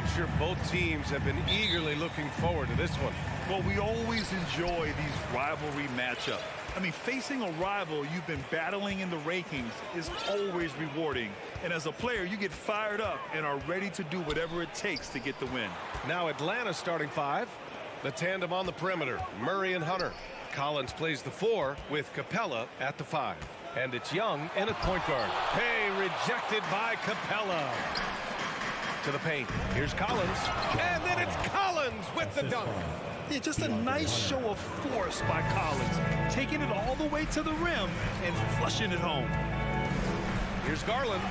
sure both teams have been eagerly looking forward to this one. Well, we always enjoy these rivalry matchups. I mean, facing a rival you've been battling in the rankings is always rewarding. And as a player, you get fired up and are ready to do whatever it takes to get the win. Now Atlanta's starting five. The tandem on the perimeter, Murray and Hunter. Collins plays the 4 with Capella at the 5. And it's Young in at point guard. Hey, rejected by Capella. To the paint. Here's Collins. And then it's Collins with the dunk. Yeah, just a nice show of force by Collins, taking it all the way to the rim and flushing it home. Here's Garland.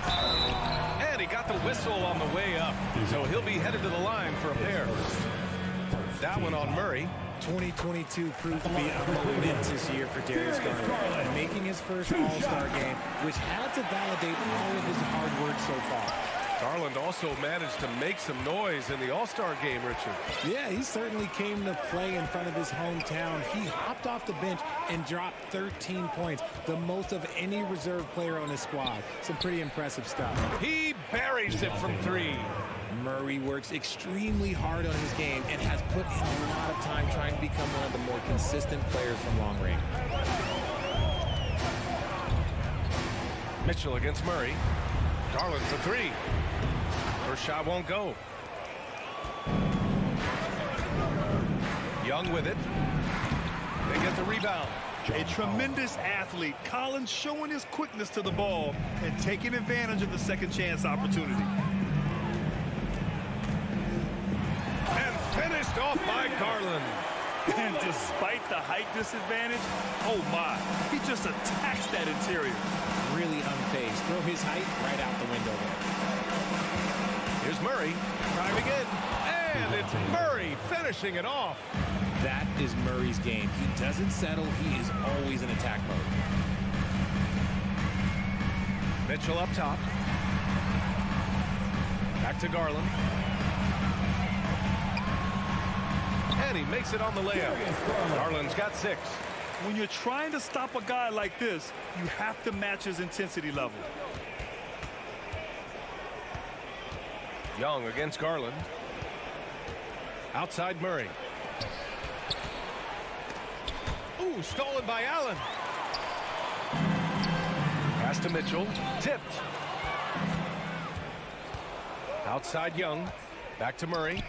And he got the whistle on the way up. So he'll be headed to the line for a pair. That one on Murray. 2022 proved to be a momentous year for Darius Garland, making his first All-Star game, which had to validate all of his hard work so far. Garland also managed to make some noise in the All-Star game, Richard. Yeah, he certainly came to play in front of his hometown. He hopped off the bench and dropped 13 points, the most of any reserve player on his squad. Some pretty impressive stuff. He buries it from 3. Murray works extremely hard on his game and has put in a lot of time trying to become one of the more consistent players from long range. Mitchell against Murray. Garland for 3. First shot won't go. Young with it. They get the rebound. A tremendous athlete. Collins showing his quickness to the ball and taking advantage of the second chance opportunity. And finished off by Garland. And despite the height disadvantage, oh my, he just attacks that interior. Really unfazed. Throw his height right out the window there. Here's Murray driving in. And it's Murray finishing it off. That is Murray's game. He doesn't settle. He is always in attack mode. Mitchell up top. Back to Garland. And he makes it on the layup. Garland's got 6. When you're trying to stop a guy like this, you have to match his intensity level. Young against Garland. Outside Murray. Ooh, stolen by Allen. Pass to Mitchell. Tipped. Outside Young. Back to Murray.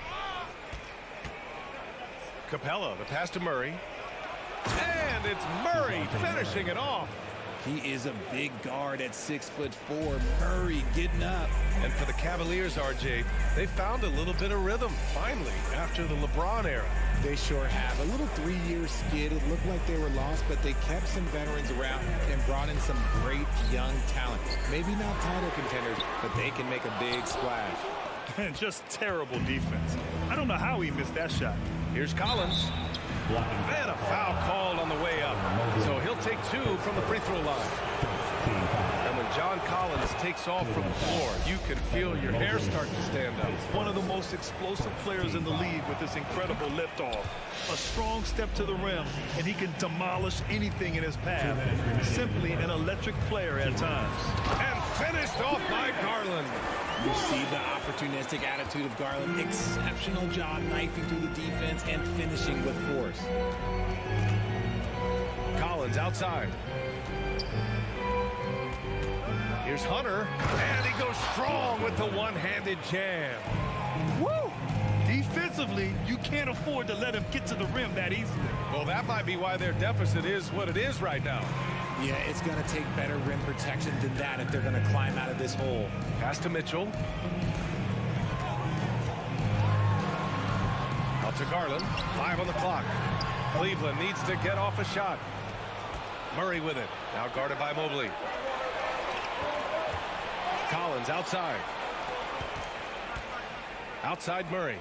Capella, the pass to Murray. And it's Murray finishing it off. He is a big guard at 6'4". Murray getting up. And for the Cavaliers, RJ, they found a little bit of rhythm, finally, after the LeBron era. They sure have. A little 3-year skid. It looked like they were lost, but they kept some veterans around and brought in some great young talent. Maybe not title contenders, but they can make a big splash. And just terrible defense. I don't know how he missed that shot. Here's Collins. And a foul called on the way up. So he'll take 2 from the free throw line. And when John Collins takes off from the floor, you can feel your hair start to stand up. One of the most explosive players in the league with this incredible liftoff. A strong step to the rim, and he can demolish anything in his path. Simply an electric player at times. And finished off by Garland. You see the opportunistic attitude of Garland. Exceptional job knifing through the defense and finishing with force. Collins outside. Here's Hunter, and he goes strong with the one-handed jam. Woo! Defensively, you can't afford to let him get to the rim that easily. Well, that might be why their deficit is what it is right now. Yeah, it's going to take better rim protection than that if they're going to climb out of this hole. Pass to Mitchell. Out to Garland. 5 on the clock. Cleveland needs to get off a shot. Murray with it. Now guarded by Mobley. Collins outside. Outside Murray.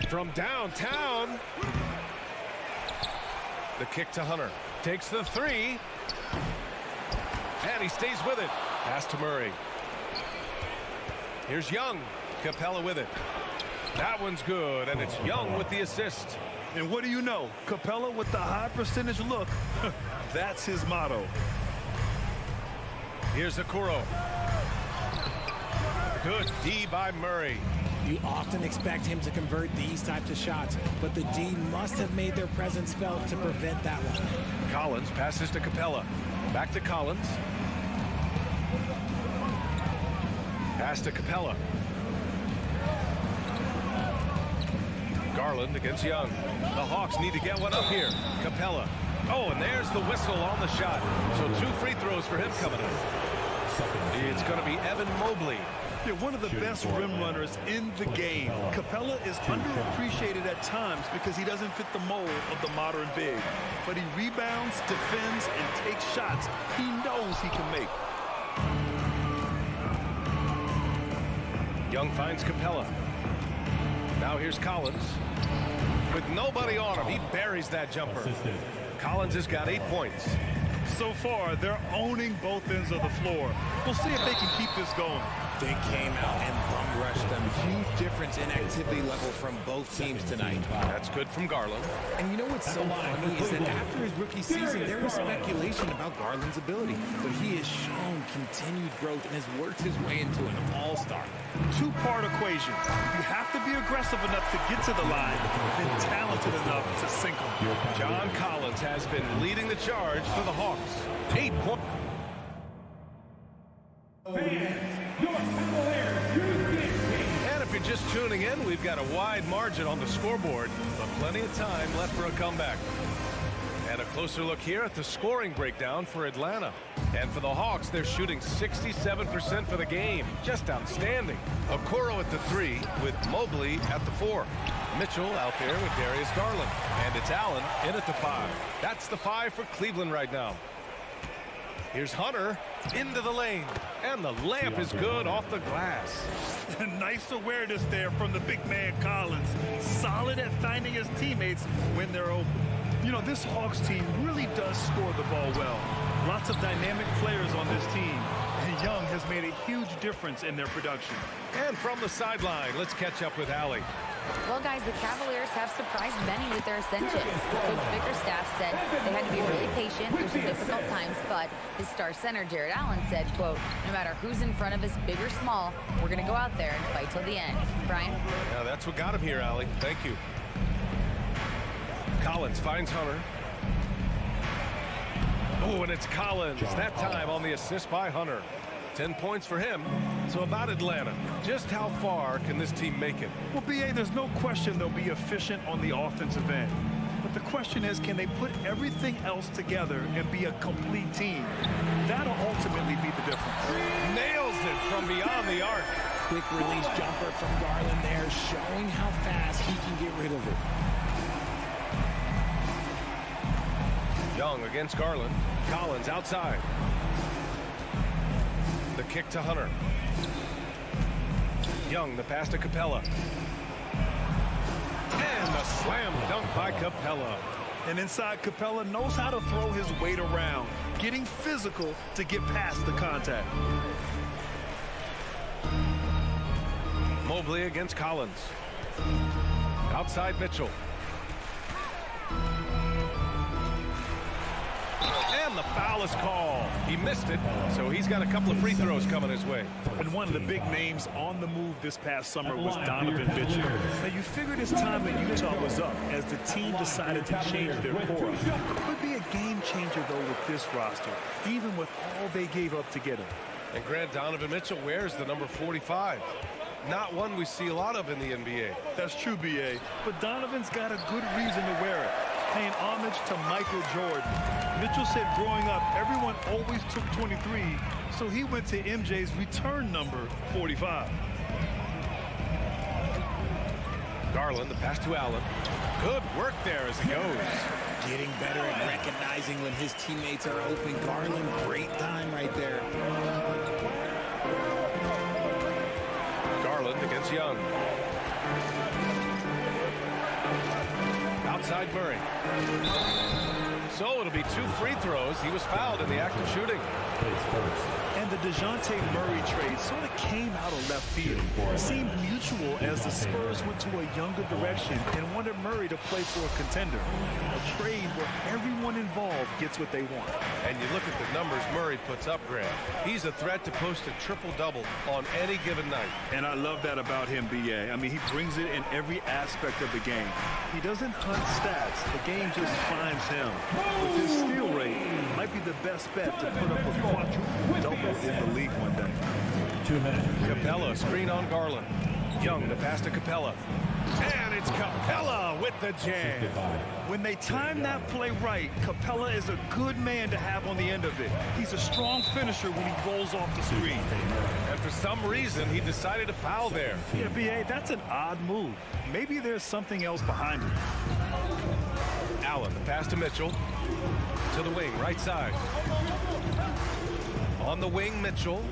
From downtown. The kick to Hunter. Takes the 3. And he stays with it. Pass to Murray. Here's Young. Capella with it. That one's good, and it's Young with the assist. And what do you know? Capella with the high percentage look. That's his motto. Here's Okoro. Good D by Murray. You often expect him to convert these types of shots, but the D must have made their presence felt to prevent that one. Collins passes to Capella. Back to Collins. Pass to Capella. Garland against Young. The Hawks need to get one up here. Capella. Oh, and there's the whistle on the shot. So 2 free throws for him coming up. It's going to be Evan Mobley. Yeah, one of the best rim runners in the game. Capella is underappreciated at times because he doesn't fit the mold of the modern big. But he rebounds, defends, and takes shots he knows he can make. Young finds Capella. Now here's Collins. With nobody on him, he buries that jumper. Collins has got 8 points. So far, they're owning both ends of the floor. We'll see if they can keep this going. They came out and bum rushed them. Huge difference in activity level from both teams tonight. That's good from Garland. And you know what's so funny is that after his rookie season, there was speculation about Garland's ability. But he has shown continued growth and has worked his way into an all-star. Two-part equation. You have to be aggressive enough to get to the line, then talented enough to sink them. John Collins has been leading the charge for the Hawks. 8 points. And if you're just tuning in, we've got a wide margin on the scoreboard, but plenty of time left for a comeback. And a closer look here at the scoring breakdown for Atlanta. And for the Hawks, they're shooting 67% for the game. Just outstanding. Okoro at the 3 with Mobley at the 4. Mitchell out there with Darius Garland. And it's Allen in at the 5. That's the 5 for Cleveland right now. Here's Hunter into the lane. And the layup is good off the glass. Nice awareness there from the big man Collins. Solid at finding his teammates when they're open. You know, this Hawks team really does score the ball well. Lots of dynamic players on this team. And Young has made a huge difference in their production. And from the sideline, let's catch up with Allie. Well, guys, the Cavaliers have surprised many with their ascension. Coach Bickerstaff said they had to be really patient through some difficult times, but his star center, Jared Allen, said, quote, no matter who's in front of us, big or small, we're going to go out there and fight till the end. Brian? Yeah, that's what got him here, Allie. Thank you. Collins finds Hunter. Oh, and it's Collins. That time on the assist by Hunter. 10 points for him. So about Atlanta, just how far can this team make it? Well, B.A., there's no question they'll be efficient on the offensive end. But the question is, can they put everything else together and be a complete team? That'll ultimately be the difference. Nails it from beyond the arc. Quick release jumper from Garland there, showing how fast he can get rid of it. Young against Garland. Collins outside. The kick to Hunter. Young, the pass to Capella. And the slam dunk by Capella. And inside, Capella knows how to throw his weight around, getting physical to get past the contact. Mobley against Collins. Outside Mitchell. And the foul is called. He missed it, so he's got a couple of free throws coming his way. And one of the big names on the move this past summer was Donovan Mitchell. Now, you figured his time in Utah was up as the team decided to change their core. It could be a game changer, though, with this roster, even with all they gave up to get him. And Grant, Donovan Mitchell wears the number 45. Not one we see a lot of in the NBA. That's true, B.A., but Donovan's got a good reason to wear it, paying homage to Michael Jordan. Mitchell said growing up, everyone always took 23, so he went to MJ's return number, 45. Garland, the pass to Allen. Good work there as it goes. Getting better at recognizing when his teammates are open. Garland, great time right there. Garland against Young. Outside Murray. So it'll be 2 free throws. He was fouled in the act of shooting. And the DeJounte Murray trade sort of came out of left field. It seemed mutual as the Spurs went to a younger direction and wanted Murray to play for a contender. A trade where everyone involved gets what they want. And you look at the numbers Murray puts up, Grant. He's a threat to post a triple-double on any given night. And I love that about him, B.A. I mean, he brings it in every aspect of the game. He doesn't hunt stats. The game just finds him. With his steal rate, might be the best bet to put up a quadruple-double in the league one day. 2 minutes. Capella, screen on Garland. Young, the pass to Capella. And it's Capella with the jam. When they time that play right, Capella is a good man to have on the end of it. He's a strong finisher when he rolls off the screen. And for some reason, he decided to foul there. Yeah, B.A., that's an odd move. Maybe there's something else behind it. Allen, the pass to Mitchell. To the wing, right side. On the wing, Mitchell.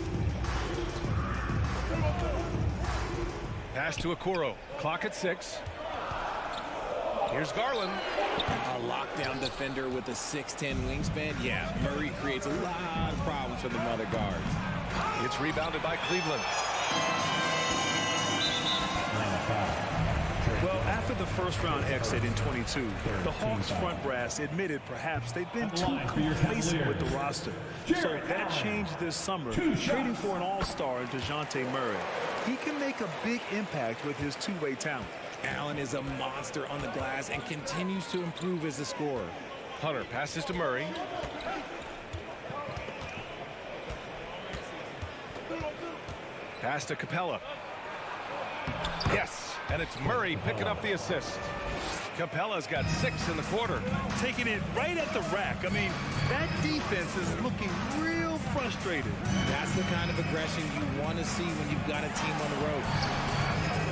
Pass to Okoro. Clock at 6. Here's Garland. A lockdown defender with a 6'10 wingspan. Yeah, Murray creates a lot of problems for the other guards. It's rebounded by Cleveland. Well, after the first-round exit in 22, the Hawks front brass admitted perhaps they've been too complacent with the roster. So that changed this summer, trading for an all-star in DeJounte Murray. He can make a big impact with his two-way talent. Allen is a monster on the glass and continues to improve as a scorer. Hunter passes to Murray. Pass to Capella. Yes, and it's Murray picking up the assist. Capella's got 6 in the quarter. Taking it right at the rack. I mean, that defense is looking real frustrated. That's the kind of aggression you want to see when you've got a team on the road.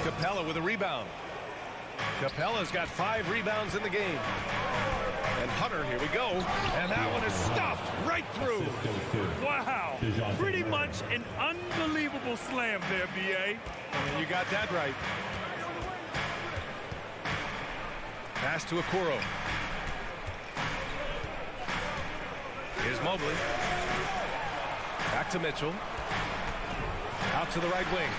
Capella with a rebound. Capella's got 5 rebounds in the game. And Hunter, here we go. And that one is stuffed right through. Wow. Pretty much an unbelievable slam there, B.A. And you got that right. Pass to Okoro. Here's Mobley. Back to Mitchell. Out to the right wing.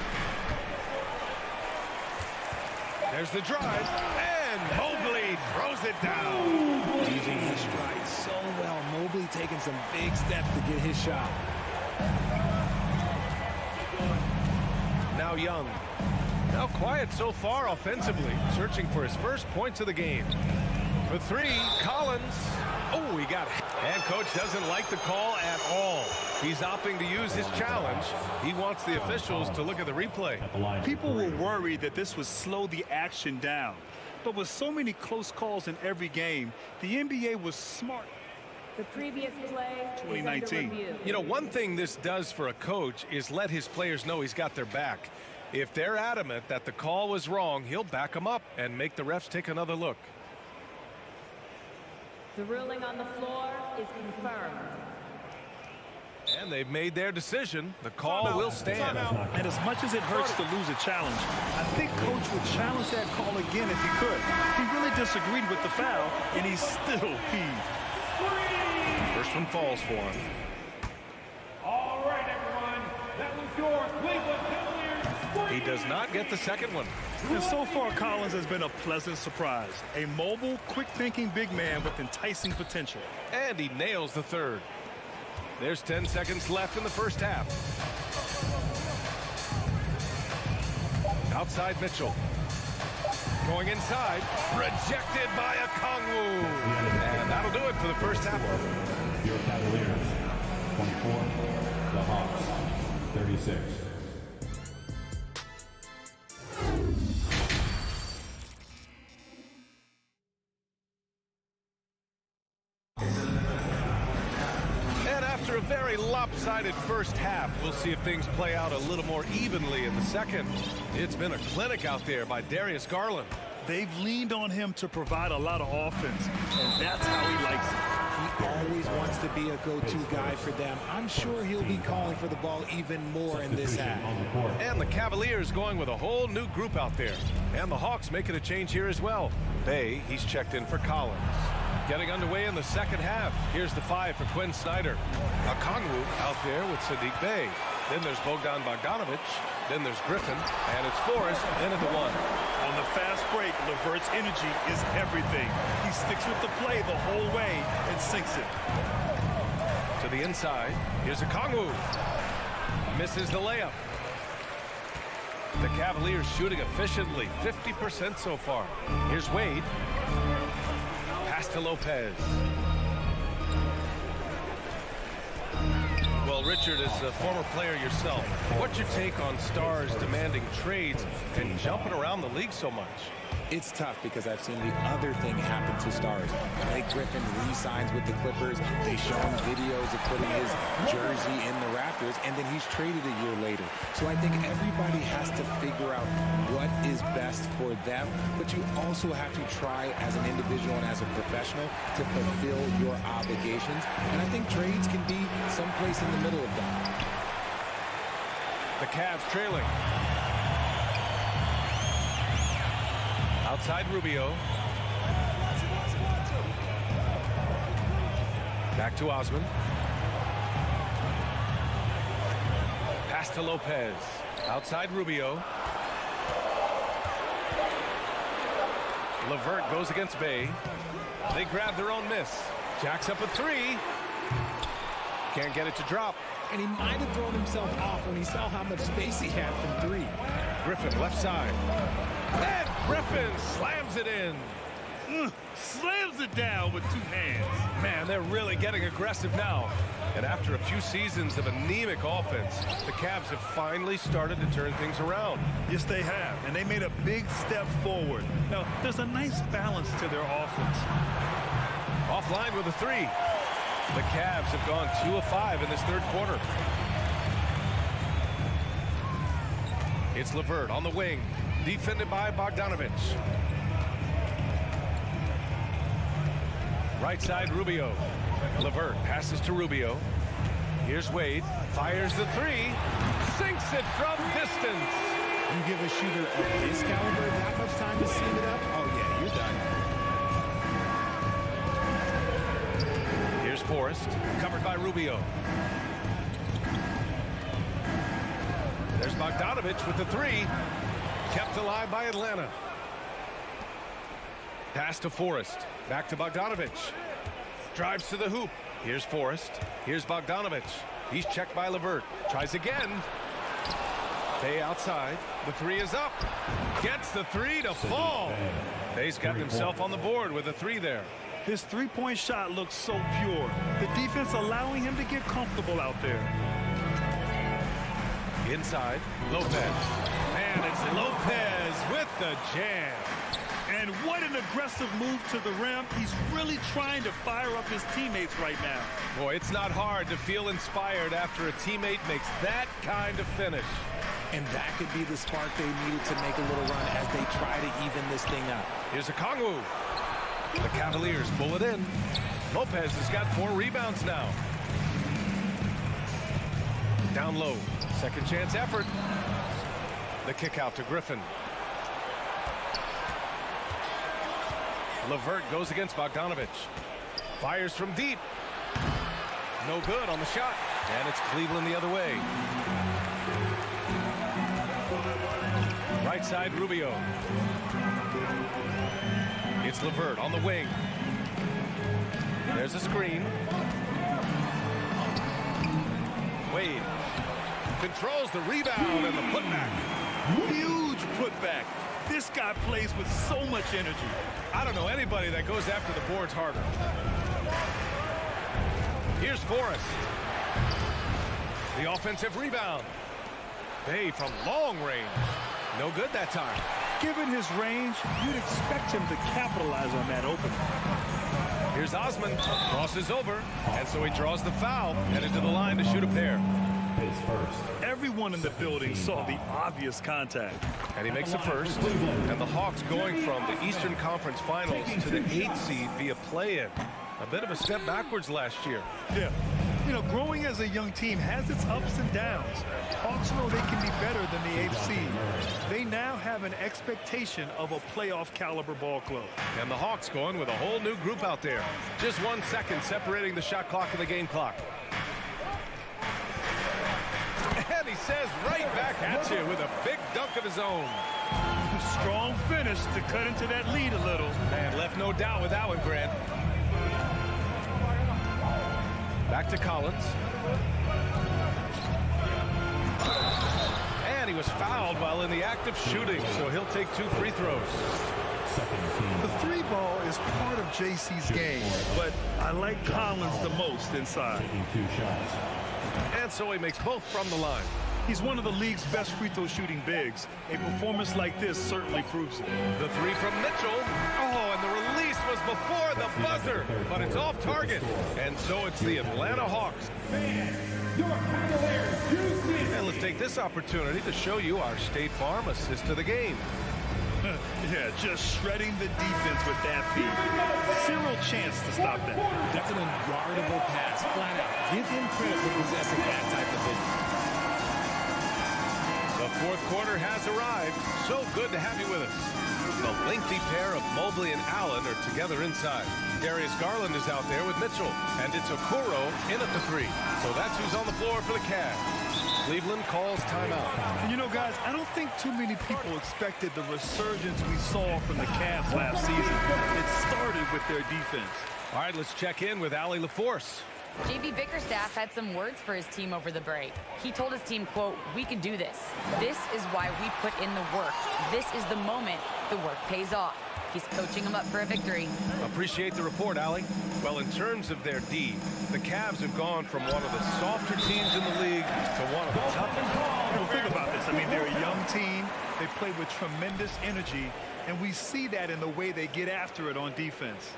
There's the drive. And Mobley throws it down. Using his stride so well. Mobley taking some big steps to get his shot. Now Young. Now quiet so far offensively. Searching for his first points of the game. For 3, Collins. Oh, he got it. And coach doesn't like the call at all. He's opting to use his challenge. He wants the officials to look at the replay. People were worried that this would slow the action down. But with so many close calls in every game, the NBA was smart. The previous play 2019. You know, one thing this does for a coach is let his players know he's got their back. If they're adamant that the call was wrong, he'll back them up and make the refs take another look. The ruling on the floor is confirmed. And they've made their decision. The call will stand. And as much as it hurts to lose a challenge, I think Coach would challenge that call again if he could. He really disagreed with the foul, and he's still peeved. First one falls for him. all right, everyone, that was your Cleveland Cavaliers. He does not get the second one. And so far, Collins has been a pleasant surprise. A mobile, quick-thinking big man with enticing potential. And he nails the third. There's 10 seconds left in the first half. Outside Mitchell. Going inside. Rejected by Okongwu. And that'll do it for the first half. Your Cavaliers, 24, the Hawks, 36. After a very lopsided first half, we'll see if things play out a little more evenly in the second. It's been a clinic out there by Darius Garland. They've leaned on him to provide a lot of offense, and that's how he likes it. He always wants to be a go-to guy for them. I'm sure he'll be calling for the ball even more in this half. And the Cavaliers going with a whole new group out there. And the Hawks making a change here as well. Bay, he's checked in for Collins. Getting underway in the second half. Here's the 5 for Quinn Snyder. Okongwu out there with Sadiq Bey. Then there's Bogdan Bogdanovic. Then there's Griffin. And it's Forrest in at the 1. On the fast break, LeVert's energy is everything. He sticks with the play the whole way and sinks it. To the inside. Here's Okongwu. Misses the layup. The Cavaliers shooting efficiently. 50% so far. Here's Wade. Pass to Lopez. Well, Richard, as a former player yourself, what's your take on stars demanding trades and jumping around the league so much? It's tough because I've seen the other thing happen to stars. Blake Griffin re-signs with the Clippers. They show him videos of putting his jersey in the rafters, and then he's traded a year later. So I think everybody has to figure out what is best for them, but you also have to try as an individual and as a professional to fulfill your obligations. And I think trades can be someplace in the middle of that. The Cavs trailing. Outside Rubio. Back to Osman. Pass to Lopez. Outside Rubio. LeVert goes against Bey. They grab their own miss. Jacks up a 3. Can't get it to drop. And he might have thrown himself off when he saw how much space he had from 3. Griffin left side. And Griffin slams it in. Slams it down with 2 hands. Man, they're really getting aggressive now. And after a few seasons of anemic offense, the Cavs have finally started to turn things around. Yes, they have, and they made a big step forward. Now, there's a nice balance to their offense. Offline with a 3. The Cavs have gone 2 of 5 in this third quarter. It's LeVert on the wing, defended by Bogdanovic. Right side, Rubio. LeVert passes to Rubio. Here's Wade, fires the 3, sinks it from distance. You give a shooter of his caliber that much time to seam it up? Oh, yeah, you're done. Here's Forrest, covered by Rubio. There's Bogdanovic with the 3, kept alive by Atlanta. Pass to Forrest, back to Bogdanovic. Drives to the hoop. Here's Forrest. Here's Bogdanovic. He's checked by LeVert. Tries again. Bey outside. The 3 is up. Gets the 3 to fall. Bey's got himself on the board with a 3 there. His three-point shot looks so pure. The defense allowing him to get comfortable out there. Inside, Lopez. And it's Lopez with the jam. And what an aggressive move to the rim. He's really trying to fire up his teammates right now. Boy, it's not hard to feel inspired after a teammate makes that kind of finish. And that could be the spark they needed to make a little run as they try to even this thing up. Here's Okongwu. The Cavaliers pull it in. Lopez has got 4 rebounds now. Down low. Second chance effort. The kick out to Griffin. LeVert goes against Bogdanovic. Fires from deep. No good on the shot. And it's Cleveland the other way. Right side, Rubio. It's LeVert on the wing. There's a screen. Wade controls the rebound and the putback. Huge putback. This guy plays with so much energy. I don't know anybody that goes after the boards harder. Here's Forrest. The offensive rebound. Bey from long range. No good that time. Given his range, you'd expect him to capitalize on that opening. Here's Osman. Crosses over. And so he draws the foul. Headed to the line to shoot a pair. Everyone in the building saw the obvious contact. And he makes the first. And the Hawks going from the Eastern Conference Finals to the 8th seed via play-in. A bit of a step backwards last year. Yeah, You know, growing as a young team has its ups and downs. Hawks know they can be better than the 8th seed. They now have an expectation of a playoff caliber ball club. And the Hawks going with a whole new group out there. Just 1 second separating the shot clock and the game clock. And he says right back at you with a big dunk of his own. Strong finish to cut into that lead a little. And left no doubt with that one, Grant. Back to Collins. And he was fouled while in the act of shooting, so he'll take 2 free throws. The 3 ball is part of JC's game, but I like Collins the most inside. And so he makes both from the line. He's one of the league's best free throw shooting bigs. A performance like this certainly proves it. The 3 from Mitchell. Oh, and the release was before the buzzer, but it's off target. And so it's the Atlanta Hawks. Your Cavaliers, And let's take this opportunity to show you our State Farm assist to the game. Yeah, just shredding the defense with that feed. Zero chance to stop that. That's an unguardable pass, flat out. Give him credit for possessing that type of thing. The 4th quarter has arrived. So good to have you with us. The lengthy pair of Mobley and Allen are together inside. Darius Garland is out there with Mitchell. And it's Okoro in at the 3. So that's who's on the floor for the Cavs. Cleveland calls timeout. And you know, guys, I don't think too many people expected the resurgence we saw from the Cavs last season. It started with their defense. All right, let's check in with Allie LaForce. JB Bickerstaff had some words for his team over the break. He told his team, quote, "We can do this. This is why we put in the work. This is the moment the work pays off." He's coaching them up for a victory. Appreciate the report, Allie. Well, in terms of their D, the Cavs have gone from one of the softer teams in the league to one of the toughest. You know, think about this. I mean, they're a young team. They play with tremendous energy, and we see that in the way they get after it on defense.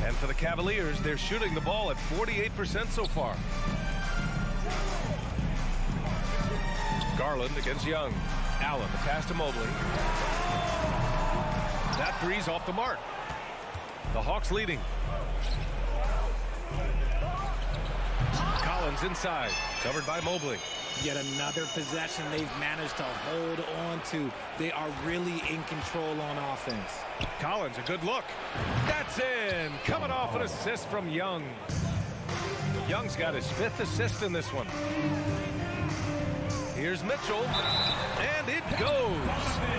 And for the Cavaliers, they're shooting the ball at 48% so far. Garland against Young. Allen, the pass to Mobley. That 3's off the mark. The Hawks leading. Collins inside, covered by Mobley. Yet another possession they've managed to hold on to. They are really in control on offense. Collins, a good look. That's in. Coming off an assist from Young. Young's got his 5th assist in this one. Here's Mitchell. And it goes.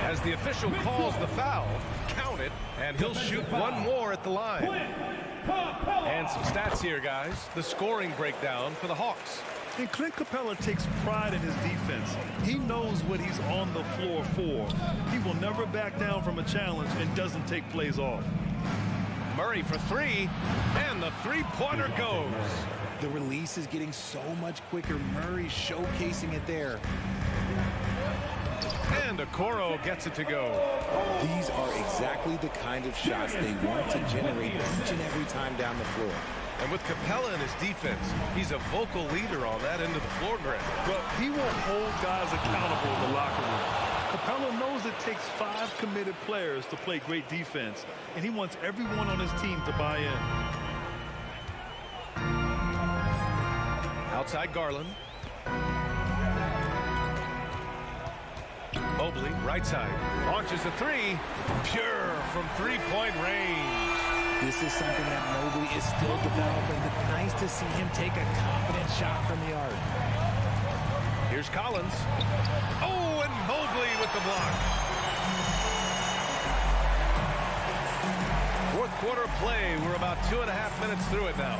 As the official calls the foul, count it, and he'll shoot one more at the line. And some stats here, guys. The scoring breakdown for the Hawks. And Clint Capella takes pride in his defense. He knows what he's on the floor for. He will never back down from a challenge and doesn't take plays off. Murray for 3, and the 3-pointer goes. The release is getting so much quicker. Murray showcasing it there. And Okoro gets it to go. These are exactly the kind of shots they want to generate each and every time down the floor. And with Capella in his defense, he's a vocal leader on that end of the floor, Grant. Well, he will hold guys accountable in the locker room. Capella knows it takes 5 committed players to play great defense, and he wants everyone on his team to buy in. Outside Garland. Mobley, right side, launches a 3. Pure from 3-point range. This is something that Mobley is still developing, but nice to see him take a confident shot from the arc. Here's Collins. Oh, and Mobley with the block. 4th quarter play. We're about 2.5 minutes through it now.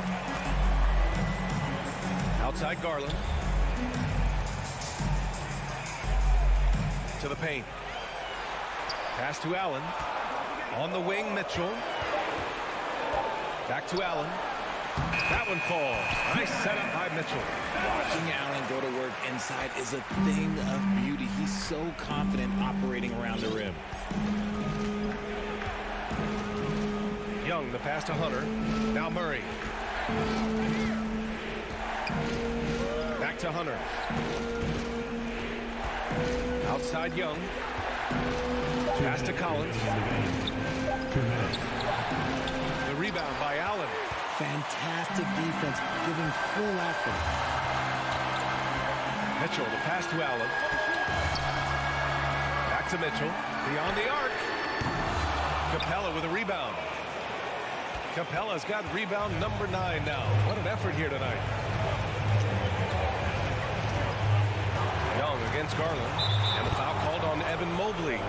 Outside Garland. To the paint. Pass to Allen. On the wing, Mitchell. Back to Allen. That one falls. Nice setup by Mitchell. Watching Allen go to work inside is a thing of beauty. He's so confident operating around the rim. Young, the pass to Hunter. Now Murray. Back to Hunter. Outside Young. Pass to Collins. The rebound by Allen. Fantastic defense, giving full effort. Mitchell, the pass to Allen. Back to Mitchell. Beyond the arc. Capella with a rebound. Capella's got rebound number 9 now. What an effort here tonight. Young against Garland. And a foul called on Evan Mobley.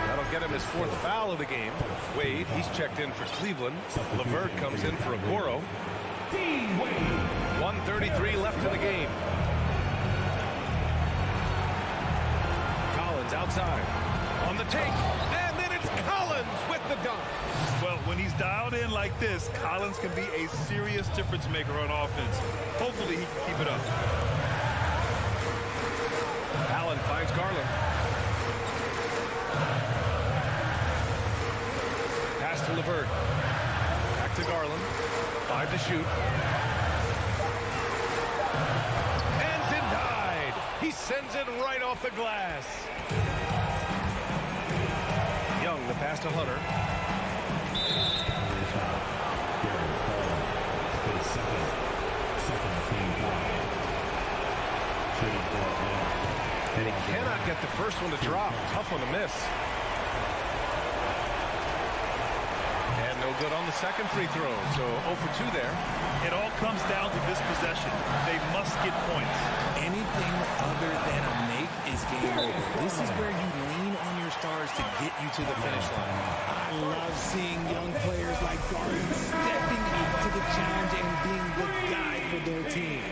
That'll get him his 4th foul of the game. Wade, he's checked in for Cleveland. LeVert comes in for Agoro. 1:33 left in the game. Collins outside. On the take. And then it's Collins with the dunk. Well, when he's dialed in like this, Collins can be a serious difference maker on offense. Hopefully he can keep it up. Allen finds Garland. Pass to LeVert. Back to Garland. 5 to shoot. And denied. He sends it right off the glass. Young, the pass to Hunter. And he cannot get the first one to drop. Tough one to miss. And no good on the second free throw. So 0 for 2 there. It all comes down to this possession. They must get points. Anything other than a make is game over. This is where you lean on your stars to get you to the finish line. I love seeing young players like Garland stepping up to the challenge and being the guy for their team.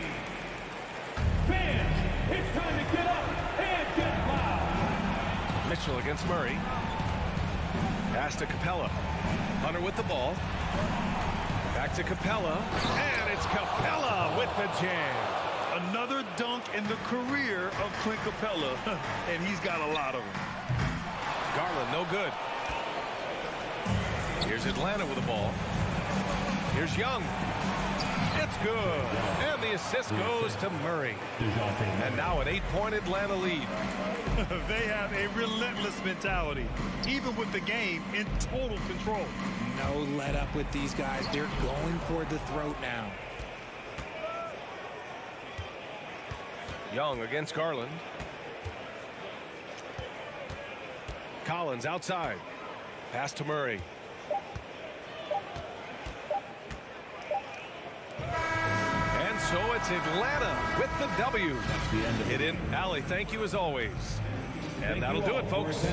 Fans, it's time to get up and get loud. Mitchell against Murray. Pass to Capella. Hunter with the ball. Back to Capella. And it's Capella with the jam. Another dunk in the career of Clint Capella, and he's got a lot of them. Garland, no good. Here's Atlanta with the ball. Here's Young. It's good. And the assist goes to Murray. And now an 8-point Atlanta lead. They have a relentless mentality, even with the game in total control. No let up with these guys. They're going for the throat now. Young against Garland. Collins outside. Pass to Murray. And so it's Atlanta with the W. Hit in. Allie, thank you as always. And that'll do it, folks.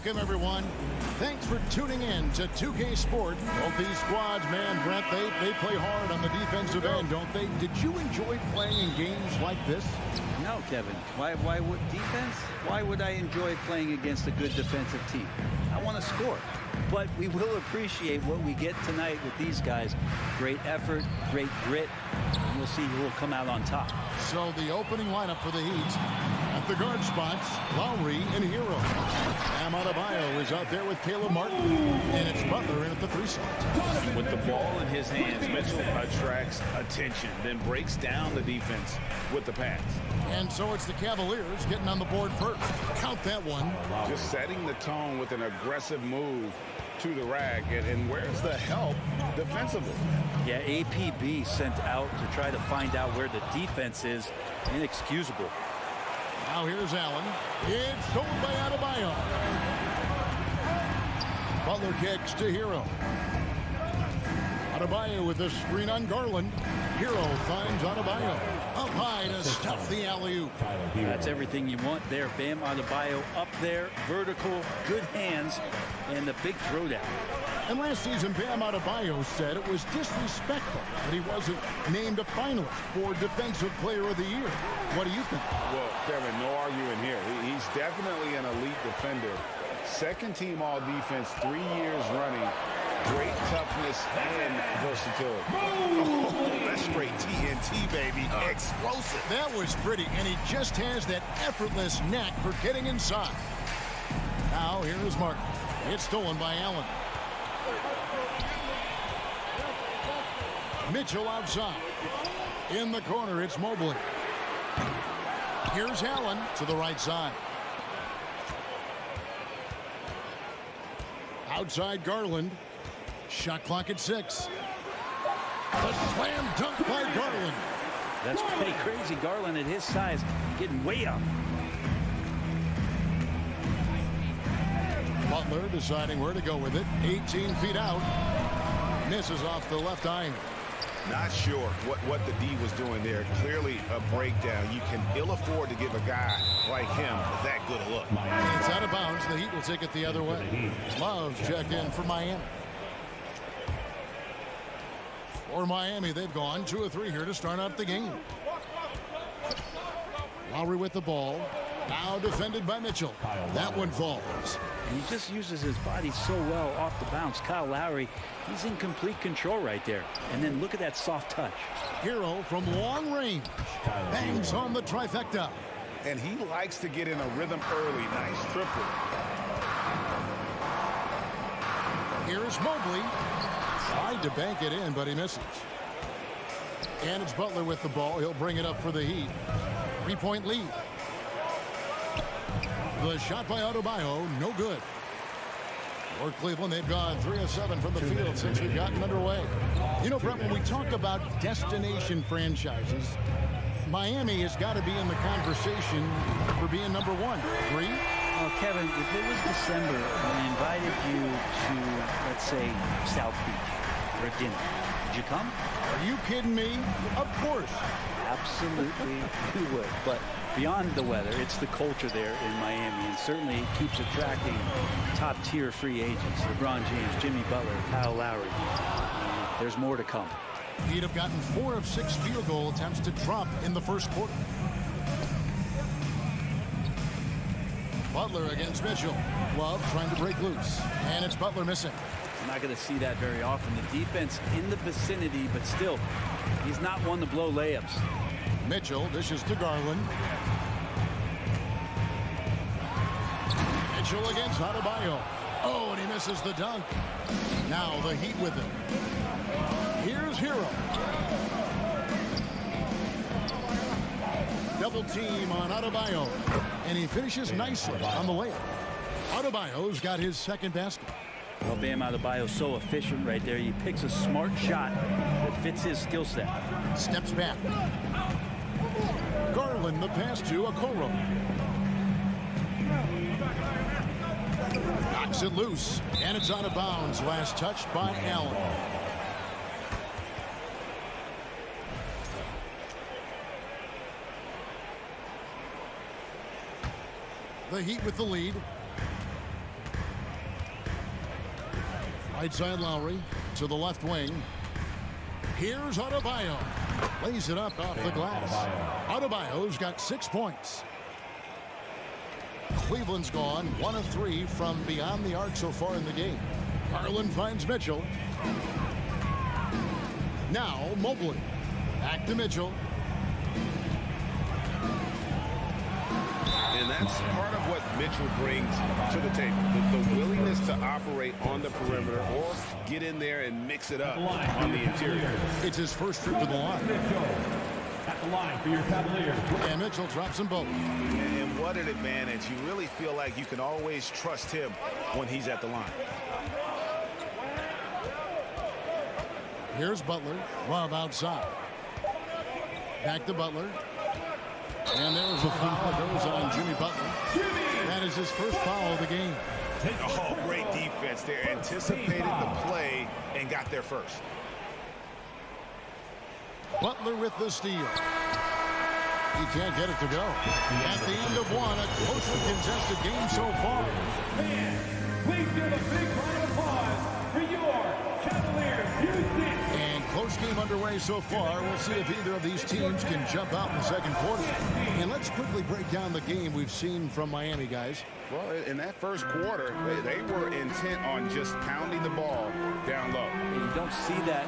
Welcome, everyone. Thanks for tuning in to 2K Sport. Both these squads, man, Brent, they play hard on the defensive end, don't they? Did you enjoy playing in games like this? No, Kevin. Why would defense? Why would I enjoy playing against a good defensive team? I want to score. But we will appreciate what we get tonight with these guys. Great effort, great grit, and we'll see who will come out on top. So the opening lineup for the Heat. At the guard spots, Lowry and Hero. Bam Adebayo is out there with Caleb Martin. And it's Butler in at the 3 slot. With the ball in his hands, Mitchell attracts attention, then breaks down the defense with the pass. And so it's the Cavaliers getting on the board first. Count that one. Just setting the tone with an aggressive move to the rack. And where's the help defensively? Yeah, APB sent out to try to find out where the defense is. Inexcusable. Now here's Allen. It's stolen by Adebayo. Butler kicks to Hero. Adebayo with the screen on Garland. Hero finds Adebayo. Up high to stuff the alley-oop. That's everything you want there. Bam Adebayo up there, vertical, good hands, and the big throwdown. And last season, Bam Adebayo said it was disrespectful that he wasn't named a finalist for Defensive Player of the Year. What do you think? Well, Kevin, no arguing here. He's definitely an elite defender. Second team all defense 3 years running. Great toughness and versatility. Oh, that's straight TNT, baby. Explosive. That was pretty, and he just has that effortless knack for getting inside. Now, here's Martin. It's stolen by Allen. Mitchell outside. In the corner, it's Mobley. Here's Allen to the right side. Outside Garland. Shot clock at 6. The slam dunk by Garland. That's pretty crazy. Garland at his size getting way up. Butler deciding where to go with it. 18 feet out. Misses off the left iron. Not sure what the D was doing there. Clearly a breakdown. You can ill afford to give a guy like him that good a look. It's out of bounds. The Heat will take it the other way. Love checked in for Miami. For Miami, they've gone 2 of 3 here to start out the game. Lowry with the ball. Now defended by Mitchell. That one falls. And he just uses his body so well off the bounce. Kyle Lowry, he's in complete control right there. And then look at that soft touch. Hero from long range. Bangs on the trifecta. And he likes to get in a rhythm early. Nice triple. Here's Mobley. Tried to bank it in, but he misses. And it's Butler with the ball. He'll bring it up for the Heat. 3-point lead. The shot by Adebayo, no good. For Cleveland, they've gone 3 of 7 from the field since we've gotten underway. You know, Brett, when we talk about destination franchises, Miami has got to be in the conversation for being number 1. Agree? Oh, Kevin, if it was December and I invited you to, let's say, South Beach for a dinner, would you come? Are you kidding me? Of course. Absolutely, you would. But beyond the weather, it's the culture there in Miami, and certainly it keeps attracting top-tier free agents. LeBron James, Jimmy Butler, Kyle Lowry. There's more to come. He'd have gotten 4 of 6 field goal attempts to drop in the first quarter. Butler against Mitchell. Love trying to break loose. And it's Butler missing. We're not going to see that very often. The defense in the vicinity, but still, he's not one to blow layups. Mitchell dishes to Garland. Mitchell against Adebayo. Oh, and he misses the dunk. Now the Heat with it. Here's Hero. Double team on Adebayo. And he finishes nicely on the layup. Adebayo's got his second basket. Well, Bam Adebayo's so efficient right there. He picks a smart shot that fits his skill set. Steps back. Garland the pass to Okoro. Knocks it loose. And it's out of bounds. Last touched by Allen. The Heat with the lead. Right side Lowry to the left wing. Here's Adebayo. Lays it up off the glass. Adebayo's got 6 points. Cleveland's gone 1 of 3 from beyond the arc so far in the game. Garland finds Mitchell. Now Mobley. Back to Mitchell. And that's part of what Mitchell brings to the table. The willingness to operate on the perimeter or get in there and mix it up on the interior. It's his first trip to the line. At the line for your Cavaliers. And Mitchell drops them both. And what an advantage. You really feel like you can always trust him when he's at the line. Here's Butler. Love outside. Back to Butler. And there's a foul that goes on Jimmy Butler. That is his first foul of the game. Oh, great defense there. Anticipated the play and got there first. Butler with the steal. He can't get it to go. At the end of one, a closely contested game so far. Fans, please give a big round of applause for your Cavaliers. And close game underway so far. We'll see if either of these teams can jump out in the second quarter. And let's quickly break down the game we've seen from Miami, guys. Well, in that first quarter, they were intent on just pounding the ball down low. You don't see that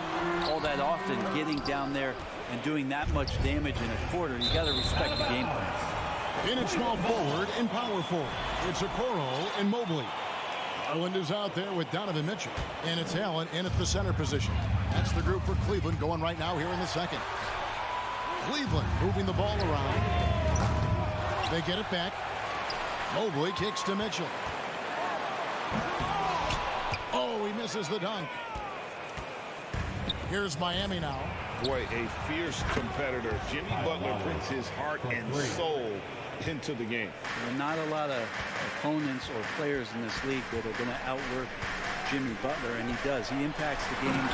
all that often, getting down there and doing that much damage in a quarter. You got to respect the game plan. In at small forward and power forward, it's Okoro and Mobley. Garland is out there with Donovan Mitchell. And it's Allen in at the center position. That's the group for Cleveland going right now here in the second. Cleveland moving the ball around. They get it back. Mobley kicks to Mitchell. Oh, he misses the dunk. Here's Miami now. Boy, a fierce competitor. Jimmy Butler brings his heart and soul into the game. There are not a lot of opponents or players in this league that are going to outwork Jimmy Butler, and he does. He impacts the game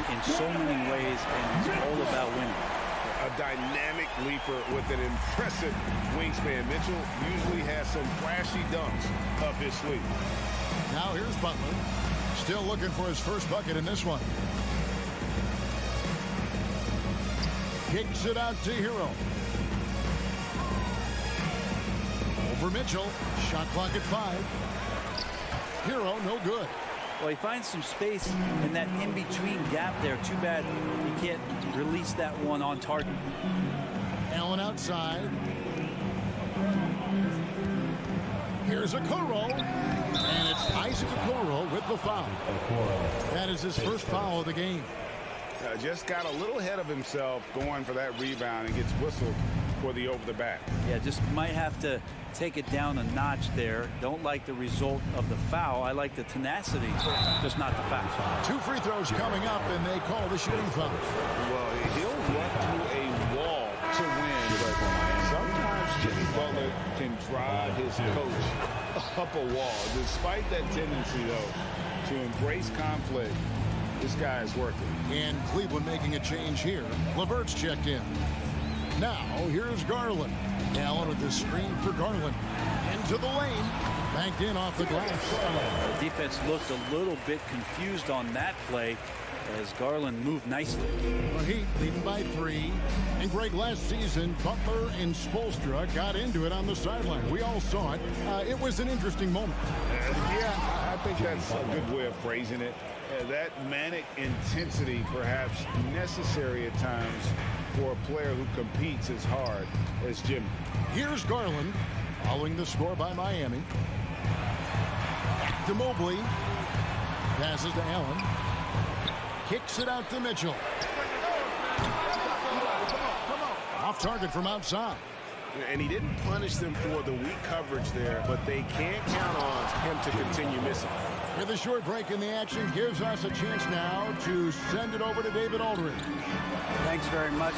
in so many ways, and he's all about winning. A dynamic leaper with an impressive wingspan. Mitchell usually has some flashy dunks up his sleeve. Now here's Butler. Still looking for his first bucket in this one. Kicks it out to Hero. Over Mitchell. Shot clock at 5. Hero, no good. Well, he finds some space in that in-between gap there. Too bad he can't release that one on target. Allen outside. Here's Okoro. And it's Isaac Okoro with the foul. That is his first foul of the game. Just got a little ahead of himself going for that rebound and gets whistled for the over the back. Yeah, just might have to take it down a notch there. Don't like the result of the foul. I like the tenacity, just not the foul. 2 free throws coming up, and they call the shooting foul. Well, he'll run through a wall to win, but sometimes Jimmy Butler can drive his coach up a wall. Despite that tendency, though, to embrace conflict, this guy is working. And Cleveland making a change here. LeVert's checked in. Now, here's Garland. Allen with the screen for Garland. Into the lane. Banked in off the glass. The defense looked a little bit confused on that play as Garland moved nicely. The Heat leading by 3. And Greg, last season, Butler and Spoelstra got into it on the sideline. We all saw it. It was an interesting moment. Yeah, I think that's a good way of phrasing it. That manic intensity perhaps necessary at times for a player who competes as hard as Jimmy. Here's Garland following the score by Miami. Back to Mobley. Passes to Allen. Kicks it out to Mitchell. Off target from outside. And he didn't punish them for the weak coverage there, but they can't count on him to continue missing. With a short break in the action gives us a chance now to send it over to David Aldridge. Thanks very much.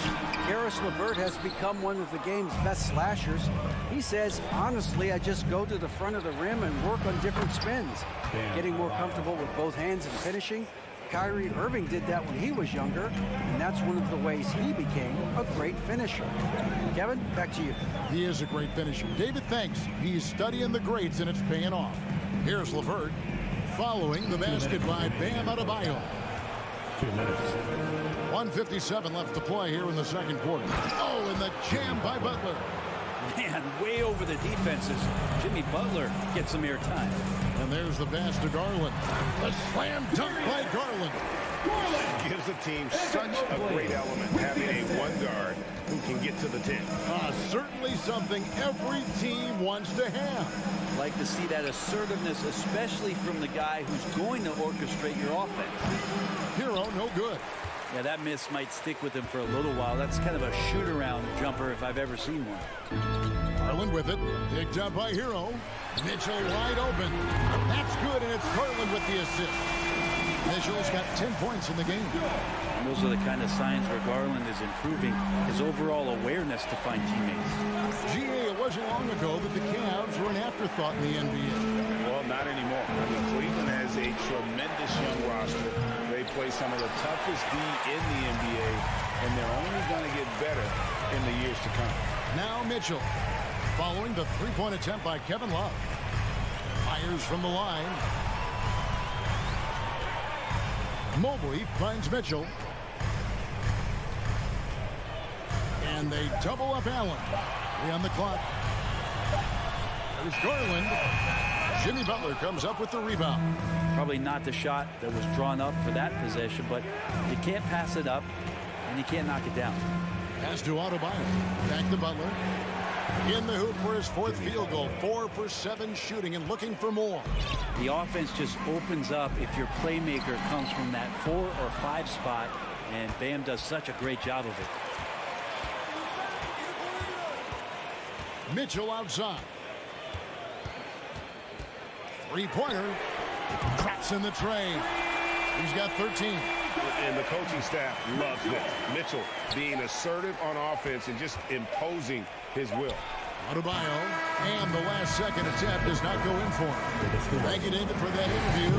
Karis LeVert has become one of the game's best slashers. He says, honestly, I just go to the front of the rim and work on different spins. Getting more comfortable with both hands and finishing. Kyrie Irving did that when he was younger, and that's one of the ways he became a great finisher. Kevin, back to you. He is a great finisher. David, thanks. He's studying the greats, and it's paying off. Here's LeVert. following the basket by Bam Adebayo. 2 minutes. 1:57 left to play here in the second quarter. Oh, and the jam by Butler. Man, way over the defenses. Jimmy Butler gets some airtime. And there's the pass to Garland. The slam dunk by Garland. Gives the team such a great element having a one guard who can get to the 10. Certainly something every team wants to have. Like to see that assertiveness, especially from the guy who's going to orchestrate your offense. Hero, no good. Yeah, that miss might stick with him for a little while. That's kind of a shoot-around jumper if I've ever seen one. Garland with it. Picked up by Hero. Mitchell wide open. That's good, and it's Garland with the assist. Mitchell's got 10 points in the game. And those are the kind of signs where Garland is improving his overall awareness to find teammates. GA, it wasn't long ago that the Cavs were an afterthought in the NBA. Well, not anymore. I mean, Cleveland has a tremendous young roster. They play some of the toughest D in the NBA, and they're only going to get better in the years to come. Now Mitchell, following the three-point attempt by Kevin Love. Fires from the line. Mobley finds Mitchell. And they double up Allen. 3 on the clock. There's Garland. Jimmy Butler comes up with the rebound. Probably not the shot that was drawn up for that possession, but you can't pass it up, and you can't knock it down. Pass to Adebayo. Back to Butler. In the hoop for his 4th field goal. 4 for 7 shooting and looking for more. The offense just opens up if your playmaker comes from that 4 or 5 spot, and Bam does such a great job of it. Mitchell outside. Three-pointer. Cracks in the tray. He's got 13. And the coaching staff loves this. Mitchell being assertive on offense and just imposing his will. Adebayo, and the last second attempt does not go in for him. Thank you, David, for that interview.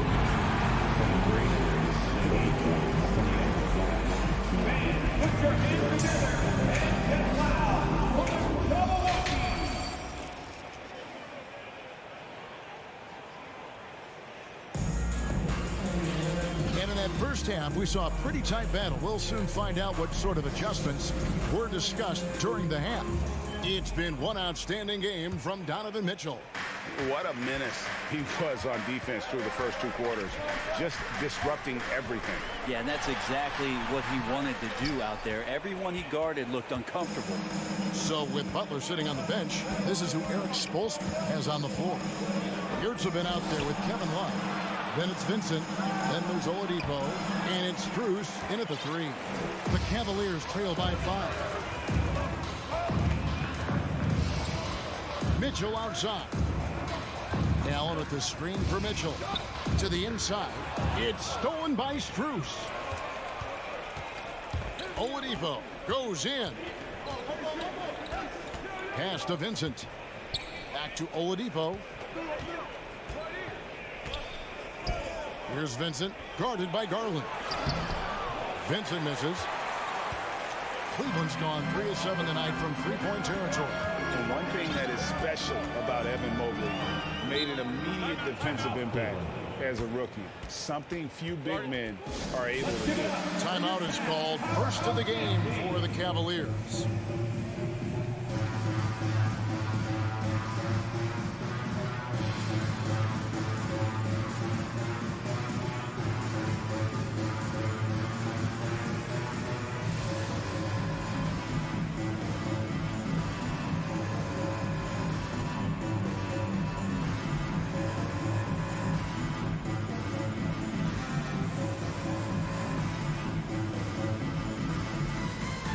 And in that first half, we saw a pretty tight battle. We'll soon find out what sort of adjustments were discussed during the half. It's been one outstanding game from Donovan Mitchell. What a menace he was on defense through the first 2 quarters. Just disrupting everything. Yeah, and that's exactly what he wanted to do out there. Everyone he guarded looked uncomfortable. So with Butler sitting on the bench, this is who Eric Spoelstra has on the floor. Yurts have been out there with Kevin Love. Then it's Vincent. Then there's Oladipo. And it's Strus in at the 3. The Cavaliers trail by 5. Mitchell outside. Allen with the screen for Mitchell. To the inside. It's stolen by Strus. Oladipo goes in. Pass to Vincent. Back to Oladipo. Here's Vincent, guarded by Garland. Vincent misses. Cleveland's gone 3 of 7 tonight from three-point territory. And one thing that is special about Evan Mobley, made an immediate defensive impact as a rookie. Something few big men are able to do. Timeout is called. First of the game for the Cavaliers.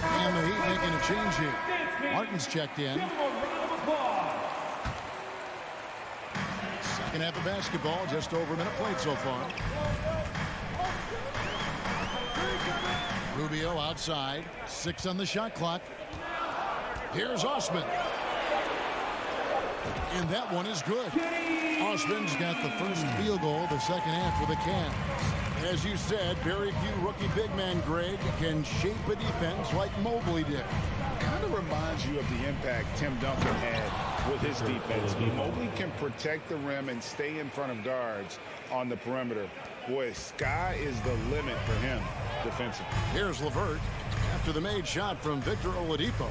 And the Heat making a change here. Martin's checked in. Second half of basketball, just over a minute played so far. Rubio outside, 6 on the shot clock. Here's Osman. And that one is good. Osman's got the first field goal of the second half for the Cavs. As you said, very few rookie big men, Greg, can shape a defense like Mobley did. Kind of reminds you of the impact Tim Duncan had with his defense. Mobley can protect the rim and stay in front of guards on the perimeter. Boy, sky is the limit for him defensively. Here's LeVert after the made shot from Victor Oladipo.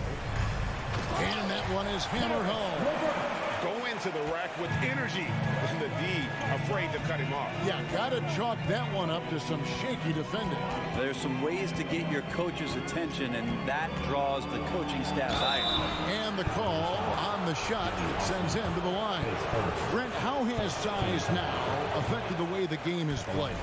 And that one is hammered home. Go into the rack with energy, and the D afraid to cut him off. Yeah, got to chalk that one up to some shaky defending. There's some ways to get your coach's attention, and that draws the coaching staff's ire. And the call on the shot that sends him to the line. Brent, how has size now affected the way the game is played?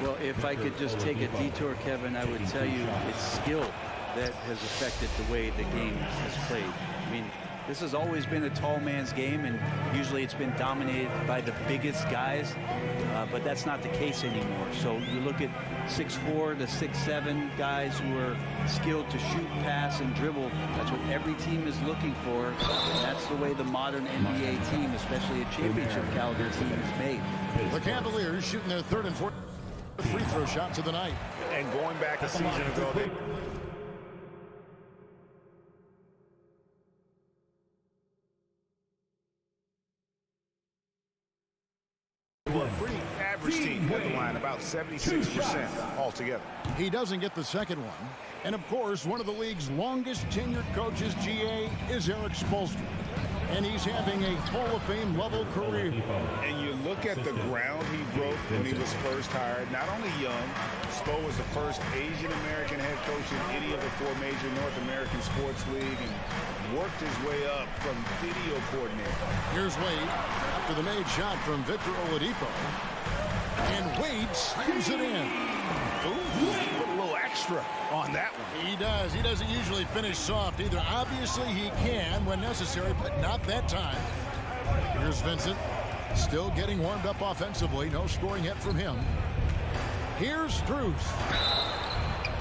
Well, if I could just take a detour, Kevin, I would tell you it's skill that has affected the way the game has played. I mean, this has always been a tall man's game, and usually it's been dominated by the biggest guys, but that's not the case anymore. So you look at 6'4" to 6'7" guys who are skilled to shoot, pass, and dribble. That's what every team is looking for. And that's the way the modern NBA team, especially a championship caliber team, is made. The Cavaliers shooting their third and fourth free throw shots of the night. And going back a season ago, they were a pretty average team at the line, about 76% altogether. He doesn't get the second one. And of course, one of the league's longest tenured coaches, GA, is Eric Spoelstra. And he's having a Hall of Fame level career. And you look at the ground he broke when he was first hired. Not only young, Spo was the first Asian American head coach in any of the four major North American sports league, and worked his way up from video coordinator. Here's Wade after the made shot from Victor Oladipo. And Wade slams it in. Ooh, put a little extra on that one. He does. He doesn't usually finish soft either. Obviously, he can when necessary, but not that time. Here's Vincent, still getting warmed up offensively. No scoring yet from him. Here's Strus.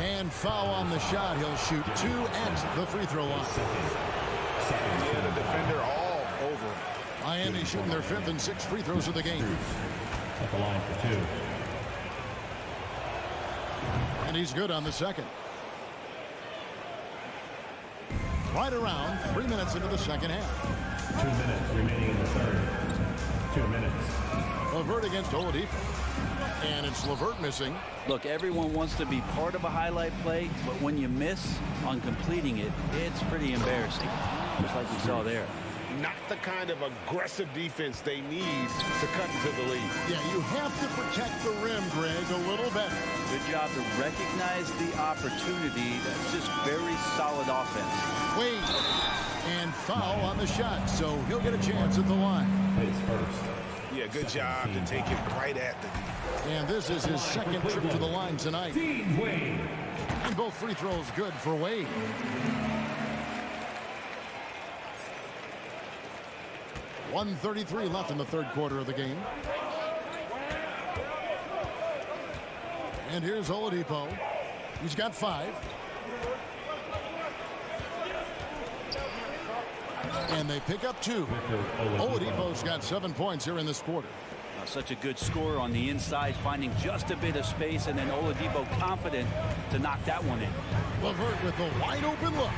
And foul on the shot. He'll shoot 2 at the free throw line. Yeah, the defender all over. Miami shooting their 5th and 6th free throws of the game. At the line for 2. And he's good on the second. Right around 3 minutes into the second half. 2 minutes remaining in the third. 2 minutes. LeVert against Oladipo. And it's LeVert missing. Look, everyone wants to be part of a highlight play, but when you miss on completing it, it's pretty embarrassing, just like we saw there. Not the kind of aggressive defense they need to cut into the lead. Yeah, you have to protect the rim, Greg, a little better. Good job to recognize the opportunity. That's just very solid offense. Wade. And foul on the shot, so he'll get a chance at the line. Plays first. Yeah, good job to take it right at the D. And this is his second trip to the line tonight. Wade. And both free throws good for Wade. .133 left in the third quarter of the game. And here's Oladipo. He's got 5. And they pick up 2. Oladipo's got 7 points here in this quarter. Such a good scorer on the inside, finding just a bit of space, and then Oladipo confident to knock that one in. LeVert with a wide open look.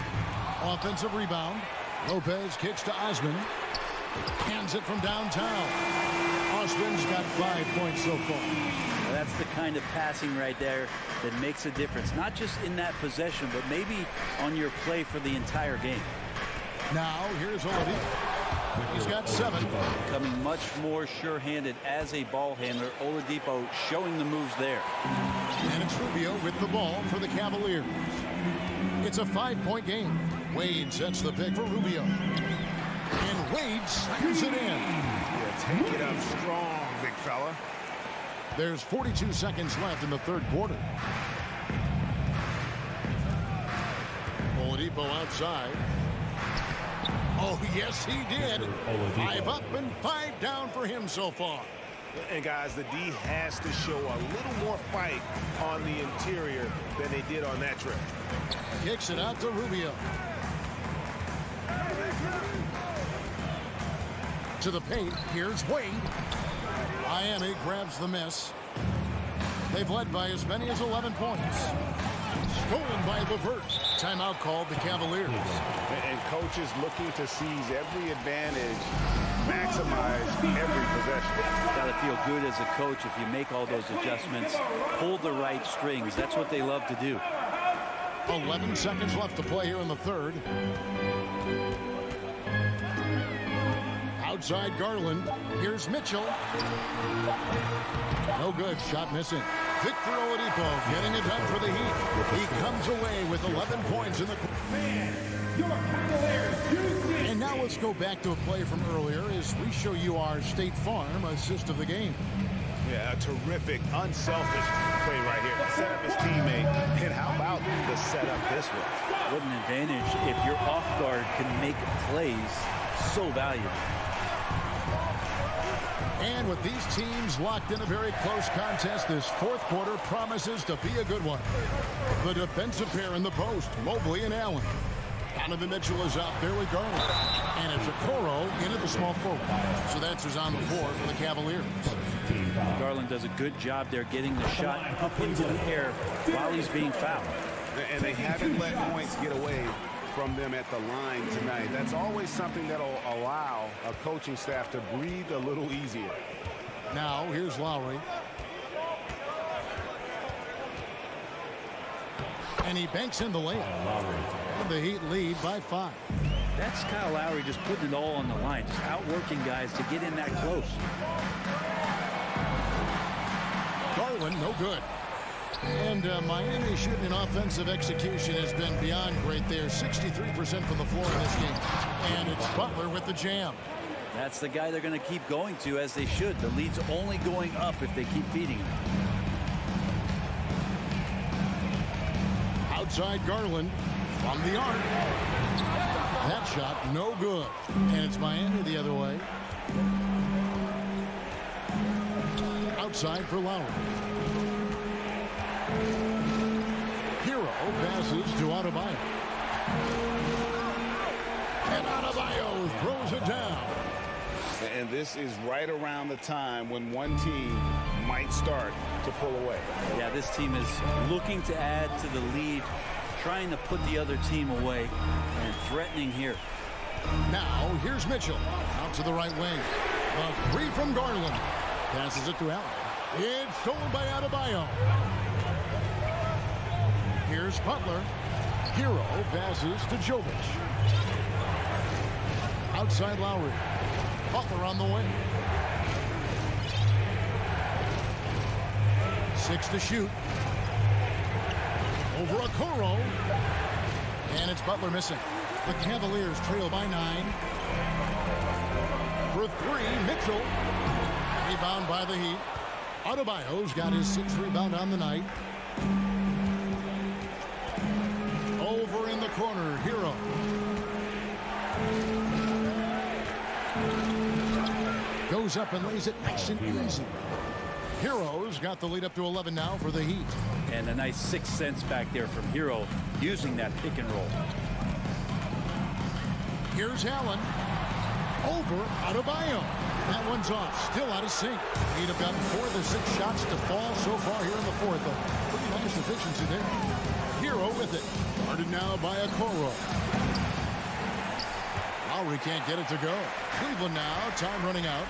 Offensive rebound. Lopez kicks to Osman. Hands it from downtown. Osman's got 5 points so far. Well, that's the kind of passing right there that makes a difference, not just in that possession, but maybe on your play for the entire game. Now, here's Oladipo. He's got 7. Becoming much more sure-handed as a ball handler. Oladipo showing the moves there. And it's Rubio with the ball for the Cavaliers. It's a 5-point game. Wade sets the pick for Rubio. And Wade slams it in. Yeah, take it up strong, big fella. There's 42 seconds left in the third quarter. Oladipo outside. Oh, yes, he did. 5 up and 5 down for him so far. And, guys, the D has to show a little more fight on the interior than they did on that trip. Kicks it out to Rubio. To the paint, here's Wade. Miami grabs the miss. They've led by as many as 11 points. Stolen by LeVert. Timeout called the Cavaliers. And coaches looking to seize every advantage, maximize every possession. Got to feel good as a coach if you make all those adjustments, pull the right strings. That's what they love to do. 11 seconds left to play here in the third. Outside Garland. Here's Mitchell. No good. Shot missing. Victor Oladipo getting it done for the Heat. He comes away with 11 points in the... And now let's go back to a play from earlier as we show you our State Farm assist of the game. Yeah, a terrific, unselfish play right here. Set up his teammate. And how about the setup this way? What an advantage if your off guard can make plays so valuable. And with these teams locked in a very close contest, this fourth quarter promises to be a good one. The defensive pair in the post, Mobley and Allen. Donovan Mitchell is out there with Garland. And it's Okoro into the small forward. So that's who's on the floor for the Cavaliers. Garland does a good job there getting the shot up into the air while he's being fouled. And they haven't let points get away from them at the line tonight. That's always something that'll allow a coaching staff to breathe a little easier. Now, here's Lowry. And he banks in the layup. And the Heat lead by 5. That's Kyle Lowry just putting it all on the line, just outworking guys to get in that close. Garland, no good. And Miami shooting an offensive execution has been beyond great there. 63% from the floor in this game. And it's Butler with the jam. That's the guy they're going to keep going to, as they should. The lead's only going up if they keep feeding him. Outside Garland from the arc. That shot, no good. And it's Miami the other way. Outside for Lowry. Hero passes to Adebayo. And Adebayo throws it down. And this is right around the time when one team might start to pull away. Yeah, this team is looking to add to the lead, trying to put the other team away, and threatening here. Now, here's Mitchell. Out to the right wing. A three from Garland. Passes it to Allen. It's stolen by Adebayo. Here's Butler. Hero passes to Jovic. Outside Lowry. Butler on the wing. 6 to shoot. Over Okoro. And it's Butler missing. The Cavaliers trail by 9. For 3, Mitchell. Rebound by the Heat. Adebayo's got his 6th rebound on the night. Over in the corner, Hero. Goes up and lays it nice and easy. Hero's got the lead up to 11 now for the Heat. And a nice 6 cents back there from Hero using that pick and roll. Here's Allen. Over Adebayo. That one's off. Still out of sync. He'd have gotten 4 of the 6 shots to fall so far here in the fourth. A pretty nice efficiency there. Hero with it. Guarded now by Okoro. Lowry can't get it to go. Cleveland now. Time running out.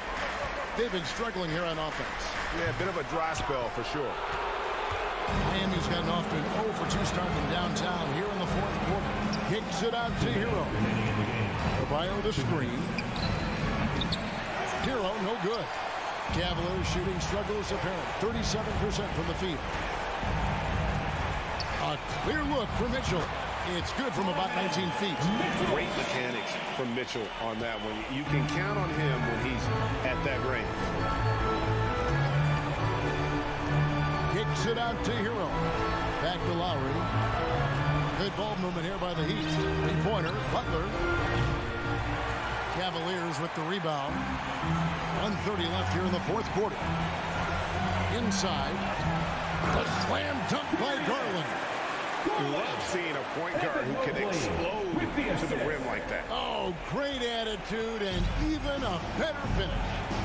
They've been struggling here on offense. Yeah, a bit of a dry spell for sure. Miami's gotten off to an 0 for 2 start from downtown here in the fourth quarter. Kicks it out to Hero. Adebayo the screen. Hero, no good. Cavaliers shooting struggles apparent. 37% from the field. A clear look for Mitchell. It's good from about 19 feet. Great mechanics from Mitchell on that one. You can count on him when he's at that range. Kicks it out to Hero. Back to Lowry. Good ball movement here by the Heat. 3-pointer, Butler. Cavaliers with the rebound. 1:30 left here in the fourth quarter. Inside. The slam dunk by Garland. Love seeing a point guard who can explode to the rim like that. Oh, great attitude and even a better finish.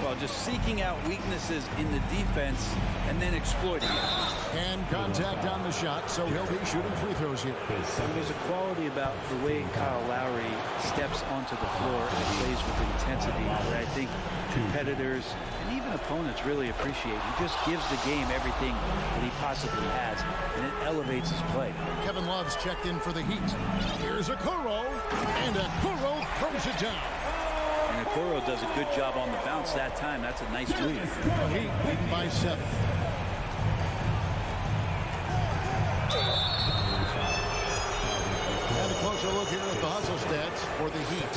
Well, just seeking out weaknesses in the defense and then exploiting it. And contact on the shot, so he'll be shooting free throws here. And there's a quality about the way Kyle Lowry steps onto the floor and plays with intensity that I think competitors and even opponents really appreciate. He just gives the game everything that he possibly has, and it elevates his play. Kevin Love's checked in for the Heat. Here's Okoro, and Okoro throws it down. And Okoro does a good job on the bounce that time. That's a nice move. Heat leading by 7. And a closer look here at the hustle stats for the Heat.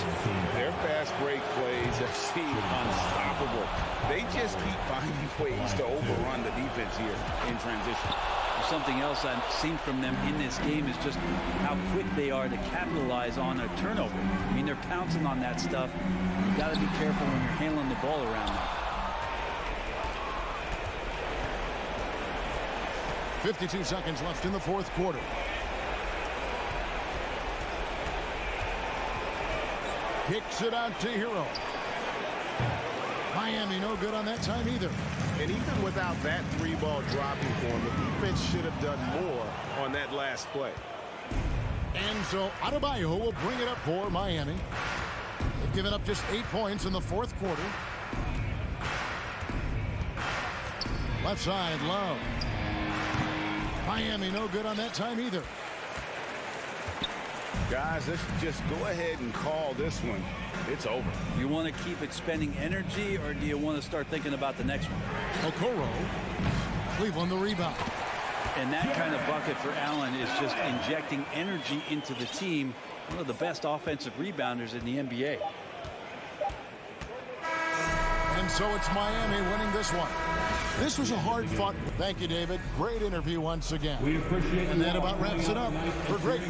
Their fast break plays have seemed unstoppable. They just keep finding ways to overrun the defense here in transition. Something else I've seen from them in this game is just how quick they are to capitalize on a turnover. I mean, they're pouncing on that stuff. You got to be careful when you're handling the ball around them. 52 seconds left in the fourth quarter. Kicks it out to Hero. Miami no good on that time either. And even without that 3-ball dropping for him, the defense should have done more on that last play. And so Adebayo will bring it up for Miami. They've given up just 8 points in the fourth quarter. Left side, Love. Miami no good on that time either. Guys, let's just go ahead and call this one. It's over. You want to keep expending energy, or do you want to start thinking about the next one? Okoro. Cleveland the rebound. And that kind of bucket for Allen is just injecting energy into the team. One of the best offensive rebounders in the NBA. And so it's Miami winning this one. This was a hard-fought. Thank you, David. Great interview once again. We appreciate and that about wraps it up for great.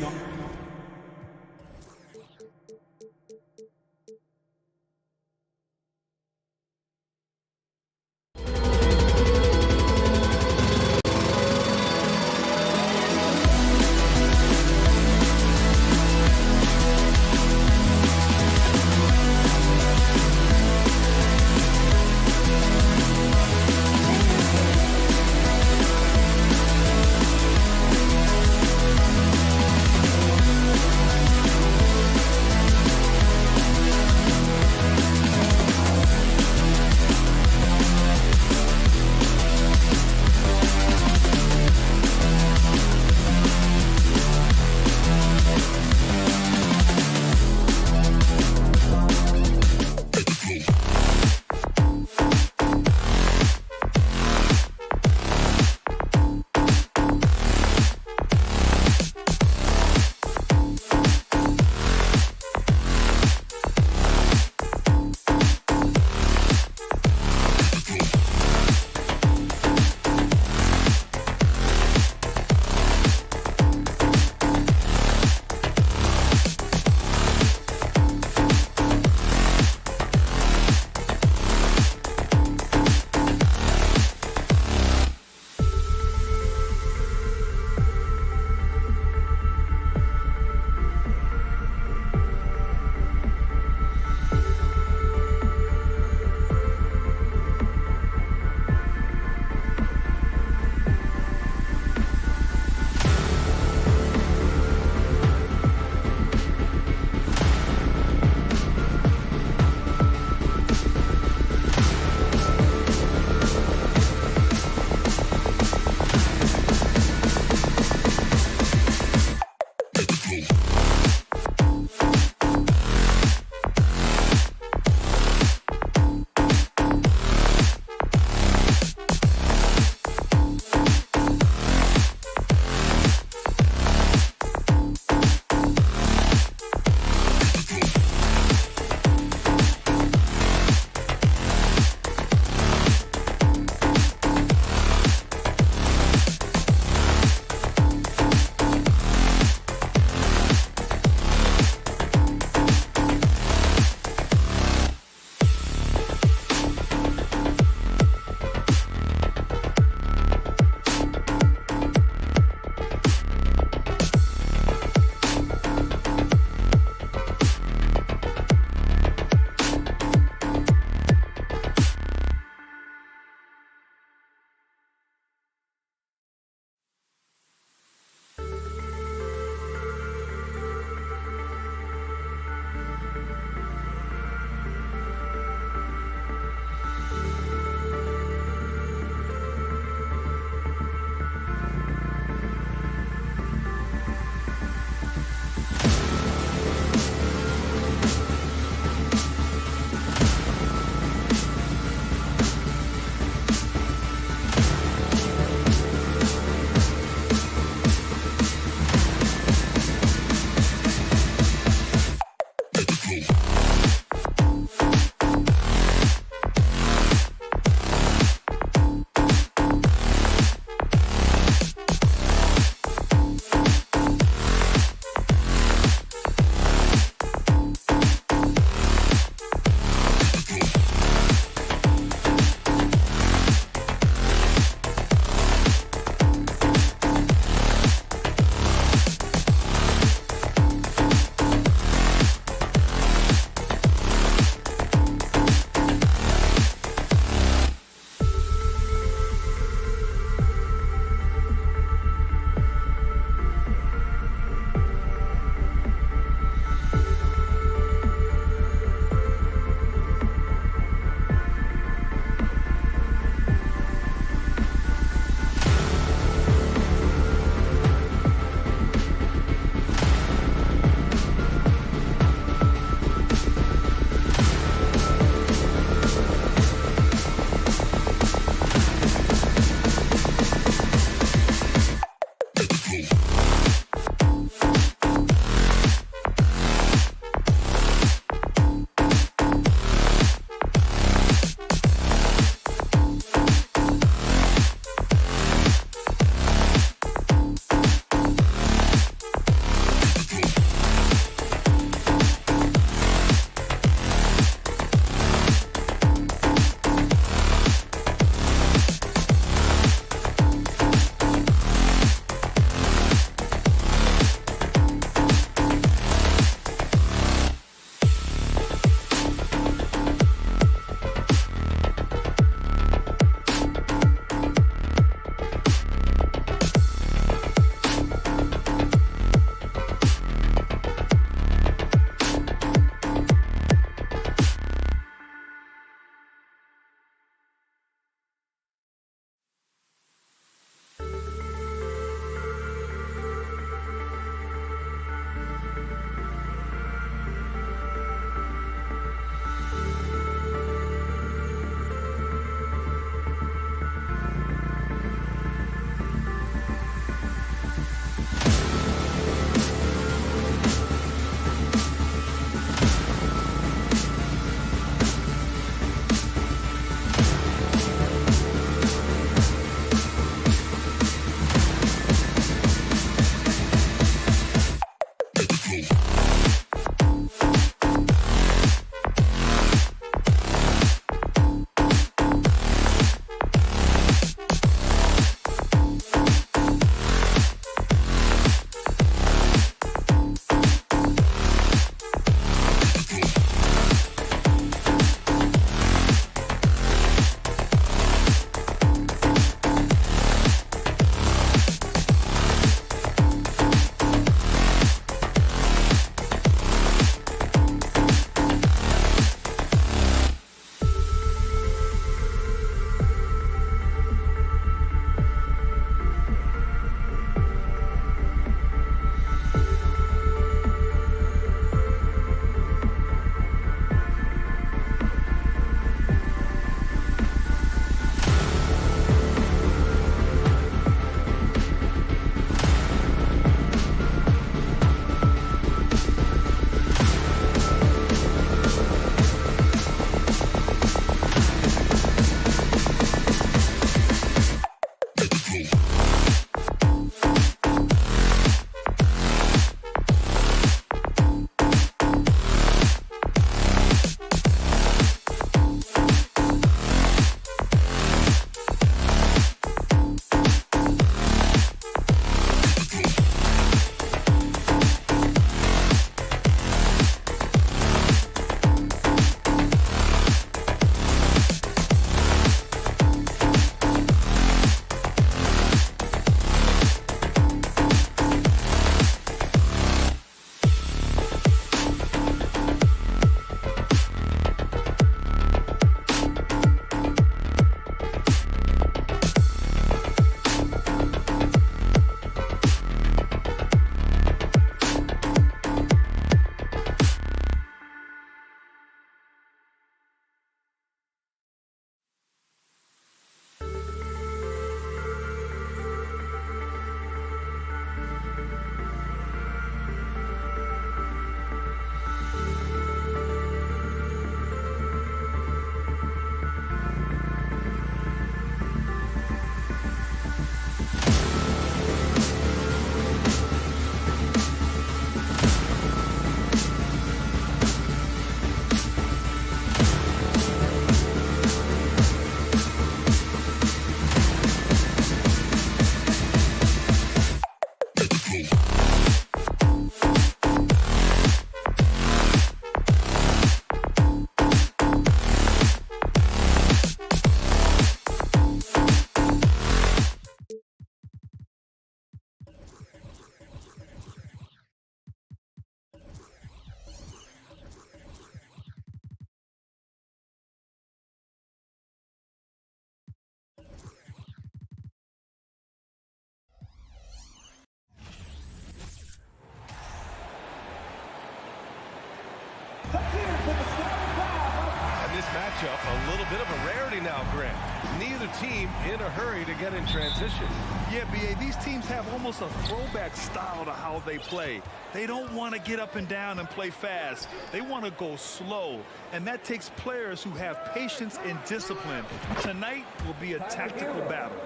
matchup, a little bit of a rarity now, Grant. Neither team in a hurry to get in transition. Yeah, B.A., these teams have almost a throwback style to how they play. They don't want to get up and down and play fast. They want to go slow, and that takes players who have patience and discipline. Tonight will be a tactical battle.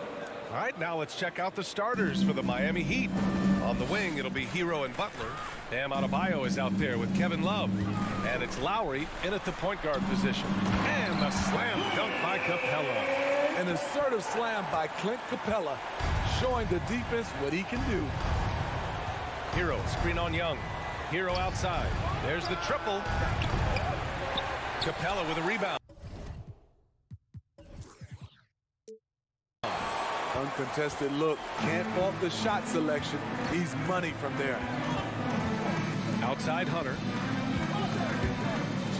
All right, now let's check out the starters for the Miami Heat. On the wing, it'll be Hero and Butler. Bam Adebayo is out there with Kevin Love. And it's Lowry in at the point guard position. And the slam dunk by Capella. An assertive slam by Clint Capella, showing the defense what he can do. Hero, screen on Young. Hero outside. There's the triple. Capella with a rebound. Uncontested look. Can't fault the shot selection. He's money from there. Outside Hunter.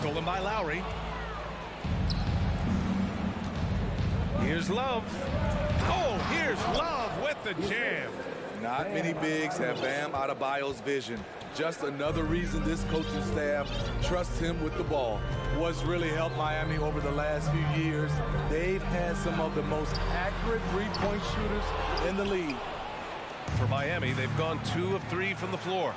Stolen by Lowry. Here's Love. Oh, here's Love with the jam. Not many bigs have Bam Adebayo's vision. Just another reason this coaching staff trusts him with the ball. What's really helped Miami over the last few years, they've had some of the most accurate three-point shooters in the league. For Miami, they've gone 2 of 3 from the floor.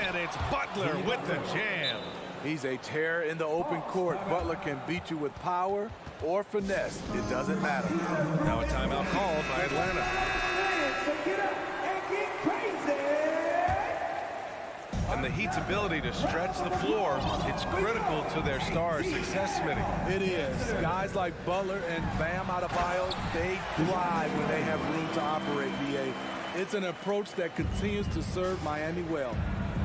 And it's Butler with the jam. He's a terror in the open court. Butler can beat you with power or finesse. It doesn't matter. Now a timeout called by Atlanta. And the Heat's ability to stretch the floor, it's critical to their stars' success, Smitty. It is. Guys like Butler and Bam Adebayo, they thrive when they have room to operate, B.A. It's an approach that continues to serve Miami well.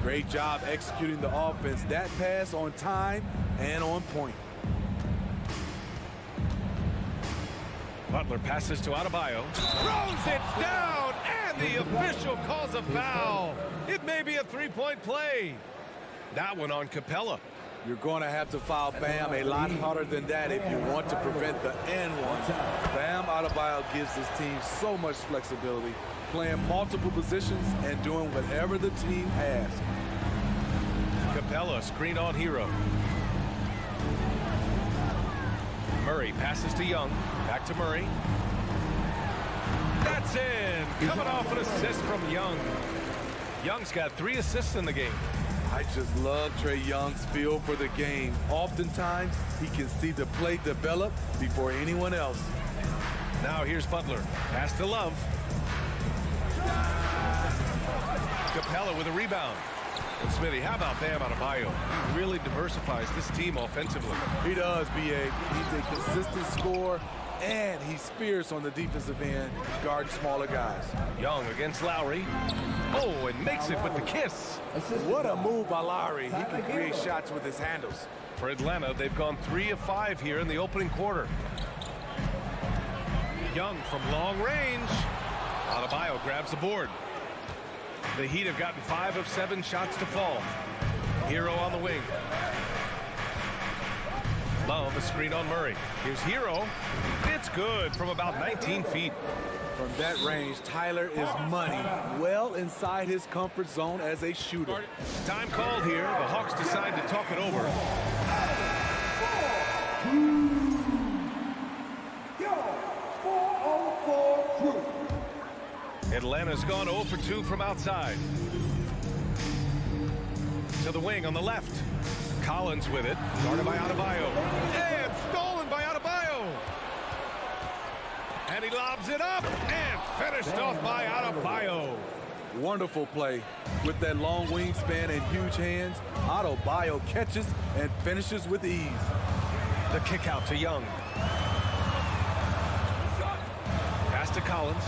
Great job executing the offense. That pass on time and on point. Butler passes to Adebayo. Throws it down, and the official calls a foul. It may be a three-point play. That one on Capella. You're going to have to foul Bam a lot harder than that if you want to prevent the N1. Bam Adebayo gives his team so much flexibility, playing multiple positions and doing whatever the team asks. Capella, screen on Hero. Murray passes to Young. Back to Murray. That's in. Coming off an assist from Young. Young's got 3 assists in the game. I just love Trae Young's feel for the game. Oftentimes, he can see the play develop before anyone else. Now here's Butler. Pass to Love. Capella with a rebound. And Smitty, how about Bam Adebayo? He really diversifies this team offensively. He does, B.A. He's a consistent scorer, and he's fierce on the defensive end, guarding smaller guys. Young against Lowry. Oh, and makes it with the kiss. What a move by Lowry. He can create shots with his handles. For Atlanta, they've gone 3 of 5 here in the opening quarter. Young from long range. Adebayo grabs the board. The Heat have gotten 5 of 7 shots to fall. Hero on the wing. Love a screen on Murray. Here's Hero. It's good from about 19 feet. From that range, Tyler is money. Well inside his comfort zone as a shooter. Time called here. The Hawks decide to talk it over. Atlanta's gone 0 for 2 from outside. To the wing on the left. Collins with it. Guarded by Adebayo. And stolen by Adebayo. And he lobs it up. And finished off by Adebayo. Wonderful play. With that long wingspan and huge hands, Adebayo catches and finishes with ease. The kick out to Young. Pass to Collins.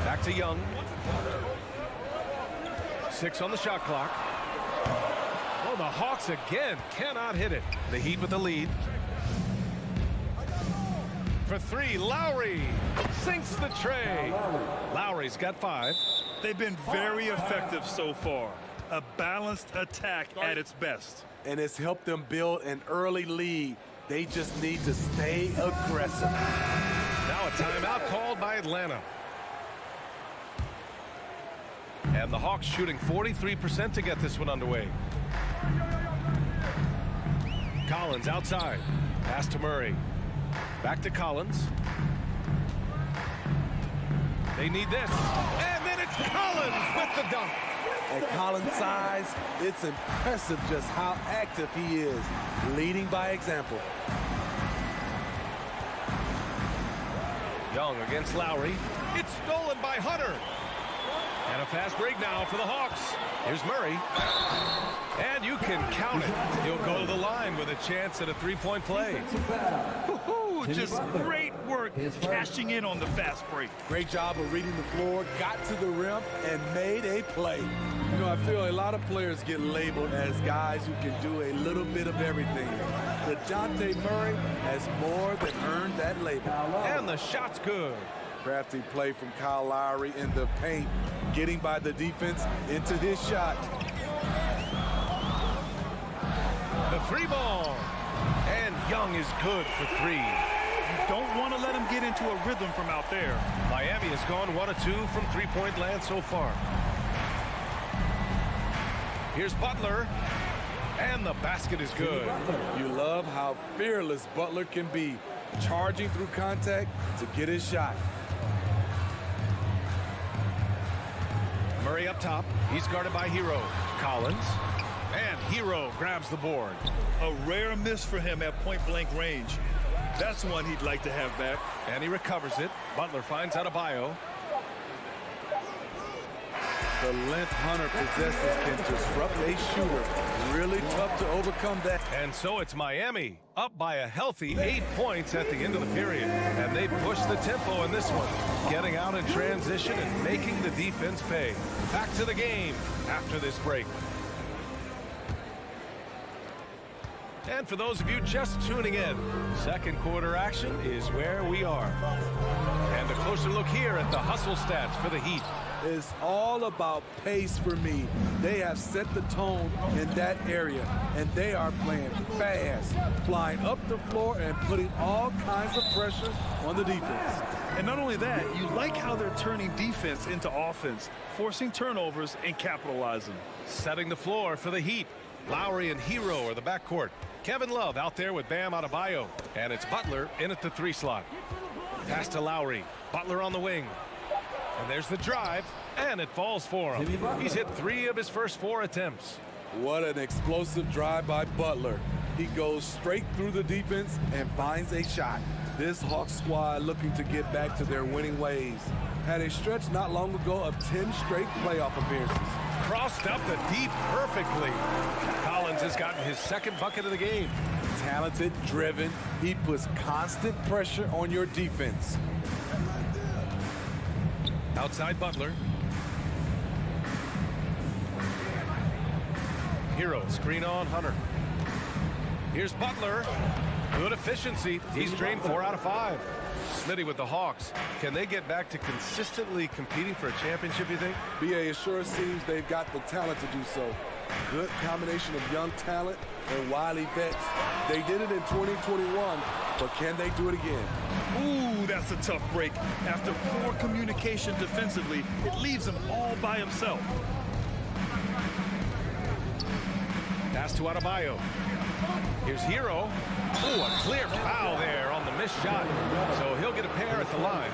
Back to Young. 6 on the shot clock. Oh, the Hawks again cannot hit it. The Heat with the lead. For 3, Lowry sinks the tray. Lowry's got 5. They've been very effective so far. A balanced attack at its best. And it's helped them build an early lead. They just need to stay aggressive. Now a timeout called by Atlanta. And the Hawks shooting 43% to get this one underway. Collins outside. Pass to Murray. Back to Collins. They need this. And then it's Collins with the dunk. At Collins' size, it's impressive just how active he is, leading by example. Young against Lowry. It's stolen by Hunter. And a fast break now for the Hawks. Here's Murray. And you can count it. He'll go to the line with a chance at a three-point play. Just great work cashing in on the fast break. Great job of reading the floor, got to the rim, and made a play. You know, I feel a lot of players get labeled as guys who can do a little bit of everything. DeJounte Murray has more than earned that label. And the shot's good. Crafty play from Kyle Lowry in the paint, getting by the defense into his shot. The three ball. And Young is good for three. Don't want to let him get into a rhythm from out there. Miami has gone 1 of 2 from three-point land so far. Here's Butler. And the basket is good. You love how fearless Butler can be, charging through contact to get his shot. Murray up top. He's guarded by Hero. Collins. And Hero grabs the board. A rare miss for him at point-blank range. That's one he'd like to have back. And he recovers it. Butler finds Adebayo. The length Hunter possesses can disrupt a shooter. Really tough to overcome that. And so it's Miami up by a healthy 8 points at the end of the period. And they push the tempo in this one, getting out in transition and making the defense pay. Back to the game after this break. And for those of you just tuning in, second quarter action is where we are. And a closer look here at the hustle stats for the Heat. It's all about pace for me. They have set the tone in that area, and they are playing fast, flying up the floor and putting all kinds of pressure on the defense. And not only that, you like how they're turning defense into offense, forcing turnovers and capitalizing. Setting the floor for the Heat. Lowry and Hero are the backcourt. Kevin Love out there with Bam Adebayo. And it's Butler in at the 3 slot. Pass to Lowry. Butler on the wing. And there's the drive. And it falls for him. He's hit 3 of his first 4 attempts. What an explosive drive by Butler. He goes straight through the defense and finds a shot. This Hawks squad looking to get back to their winning ways. Had a stretch not long ago of 10 straight playoff appearances. Crossed up the deep perfectly. Collins has gotten his second bucket of the game. Talented, driven. He puts constant pressure on your defense. Outside Butler. Hero, screen on Hunter. Here's Butler. Good efficiency. He's drained 4 out of 5. Smitty with the Hawks. Can they get back to consistently competing for a championship, you think? BA, it sure seems they've got the talent to do so. Good combination of young talent and wily vets. They did it in 2021, but can they do it again? Ooh, that's a tough break. After poor communication defensively, it leaves him all by himself. Pass to Adebayo. Here's Hero. Oh, a clear foul there on the missed shot. So he'll get a pair at the line.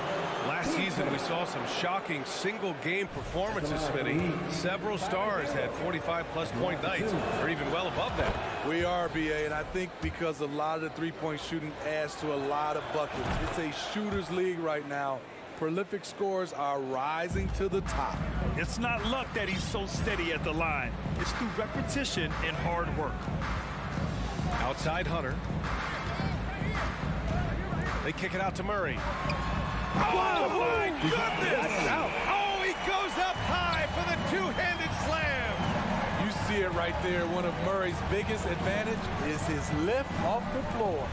Last season, we saw some shocking single-game performances, Smitty. Several stars had 45-plus point nights, or even well above that. We are, BA, and I think because a lot of the three-point shooting adds to a lot of buckets. It's a shooter's league right now. Prolific scorers are rising to the top. It's not luck that he's so steady at the line. It's through repetition and hard work. Outside Hunter. They kick it out to Murray. Oh, my goodness! Oh, he goes up high for the two-handed slam. You see it right there. One of Murray's biggest advantage is his lift off the floor.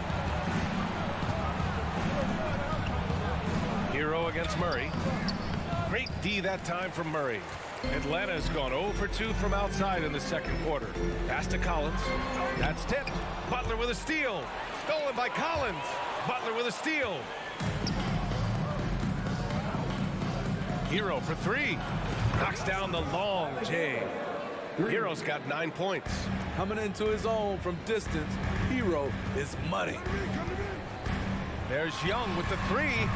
Hero against Murray. Great D that time from Murray. Atlanta's gone 0 for 2 from outside in the second quarter. Pass to Collins. That's tipped. Butler with a steal. Stolen by Collins. Butler with a steal. Hero for 3. Knocks down the long J. Hero's got 9 points. Coming into his own from distance, Hero is money. There's Young with the three.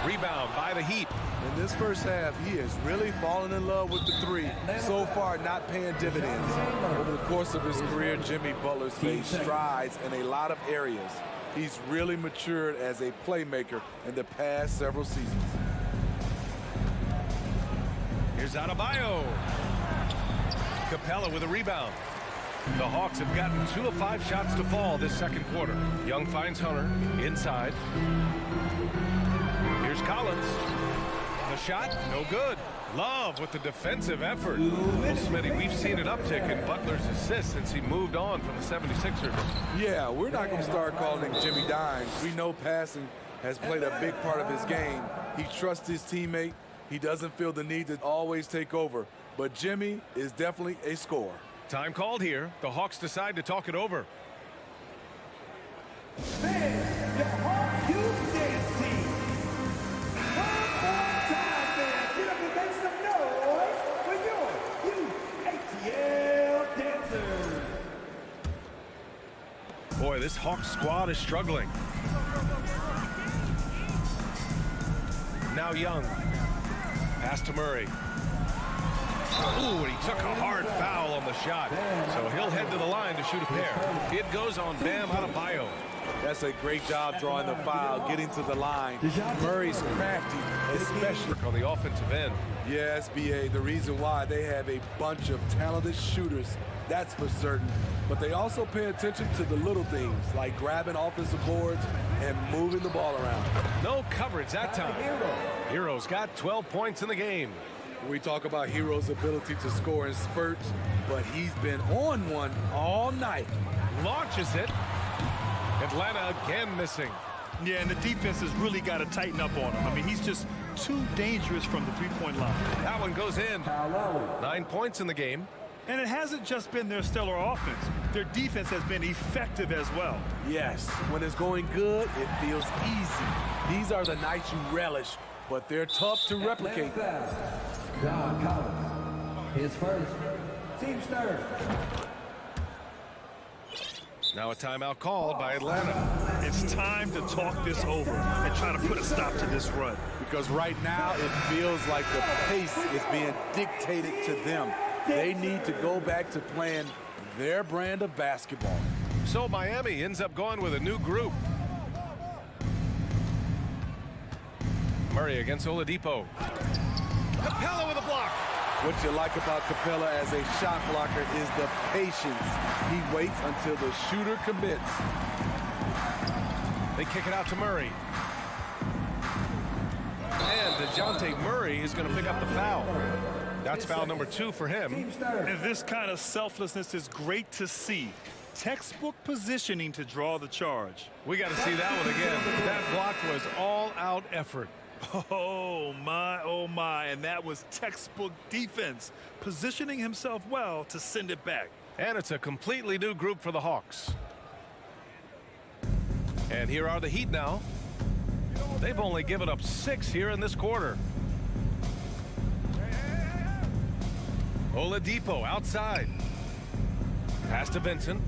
Rebound by the Heat. In this first half, he has really fallen in love with the three. So far, not paying dividends. Over the course of his career, Jimmy Butler's made strides in a lot of areas. He's really matured as a playmaker in the past several seasons. Here's Adebayo. Capella with a rebound. The Hawks have gotten 2 of 5 shots to fall this second quarter. Young finds Hunter inside. Here's Collins. The shot, no good. Love with the defensive effort. Well, Smitty, we've seen an uptick in Butler's assists since he moved on from the 76ers. Yeah, we're not going to start calling Jimmy dimes. We know passing has played a big part of his game. He trusts his teammate. He doesn't feel the need to always take over. But Jimmy is definitely a scorer. Time called here. The Hawks decide to talk it over. Fans, your Hawks Youth Dance Team. One more time, fans. Get up and make some noise for your youth ATL dancers. Boy, this Hawks squad is struggling. Now Young. Pass to Murray. Ooh, and he took a hard foul on the shot. So he'll head to the line to shoot a pair. It goes on Bam Adebayo. That's a great job drawing the foul, getting to the line. Murray's crafty, especially on the offensive end. Yes, BA, the reason why they have a bunch of talented shooters, that's for certain. But they also pay attention to the little things, like grabbing offensive boards and moving the ball around. No coverage that time. Hero's got 12 points in the game. We talk about Hero's ability to score in spurts, but he's been on one all night. Launches it. Atlanta again missing. Yeah, and the defense has really got to tighten up on him. I mean, he's just too dangerous from the three-point line. That one goes in. 9 points in the game. And it hasn't just been their stellar offense. Their defense has been effective as well. Yes, when it's going good, it feels easy. These are the nights you relish, but they're tough to replicate. John Collins, his first, team third. Now a timeout called by Atlanta. It's time to talk this over and try to put a stop to this run. Because right now it feels like the pace is being dictated to them. They need to go back to playing their brand of basketball. So Miami ends up going with a new group. Murray against Oladipo. Capella with a block. What you like about Capella as a shot blocker is the patience. He waits until the shooter commits. They kick it out to Murray. And DeJounte Murray is going to pick up the foul. That's foul number 2 for him. And this kind of selflessness is great to see. Textbook positioning to draw the charge. We got to see that one again. That block was all-out effort. Oh my, and that was textbook defense, positioning himself well to send it back. And it's a completely new group for the Hawks. And here are the Heat now. They've only given up 6 here in this quarter. Oladipo outside. Pass to Vincent.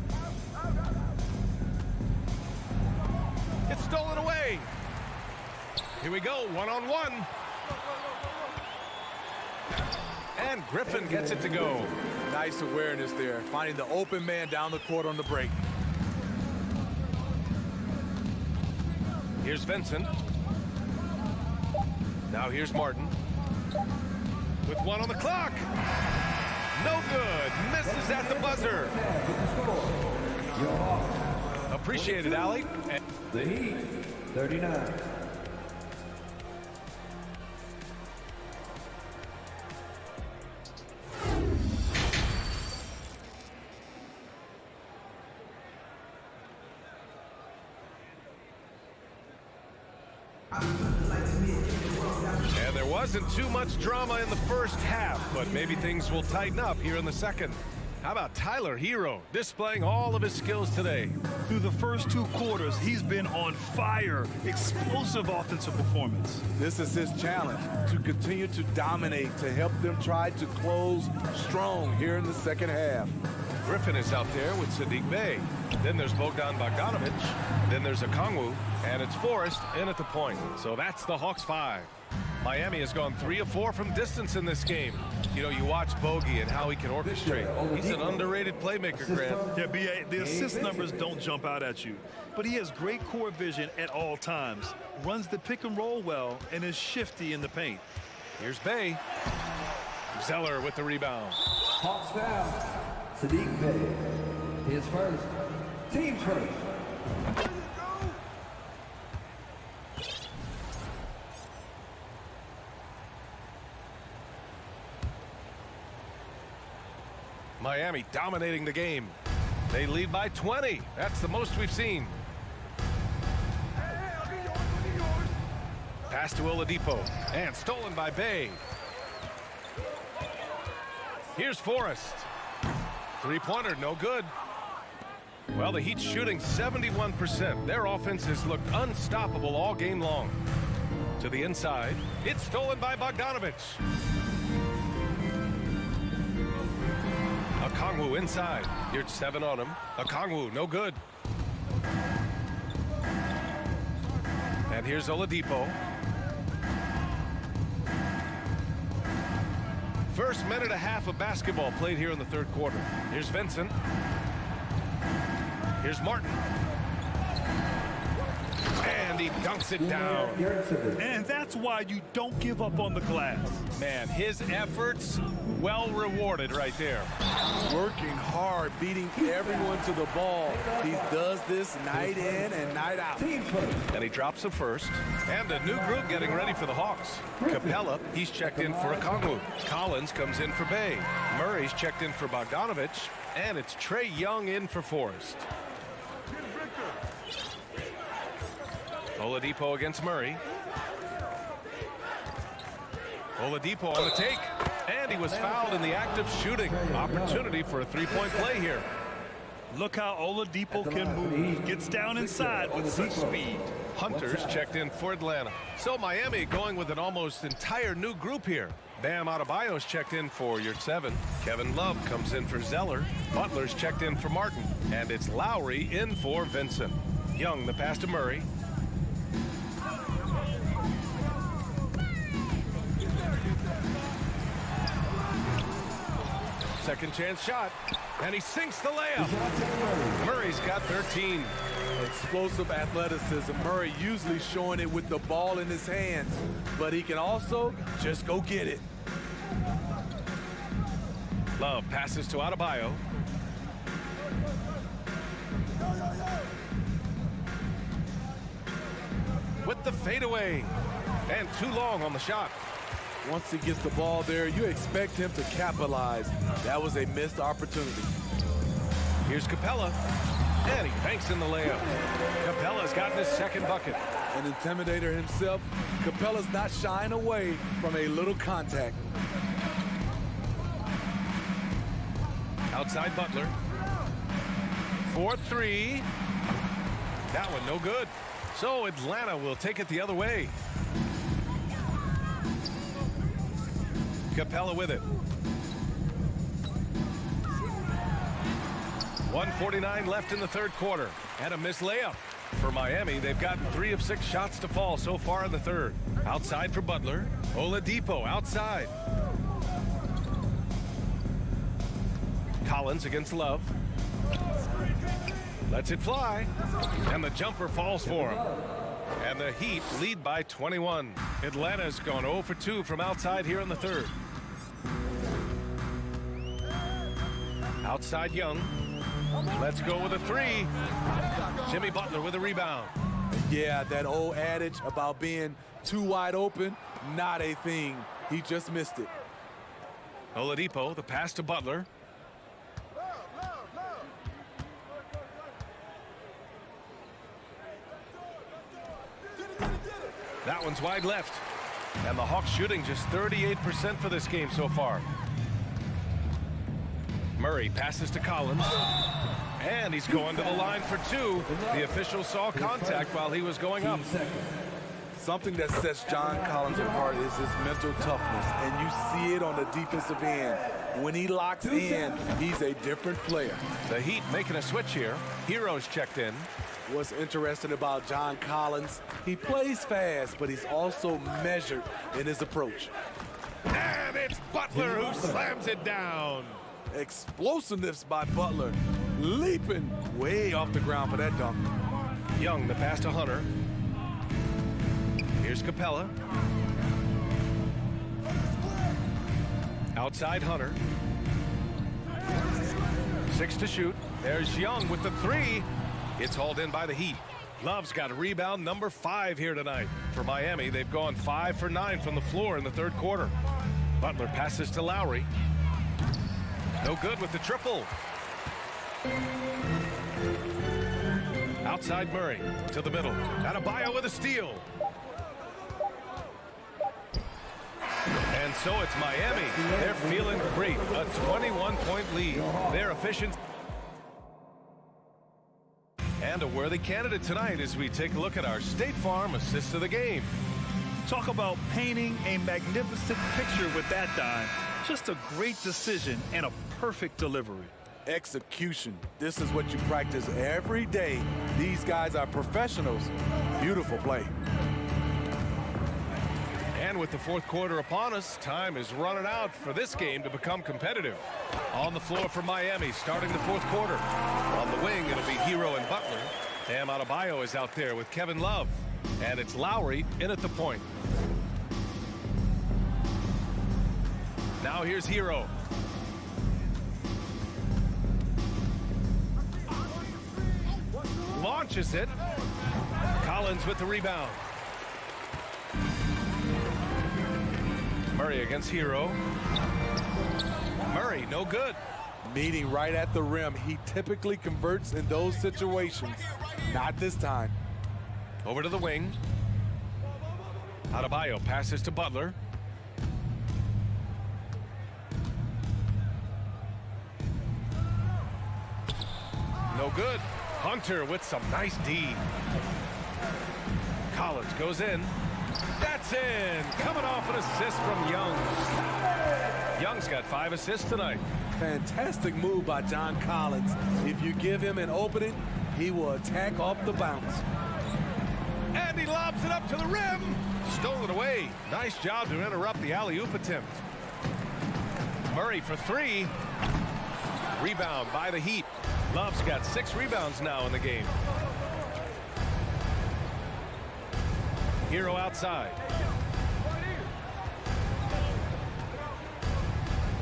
It's stolen away. Here we go, one-on-one. And Griffin gets it to go. Nice awareness there, finding the open man down the court on the break. Here's Vincent. Now here's Martin. With 1 on the clock. No good. Misses at the buzzer. Appreciate it, Allie. The Heat, 39. And there wasn't too much drama in the first half, but maybe things will tighten up here in the second. How about Tyler Hero displaying all of his skills today? Through the first 2 quarters, he's been on fire. Explosive offensive performance. This is his challenge, to continue to dominate, to help them try to close strong here in the second half. Griffin is out there with Sadiq Bey. Then there's Bogdanovic. Then there's Okongwu. And it's Forrest in at the point. So that's the Hawks 5. Miami has gone 3 of 4 from distance in this game. You know, you watch Bogey and how he can orchestrate. He's an underrated playmaker, Grant. Yeah, B.A., the assist numbers don't jump out at you. But he has great court vision at all times. Runs the pick and roll well and is shifty in the paint. Here's Bey. Zeller with the rebound. Hawks foul. Sadiq Bey. His first. Team first. Miami dominating the game. They lead by 20. That's the most we've seen. Pass to Oladipo. And stolen by Bey. Here's Forrest. Three-pointer, no good. Well, the Heat's shooting 71%. Their offense has looked unstoppable all game long. To the inside. It's stolen by Bogdanovic. Okongwu inside. Here's 7 on him. Okongwu, no good. And here's Oladipo. First minute and a half of basketball played here in the third quarter. Here's Vincent. Here's Martin. And he dunks it down. And that's why you don't give up on the glass. Man, his efforts well rewarded right there. Working hard, beating everyone to the ball. He does this night in and night out. And he drops a first. And a new group getting ready for the Hawks. Capella, he's checked in for Okongwu. Collins comes in for Bey. Murray's checked in for Bogdanovic. And it's Trae Young in for Forrest. Oladipo against Murray. Oladipo on the take. And he was fouled in the act of shooting. Opportunity for a three-point play here. Look how Oladipo can move. Gets down inside with such speed. Hunter's checked in for Atlanta. So Miami going with an almost entire new group here. Bam Adebayo's checked in for your 7. Kevin Love comes in for Zeller. Butler's checked in for Martin. And it's Lowry in for Vincent. Young, the pass to Murray. Second chance shot, and he sinks the layup. Murray's got 13. Explosive athleticism. Murray usually showing it with the ball in his hands, but he can also just go get it. Love passes to Adebayo. With the fadeaway, and too long on the shot. Once he gets the ball there, you expect him to capitalize. That was a missed opportunity. Here's Capella, and he banks in the layup. Capella's gotten his second bucket. An intimidator himself, Capella's not shying away from a little contact. Outside Butler. 4-3. That one no good. So Atlanta will take it the other way. Capella with it. 1:49 left in the third quarter. And a missed layup. For Miami, they've gotten 3 of 6 shots to fall so far in the third. Outside for Butler. Oladipo outside. Collins against Love. Lets it fly. And the jumper falls for him. And the Heat lead by 21. Atlanta's gone 0 for 2 from outside here in the third. Outside Young. Let's go with a 3. Jimmy Butler with a rebound. Yeah, that old adage about being too wide open, not a thing. He just missed it. Oladipo, the pass to Butler. That one's wide left. And the Hawks shooting just 38% for this game so far. Murray passes to Collins. And he's going to the line for 2. The official saw contact while he was going up. Something that sets John Collins apart is his mental toughness, and you see it on the defensive end. When he locks in, he's a different player. The Heat making a switch here. Hero's checked in. What's interesting about John Collins, he plays fast, but he's also measured in his approach. And it's Butler who slams it down. Explosiveness by Butler, leaping way off the ground for that dunk. Young, the pass to Hunter. Here's Capella. Outside Hunter. 6 to shoot. There's Young with the 3. It's hauled in by the Heat. Love's got a rebound number 5 here tonight. For Miami, they've gone 5 for 9 from the floor in the third quarter. Butler passes to Lowry. No good with the triple. Outside Murray to the middle. Adebayo with a steal. And so it's Miami. They're feeling great. A 21-point lead. They're efficient. And a worthy candidate tonight as we take a look at our State Farm assist of the game. Talk about painting a magnificent picture with that dime. Just a great decision and a perfect delivery. Execution. This is what you practice every day. These guys are professionals. Beautiful play. And with the fourth quarter upon us, time is running out for this game to become competitive. On the floor for Miami, starting the fourth quarter. On the wing, it'll be Hero and Butler. Bam Adebayo is out there with Kevin Love. And it's Lowry in at the point. Now here's Hero. Launches it. Collins with the rebound. Murray against Hero. Murray, no good. Meeting right at the rim. He typically converts in those situations. Not this time. Over to the wing. Adebayo passes to Butler. No good. Hunter with some nice D. Collins goes in. That's in. Coming off an assist from Young. Young's got 5 assists tonight. Fantastic move by John Collins. If you give him an opening, he will attack off the bounce. And he lobs it up to the rim. Stole it away. Nice job to interrupt the alley-oop attempt. Murray for 3. Rebound by the Heat. Love's got 6 rebounds now in the game. Hero outside.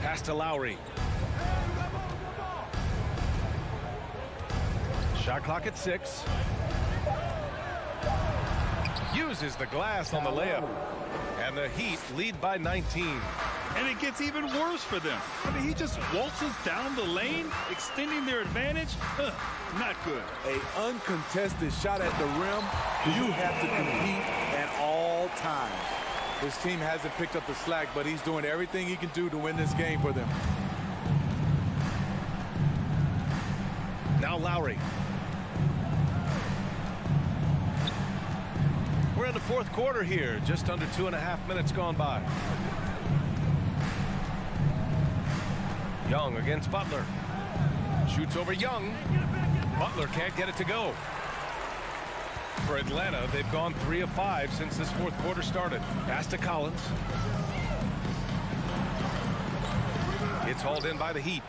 Pass to Lowry. Shot clock at 6. Uses the glass on the layup. And the Heat lead by 19. And it gets even worse for them. I mean, he just waltzes down the lane, extending their advantage. Not good. An uncontested shot at the rim. You have to compete at all times. His team hasn't picked up the slack, but he's doing everything he can do to win this game for them. Now Lowry. We're in the fourth quarter here. Just under 2.5 minutes gone by. Young against Butler. Shoots over Young. Butler can't get it to go. For Atlanta, they've gone 3 of 5 since this fourth quarter started. Pass to Collins. It's hauled in by the Heat.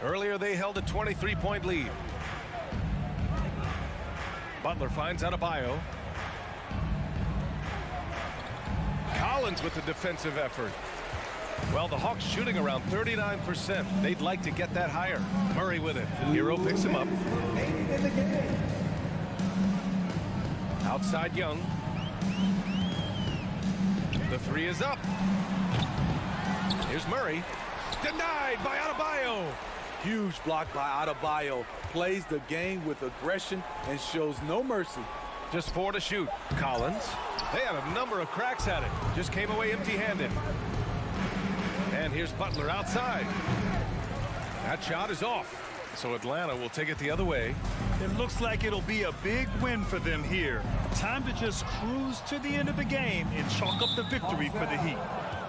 Earlier, they held a 23-point lead. Butler finds Adebayo. Collins with the defensive effort. Well, the Hawks shooting around 39%. They'd like to get that higher. Murray with it. Hero picks him up. Outside Young. The 3 is up. Here's Murray. Denied by Adebayo. Huge block by Adebayo. Plays the game with aggression and shows no mercy. Just 4 to shoot. Collins. They had a number of cracks at it. Just came away empty-handed. And here's Butler outside. That shot is off. So Atlanta will take it the other way. It looks like it'll be a big win for them here. Time to just cruise to the end of the game and chalk up the victory for the Heat.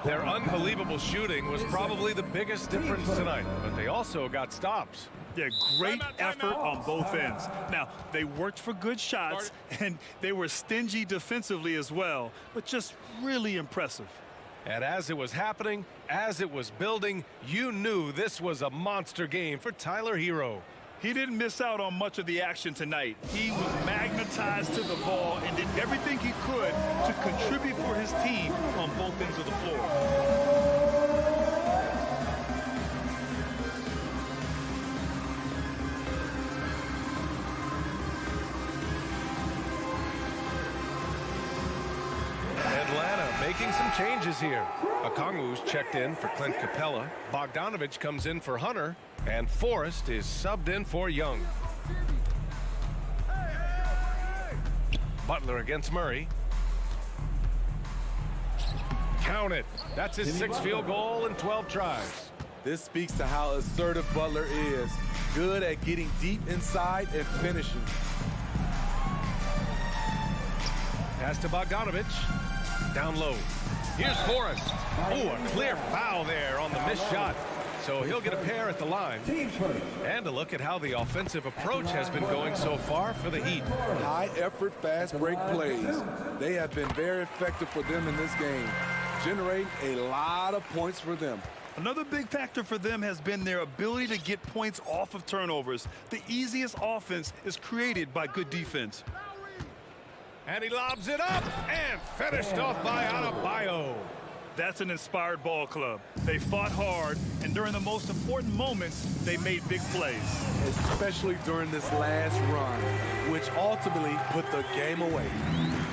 Their unbelievable shooting was probably the biggest difference tonight, but they also got stops. Yeah, great effort on both ends. Now, they worked for good shots, and they were stingy defensively as well, but just really impressive. And as it was happening, as it was building, you knew this was a monster game for Tyler Hero. He didn't miss out on much of the action tonight. He was magnetized to the ball and did everything he could to contribute for his team on both ends of the floor. Making some changes here. Okongwu's checked in for Clint Capella. Bogdanovich comes in for Hunter. And Forrest is subbed in for Young. Butler against Murray. Count it. That's his 6th field goal in 12 tries. This speaks to how assertive Butler is. Good at getting deep inside and finishing. Pass to Bogdanovich. Down low. Here's Forrest. Oh, a clear foul there on the missed shot. So he'll get a pair at the line. And a look at how the offensive approach has been going so far for the Heat. High effort, fast break plays. They have been very effective for them in this game. Generating a lot of points for them. Another big factor for them has been their ability to get points off of turnovers. The easiest offense is created by good defense. And he lobs it up and finished off by Adebayo. That's an inspired ball club. They fought hard, and during the most important moments, they made big plays. Especially during this last run, which ultimately put the game away.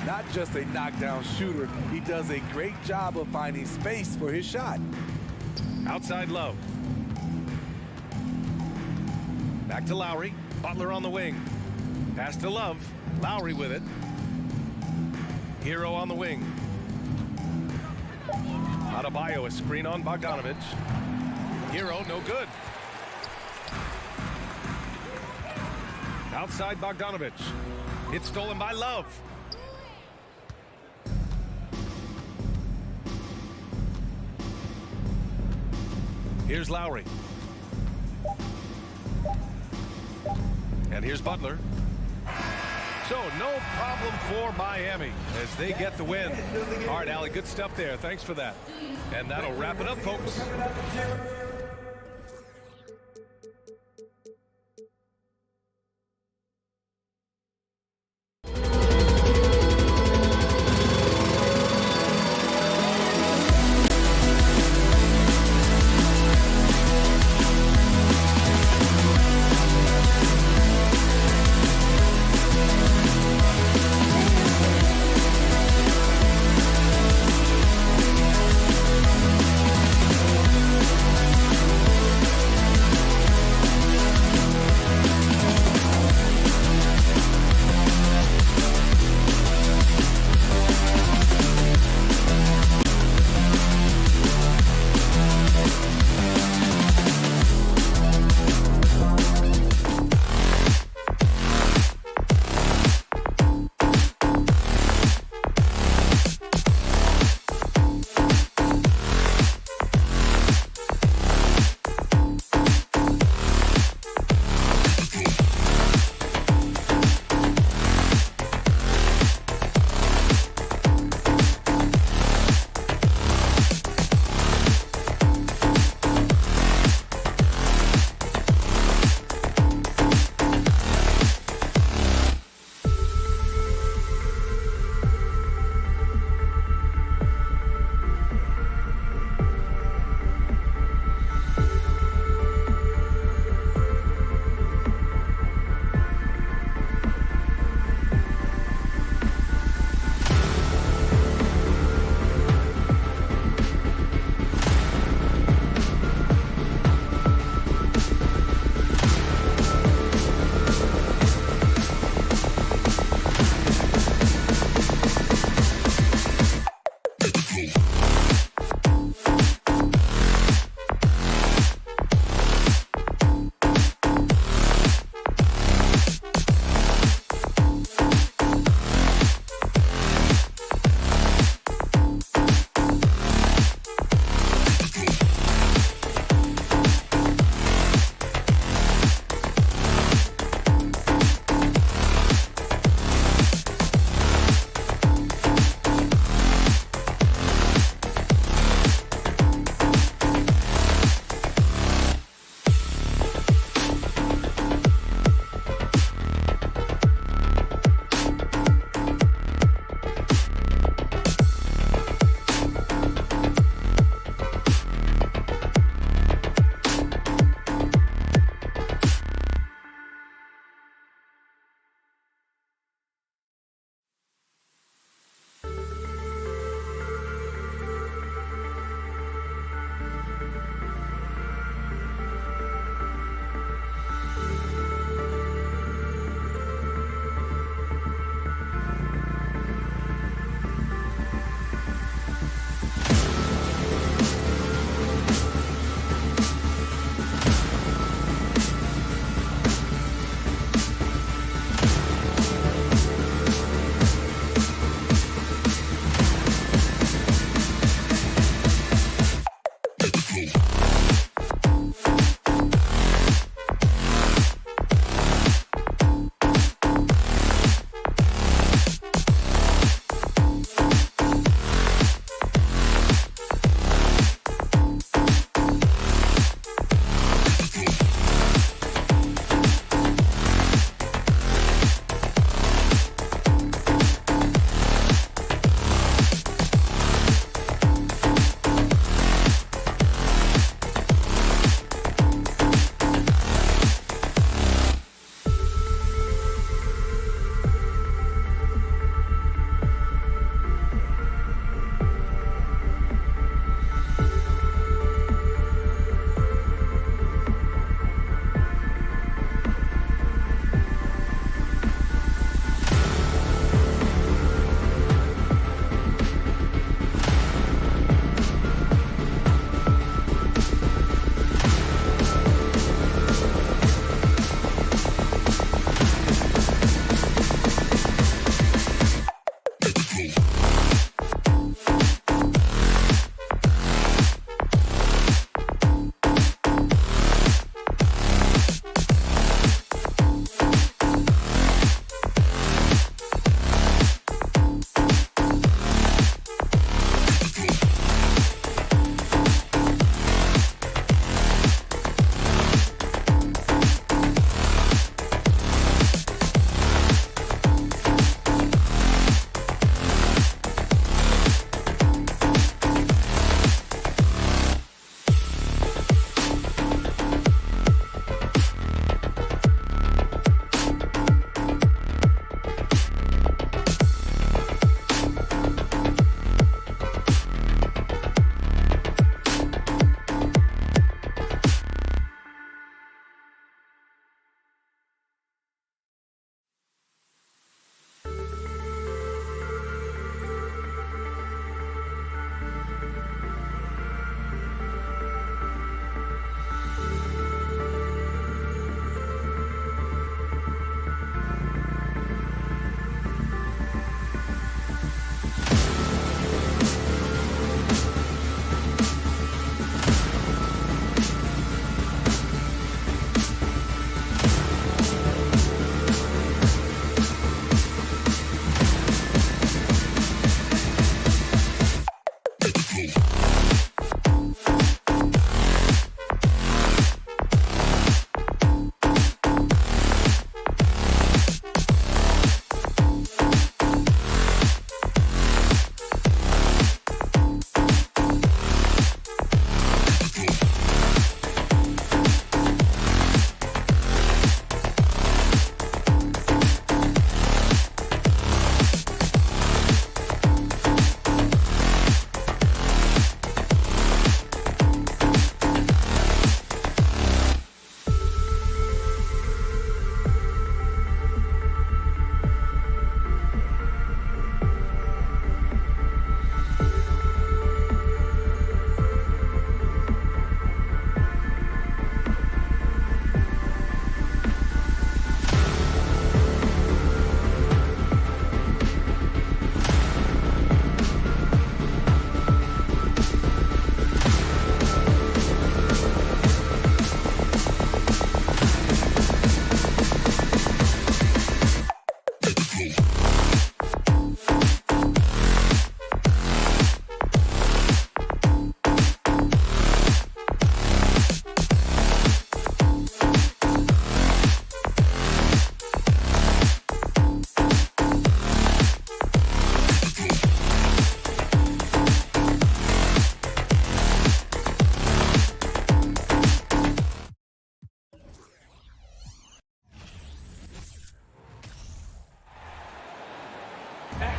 Not just a knockdown shooter, he does a great job of finding space for his shot. Outside Love. Back to Lowry. Butler on the wing. Pass to Love. Lowry with it. Hero on the wing. Adebayo, a screen on Bogdanovich. Hero, no good. Outside Bogdanovich. It's stolen by Love. Here's Lowry. And here's Butler. So no problem for Miami as they get the win. All right, Allie, good stuff there. Thanks for that. And that'll wrap it up, folks.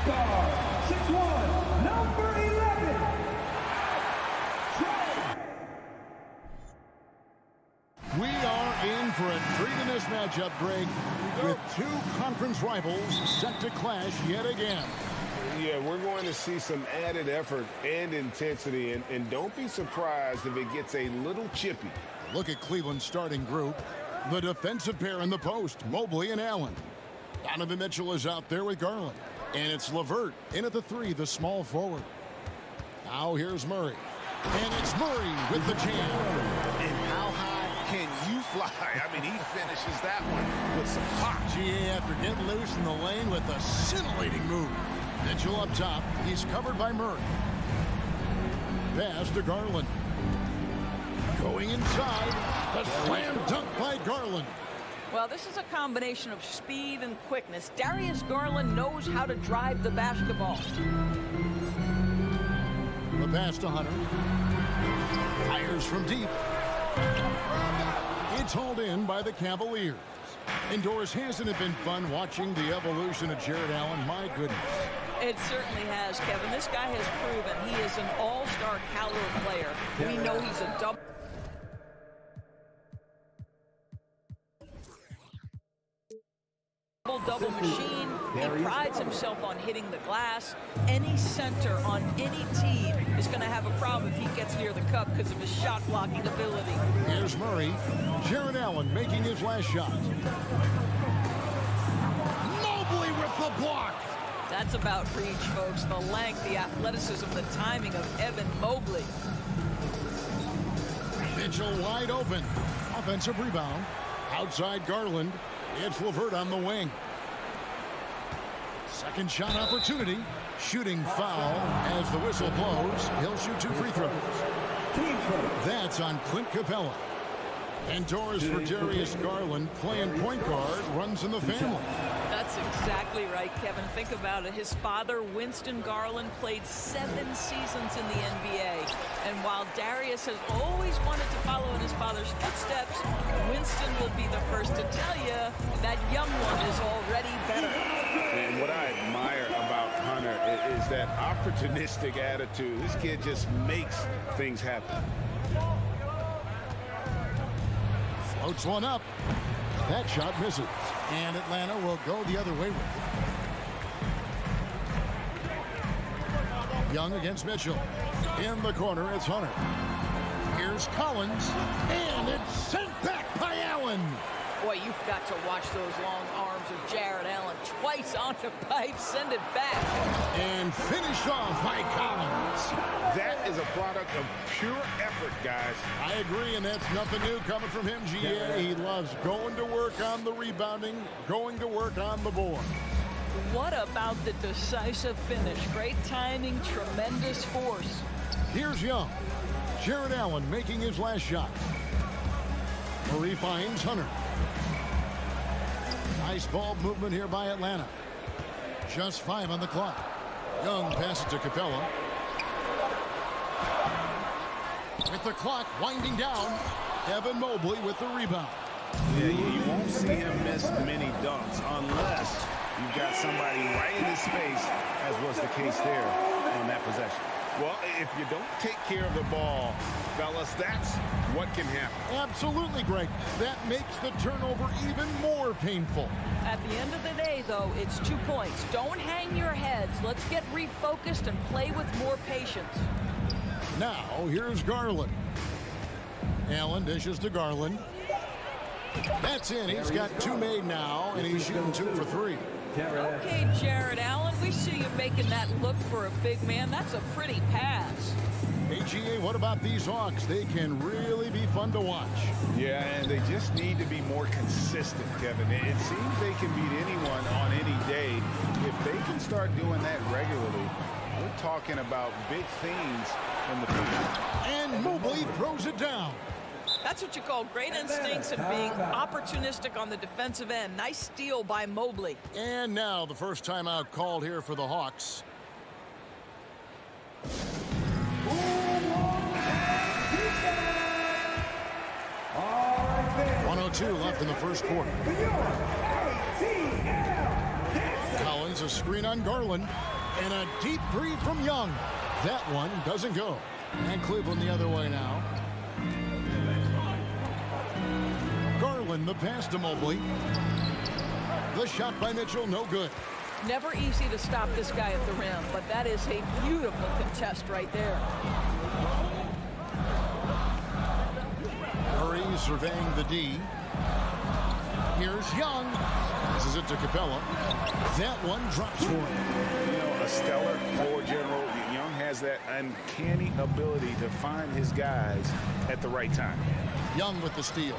guard, 6'1", number 11. We are in for a treat in this matchup, Greg, with two conference rivals set to clash yet again. Yeah, we're going to see some added effort and intensity, and don't be surprised if it gets a little chippy. Look at Cleveland's starting group. The defensive pair in the post, Mobley and Allen. Donovan Mitchell is out there with Garland. And it's LeVert in at the 3, the small forward. Now here's Murray. And it's Murray with the jam. And how high can you fly? I mean, he finishes that one with some pop. GA after getting loose in the lane with a scintillating move. Mitchell up top. He's covered by Murray. Pass to Garland. Going inside. The slam dunk by Garland. Well, this is a combination of speed and quickness. Darius Garland knows how to drive the basketball. The pass to Hunter. Fires from deep. It's hauled in by the Cavaliers. Indoors, hasn't it been fun watching the evolution of Jared Allen? My goodness. It certainly has, Kevin. This guy has proven he is an all-star caliber player. We know he's a double machine. He prides himself on hitting the glass. Any center on any team is going to have a problem if he gets near the cup because of his shot blocking ability. Here's Murray. Jared Allen making his last shot. Mobley with the block. That's about reach, folks. The length, the athleticism, the timing of Evan Mobley. Mitchell wide open. Offensive rebound. Outside Garland. It's LeVert on the wing. Second shot opportunity. Shooting foul as the whistle blows. He'll shoot 2 free throws. That's on Clint Capella. Indoors for Darius Garland, playing point guard, runs in the family. That's exactly right, Kevin. Think about it. His father, Winston Garland, played 7 seasons in the NBA. And while Darius has always wanted to follow in his father's footsteps, Winston will be the first to tell you that young one is already better. And what I admire about Hunter is that opportunistic attitude. This kid just makes things happen. Floats one up. That shot misses. And Atlanta will go the other way with it. Young against Mitchell. In the corner, it's Hunter. Here's Collins. And it's sent back by Allen. Boy, you've got to watch those long arms of Jared Allen. Twice on the pipe, send it back. And finished off by Collins. That is a product of pure effort, guys. I agree, and that's nothing new coming from him, GA. He loves going to work on the rebounding, going to work on the board. What about the decisive finish? Great timing, tremendous force. Here's Young. Jared Allen making his last shot. Murray finds Hunter. Nice ball movement here by Atlanta. Just 5 on the clock. Young passes to Capella. With the clock winding down, Evan Mobley with the rebound. Yeah, you won't see him miss many dunks unless you've got somebody right in his face, as was the case there on that possession. Well, if you don't take care of the ball, fellas, that's what can happen. Absolutely, Greg. That makes the turnover even more painful. At the end of the day, though, it's 2 points. Don't hang your heads. Let's get refocused and play with more patience. Now, here's Garland. Allen dishes to Garland. That's in. He's got 2 made now, and he's shooting 2 for 3. Okay, Jared Allen, we see you making that look for a big man. That's a pretty pass. AGA, what about these Hawks? They can really be fun to watch. Yeah, and they just need to be more consistent, Kevin. It seems they can beat anyone on any day. If they can start doing that regularly, we're talking about big things in the future. And Mobley throws it down. That's what you call great instincts and being opportunistic on the defensive end. Nice steal by Mobley. And now the first timeout called here for the Hawks. 1:02 left in the first quarter. Collins a screen on Garland. And a deep three from Young. That one doesn't go. And Cleveland the other way now. Garland, the pass to Mobley. The shot by Mitchell, no good. Never easy to stop this guy at the rim, but that is a beautiful contest right there. Murray surveying the D. Here's Young. This is it to Capella. That one drops for him. You know, a stellar floor general. Young has that uncanny ability to find his guys at the right time. Young with the steal.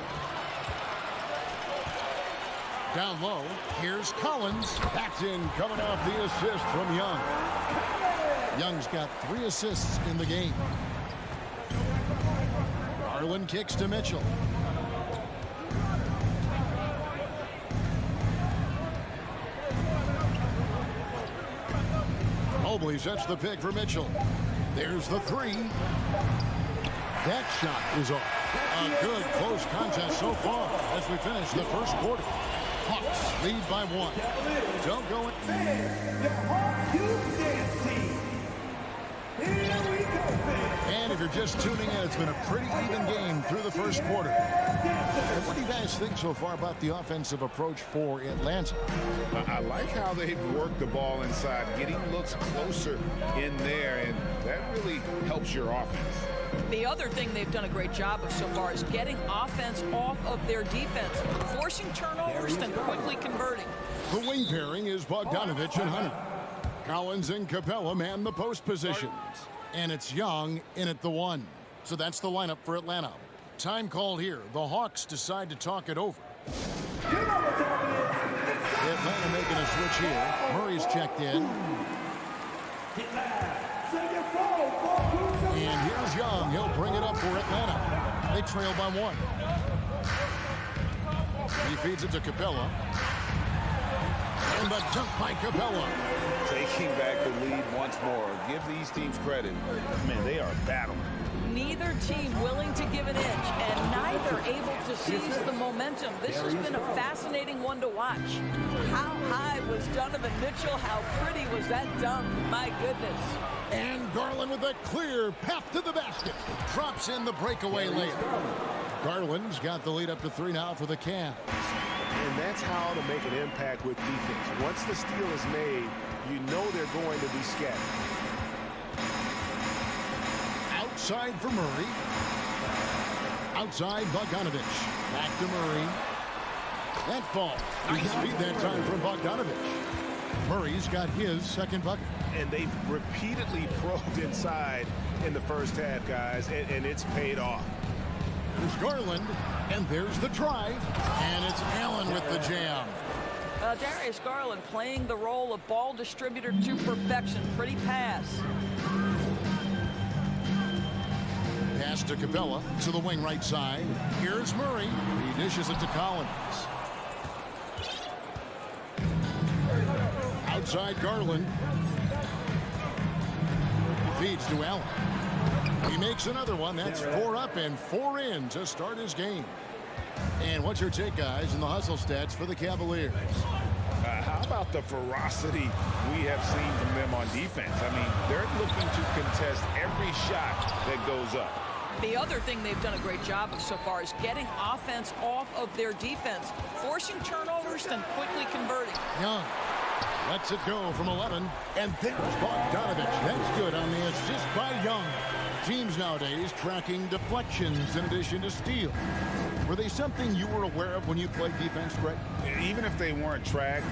Down low, here's Collins. That's in, coming off the assist from Young. Young's got 3 assists in the game. Garland kicks to Mitchell. Mobley sets the pick for Mitchell. There's the 3. That shot is off. A good close contest so far as we finish the first quarter. Hawks lead by 1. Don't go in. The Hawks Youth Dance Team. Here we go, fans. And if you're just tuning in, it's been a pretty even game through the first quarter. And what do you guys think so far about the offensive approach for Atlanta? I like how they've worked the ball inside, getting looks closer in there, and that really helps your offense. The other thing they've done a great job of so far is getting offense off of their defense, forcing turnovers, then quickly converting. The wing pairing is Bogdanovich and Hunter. Collins and Capella man the post positions. And it's Young in at the 1. So that's the lineup for Atlanta. Time called here. The Hawks decide to talk it over. Atlanta making a switch here. Murray's checked in. And here's Young. He'll bring it up for Atlanta. They trail by 1. He feeds it to Capella. And the dunk by Capella. Taking back the lead once more. Give these teams credit. Man, they are battling. Neither team willing to give an inch, and neither able to seize the momentum. This has been a fascinating one to watch. How high was Donovan Mitchell? How pretty was that dunk? My goodness. And Garland with a clear path to the basket. Drops in the breakaway layup. Garland's got the lead up to 3 now for the Cavs. And that's how to make an impact with defense. Once the steal is made, you know they're going to be scattered. Outside for Murray. Outside Bogdanovich. Back to Murray. That fall. Nice feed that time from Bogdanovich. Murray's got his second bucket. And they've repeatedly probed inside in the first half, guys, and it's paid off. There's Garland, and there's the drive, and it's Allen with the jam. Darius Garland playing the role of ball distributor to perfection. Pretty pass. Pass to Capella to the wing right side. Here's Murray. He dishes it to Collins. Outside Garland. Feeds to Allen. He makes another one. That's 4 up and 4 in to start his game. And what's your take, guys, in the hustle stats for the Cavaliers? How about the ferocity we have seen from them on defense? I mean, they're looking to contest every shot that goes up. The other thing they've done a great job of so far is getting offense off of their defense, forcing turnovers, then quickly converting. Young lets it go from 11. And there's Bogdanovich. That's good on the assist by Young. Teams nowadays tracking deflections in addition to steals. Were they something you were aware of when you played defense, Greg? Even if they weren't tracked,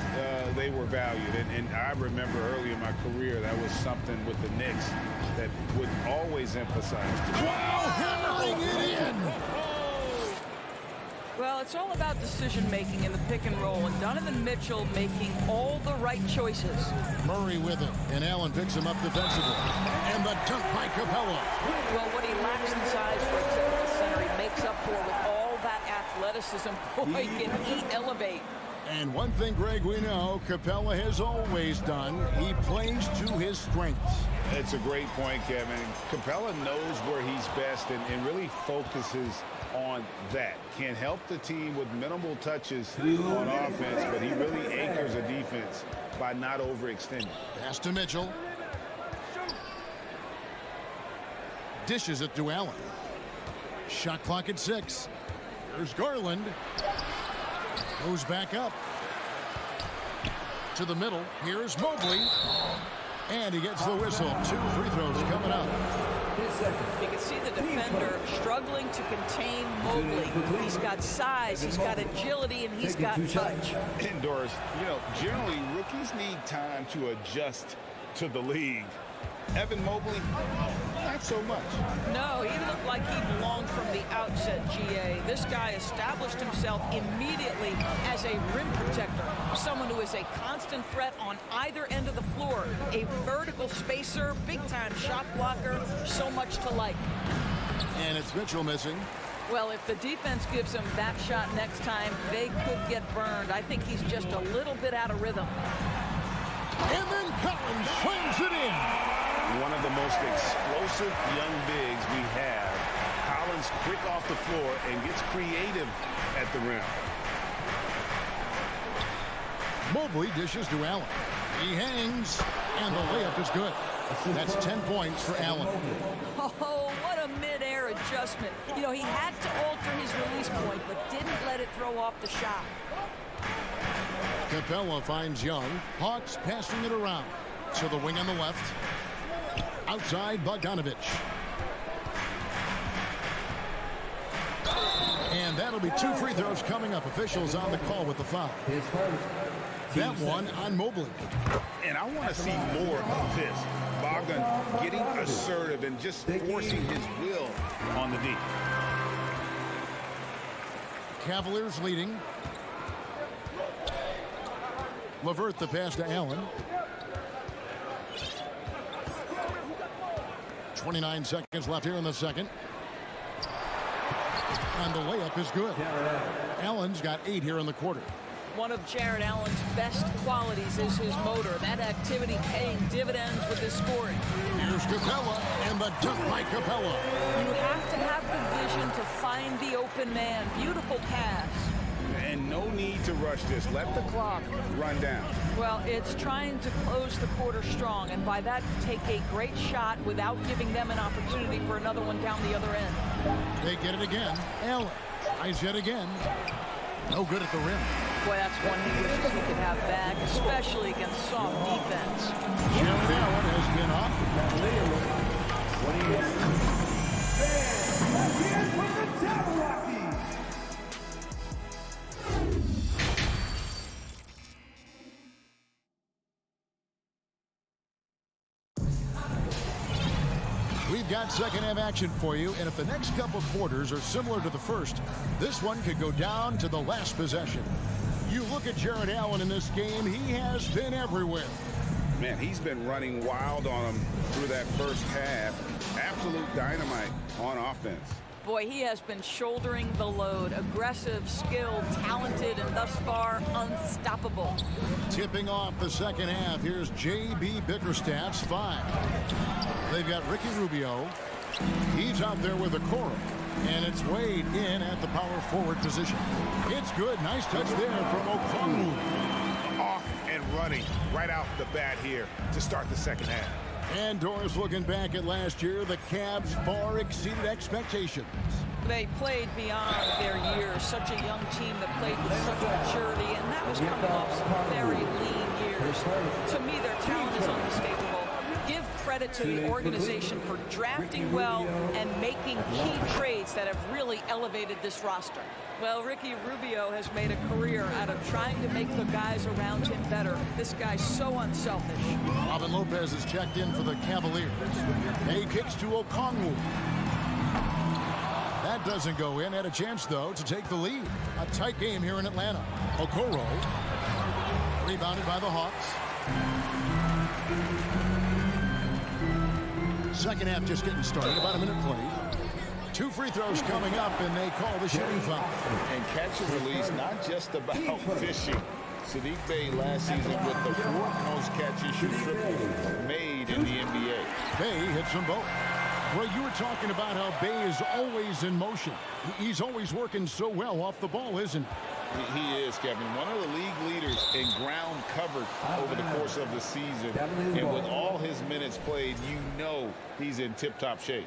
they were valued. And I remember early in my career, that was something with the Knicks that would always emphasize. Wow, hammering it in! Well, it's all about decision-making in the pick and roll, and Donovan Mitchell making all the right choices. Murray with it, and Allen picks him up defensively. And the dunk by Capella. Well, what he lacks in size for a typical center, he makes up for with all that athleticism. Boy, can he elevate. And one thing, Greg, we know Capella has always done, he plays to his strengths. It's a great point, Kevin. Capella knows where he's best and really focuses on that. Can help the team with minimal touches on offense, but he really anchors a defense by not overextending. Pass to Mitchell. Dishes it to Allen. Shot clock at 6. Here's Garland. Goes back up. To the middle. Here's Mobley. And he gets the whistle. 2 free throws coming up. You can see the defender struggling to contain Mobley. He's got size, he's got agility, and he's got touch. Indoors, generally rookies need time to adjust to the league. Evan Mobley, not so much. No, he looked like he belonged from the outset, GA. This guy established himself immediately as a rim protector, someone who is a constant threat on either end of the floor, a vertical spacer, big-time shot blocker, so much to like. And it's Mitchell missing. Well, if the defense gives him that shot next time, they could get burned. I think he's just a little bit out of rhythm. And then Collins slams it in. One of the most explosive young bigs we have. Collins quick off the floor and gets creative at the rim. Mobley dishes to Allen. He hangs, and the layup is good. That's 10 points for Allen. Oh, what a mid-air adjustment. He had to alter his release point, but didn't let it throw off the shot. Capella finds Young. Hawks passing it around. To the wing on the left. Outside Bogdanovich. And that'll be 2 free throws coming up. Officials on the call with the foul. That one on Mobley. And I want to see more of this. Bogdan getting assertive and just forcing his will on the D. Cavaliers leading. LeVert the pass to Allen. 29 seconds left here in the second. And the layup is good. Allen's got 8 here in the quarter. One of Jared Allen's best qualities is his motor. That activity paying dividends with his scoring. Here's Capella, and the dunk by Capella. You have to have the vision to find the open man. Beautiful pass. And no need to rush this. Let the clock run down. Well, it's trying to close the quarter strong, and by that, take a great shot without giving them an opportunity for another one down the other end. They get it again. Allen tries yet again. No good at the rim. Boy, that's one he wishes he could have back, especially against soft defense. Jared Allen has been off. Let's hear it from the Tower Rockies. We've got second half action for you, and if the next couple quarters are similar to the first, this one could go down to the last possession. You look at Jared Allen in this game, he has been everywhere. Man, he's been running wild on him through that first half. Absolute dynamite on offense. Boy, he has been shouldering the load. Aggressive, skilled, talented, and thus far unstoppable. Tipping off the second half, here's J.B. Bickerstaff's 5. They've got Ricky Rubio. He's out there with Okoro. And it's Wade in at the power forward position. It's good. Nice touch there from Okongwu. Off and running right out the bat here to start the second half. And Doris, looking back at last year, the Cavs far exceeded expectations. They played beyond their years. Such a young team that played with such maturity, and that was coming off some very lean years. To me, their talent is unmistakable. Give credit to the organization for drafting well and making key trades that have really elevated this roster. Well, Ricky Rubio has made a career out of trying to make the guys around him better. This guy's so unselfish. Robin Lopez is checked in for the Cavaliers. He kicks to Okongwu. That doesn't go in. Had a chance, though, to take the lead. A tight game here in Atlanta. Okoro. Rebounded by the Hawks. Second half just getting started. About a minute played. 2 free throws coming up, and they call the shooting foul. And catch and release, not just about fishing. Sadiq Bey last season with the 4th most catches triple made in the NBA. Bey hits them both. Well, you were talking about how Bey is always in motion. He's always working so well off the ball, isn't he? He is, Kevin. One of the league leaders in ground covered over the course of the season. And with all his minutes played, you know he's in tip-top shape.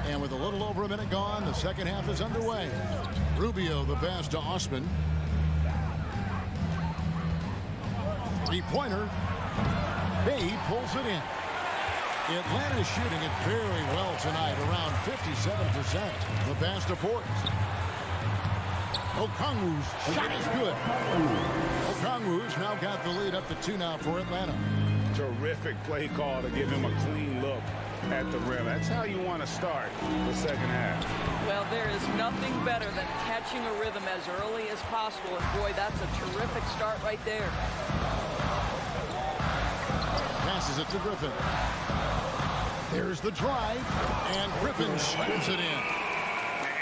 And with a little over a minute gone, the second half is underway. Rubio the pass to Osman. Three-pointer. Bay pulls it in. Atlanta shooting it very well tonight, around 57%. The pass to Forbes. Okongwu's shot is good. Okongwu's now got the lead up to 2 now for Atlanta. Terrific play call to give him a clean look at the rim. That's how you want to start the second half. Well, there is nothing better than catching a rhythm as early as possible. And boy, that's a terrific start right there. Passes it to Griffin. There's the drive, and Griffin slams it in.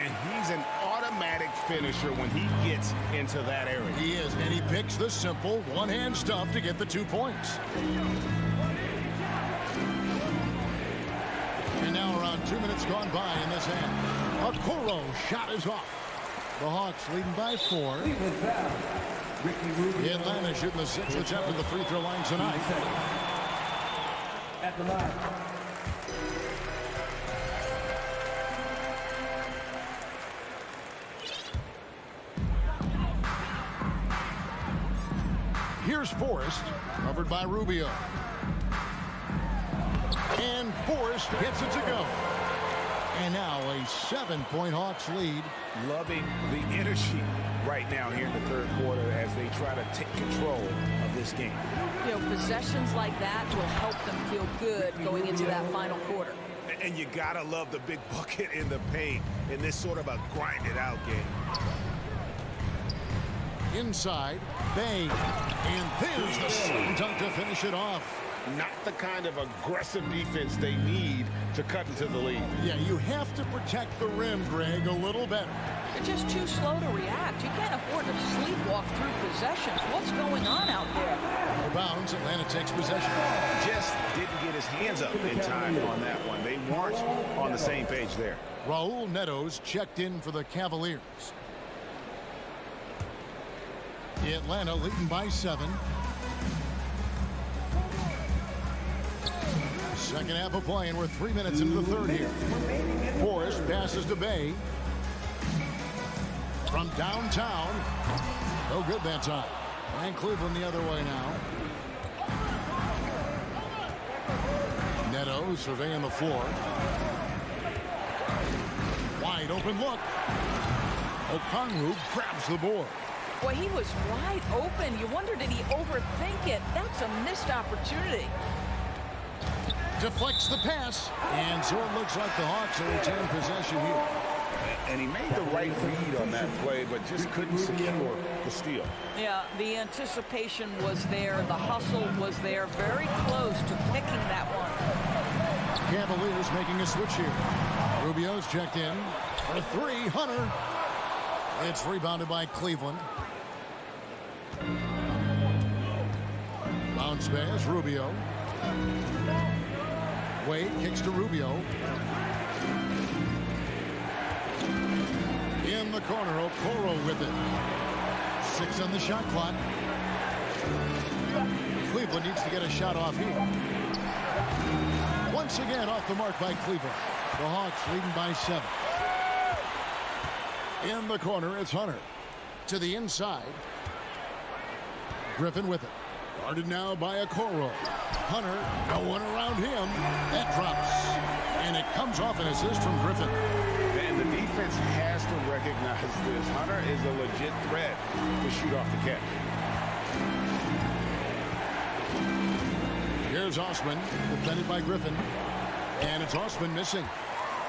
And he's an automatic finisher when he gets into that area. He is, and he picks the simple one-hand stuff to get the 2 points. And now around 2 minutes gone by in this half. Okoro shot is off. The Hawks leading by 4. Atlanta shooting the 6th attempt at the free throw line tonight. At the line. Here's Forrest, covered by Rubio. And Forrest gets it to go. And now a 7-point Hawks lead. Loving the energy right now here in the third quarter as they try to take control of this game. You know, possessions like that will help them feel good going into that final quarter. And you gotta love the big bucket in the paint in this sort of a grind-it-out game. Inside, Bay. And there's the slam dunk to finish it off. Not the kind of aggressive defense they need to cut into the lead. Yeah, you have to protect the rim, Greg, a little better. You're just too slow to react. You can't afford to sleepwalk through possessions. What's going on out there? Out of bounds, Atlanta takes possession. Just didn't get his hands up in time on that one. They weren't on the same page there. Raul Neto's checked in for the Cavaliers. Atlanta leading by 7. Second half of play, and we're 3 minutes into the third here. Forrest passes to Bay. From downtown. No good that time. And Cleveland the other way now. Neto surveying the floor. Wide open look. Okongwu grabs the board. Boy, he was wide open. You wonder, did he overthink it? That's a missed opportunity. Deflects the pass. And so it looks like the Hawks will retain possession here. And he made the right read on that play, but just couldn't secure the steal. Yeah, the anticipation was there. The hustle was there. Very close to picking that one. Cavaliers making a switch here. Rubio's checked in for 3. Hunter. It's rebounded by Cleveland. Bounce pass, Rubio. Wade kicks to Rubio. In the corner, Okoro with it. 6 on the shot clock. Cleveland needs to get a shot off here. Once again off the mark by Cleveland. The Hawks leading by 7. In the corner, it's Hunter. To the inside. Griffin with it. Guarded now by Okoro. Hunter, no one around him. That drops. And it comes off an assist from Griffin. And the defense has to recognize this. Hunter is a legit threat to shoot off the catch. Here's Osman, defended by Griffin. And it's Osman missing.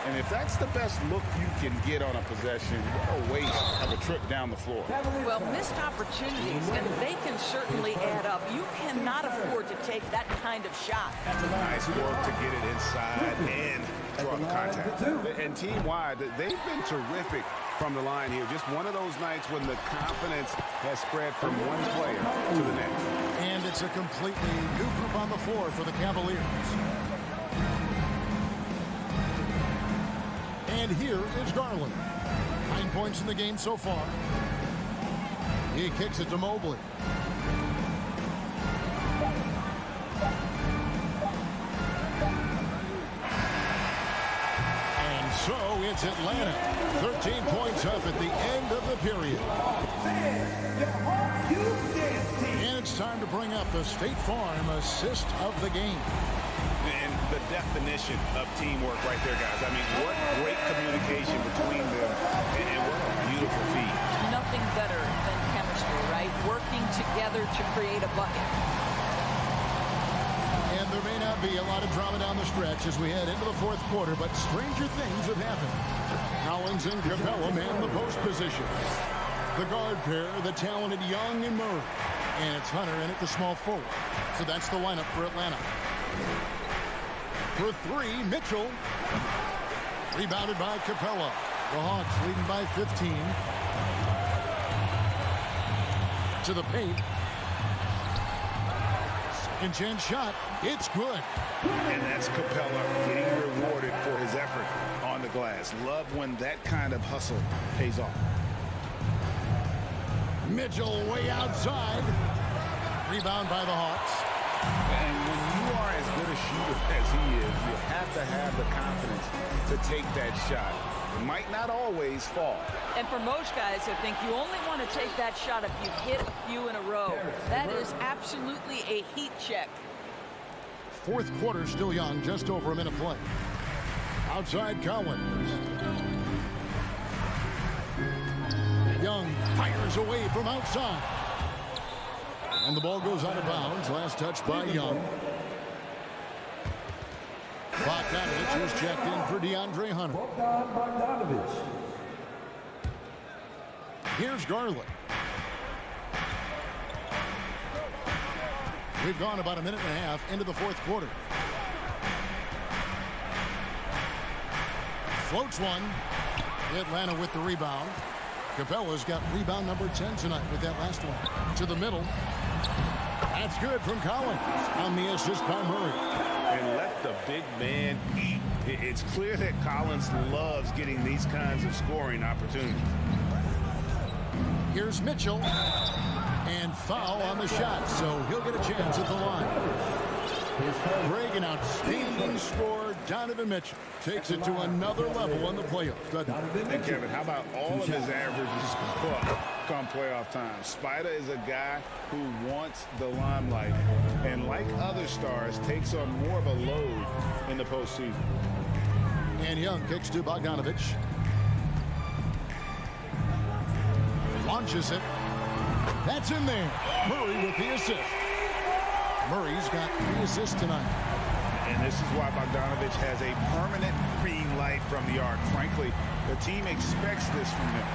And if that's the best look you can get on a possession, what a waste of a trip down the floor. Well, missed opportunities, and they can certainly add up. You cannot afford to take that kind of shot. Nice work to get it inside and draw the contact. And team-wide, they've been terrific from the line here. Just one of those nights when the confidence has spread from one player to the next. And it's a completely new group on the floor for the Cavaliers. And here is Garland. 9 points in the game so far. He kicks it to Mobley. And so it's Atlanta. 13 points up at the end of the period. And it's time to bring up the State Farm assist of the game. And the definition of teamwork right there, guys. I mean, what great communication between them, and what a beautiful feat. Nothing better than chemistry, right? Working together to create a bucket. And there may not be a lot of drama down the stretch as we head into the fourth quarter, but stranger things have happened. Collins and Capella man the post position. The guard pair, the talented Young and Murray. And it's Hunter in at the small forward. So that's the lineup for Atlanta. For three, Mitchell. Rebounded by Capella. The Hawks leading by 15. To the paint. Second chance shot. It's good. And that's Capella getting rewarded for his effort on the glass. Love when that kind of hustle pays off. Mitchell way outside. Rebound by the Hawks. And when you are as good a shooter as he is, you have to have the confidence to take that shot. It might not always fall. And for most guys, I think you only want to take that shot if you hit a few in a row. That is absolutely a heat check. Fourth quarter still young, just over a minute play. Outside Collins. Young fires away from outside. And the ball goes out of bounds. Last touch by Young. Bogdanovich is checked in for DeAndre Hunter. Here's Garland. We've gone about a minute and a half into the fourth quarter. Floats one. Atlanta with the rebound. Capella's got rebound number 10 tonight with that last one. To the middle. That's good from Collins on the assist by Murray. And let the big man eat. It's clear that Collins loves getting these kinds of scoring opportunities. Here's Mitchell. And foul on the shot, so he'll get a chance at the line. Greg, an outstanding scorer. Donovan Mitchell takes it to another level on the playoffs. And Kevin, how about all of his averages come playoff time? Spider is a guy who wants the limelight, and like other stars, takes on more of a load in the postseason. And Young kicks to Bogdanovich. Launches it. That's in there. Murray with the assist. Murray's got 3 assists tonight. And this is why Bogdanovich has a permanent green light from the arc. Frankly, the team expects this from him.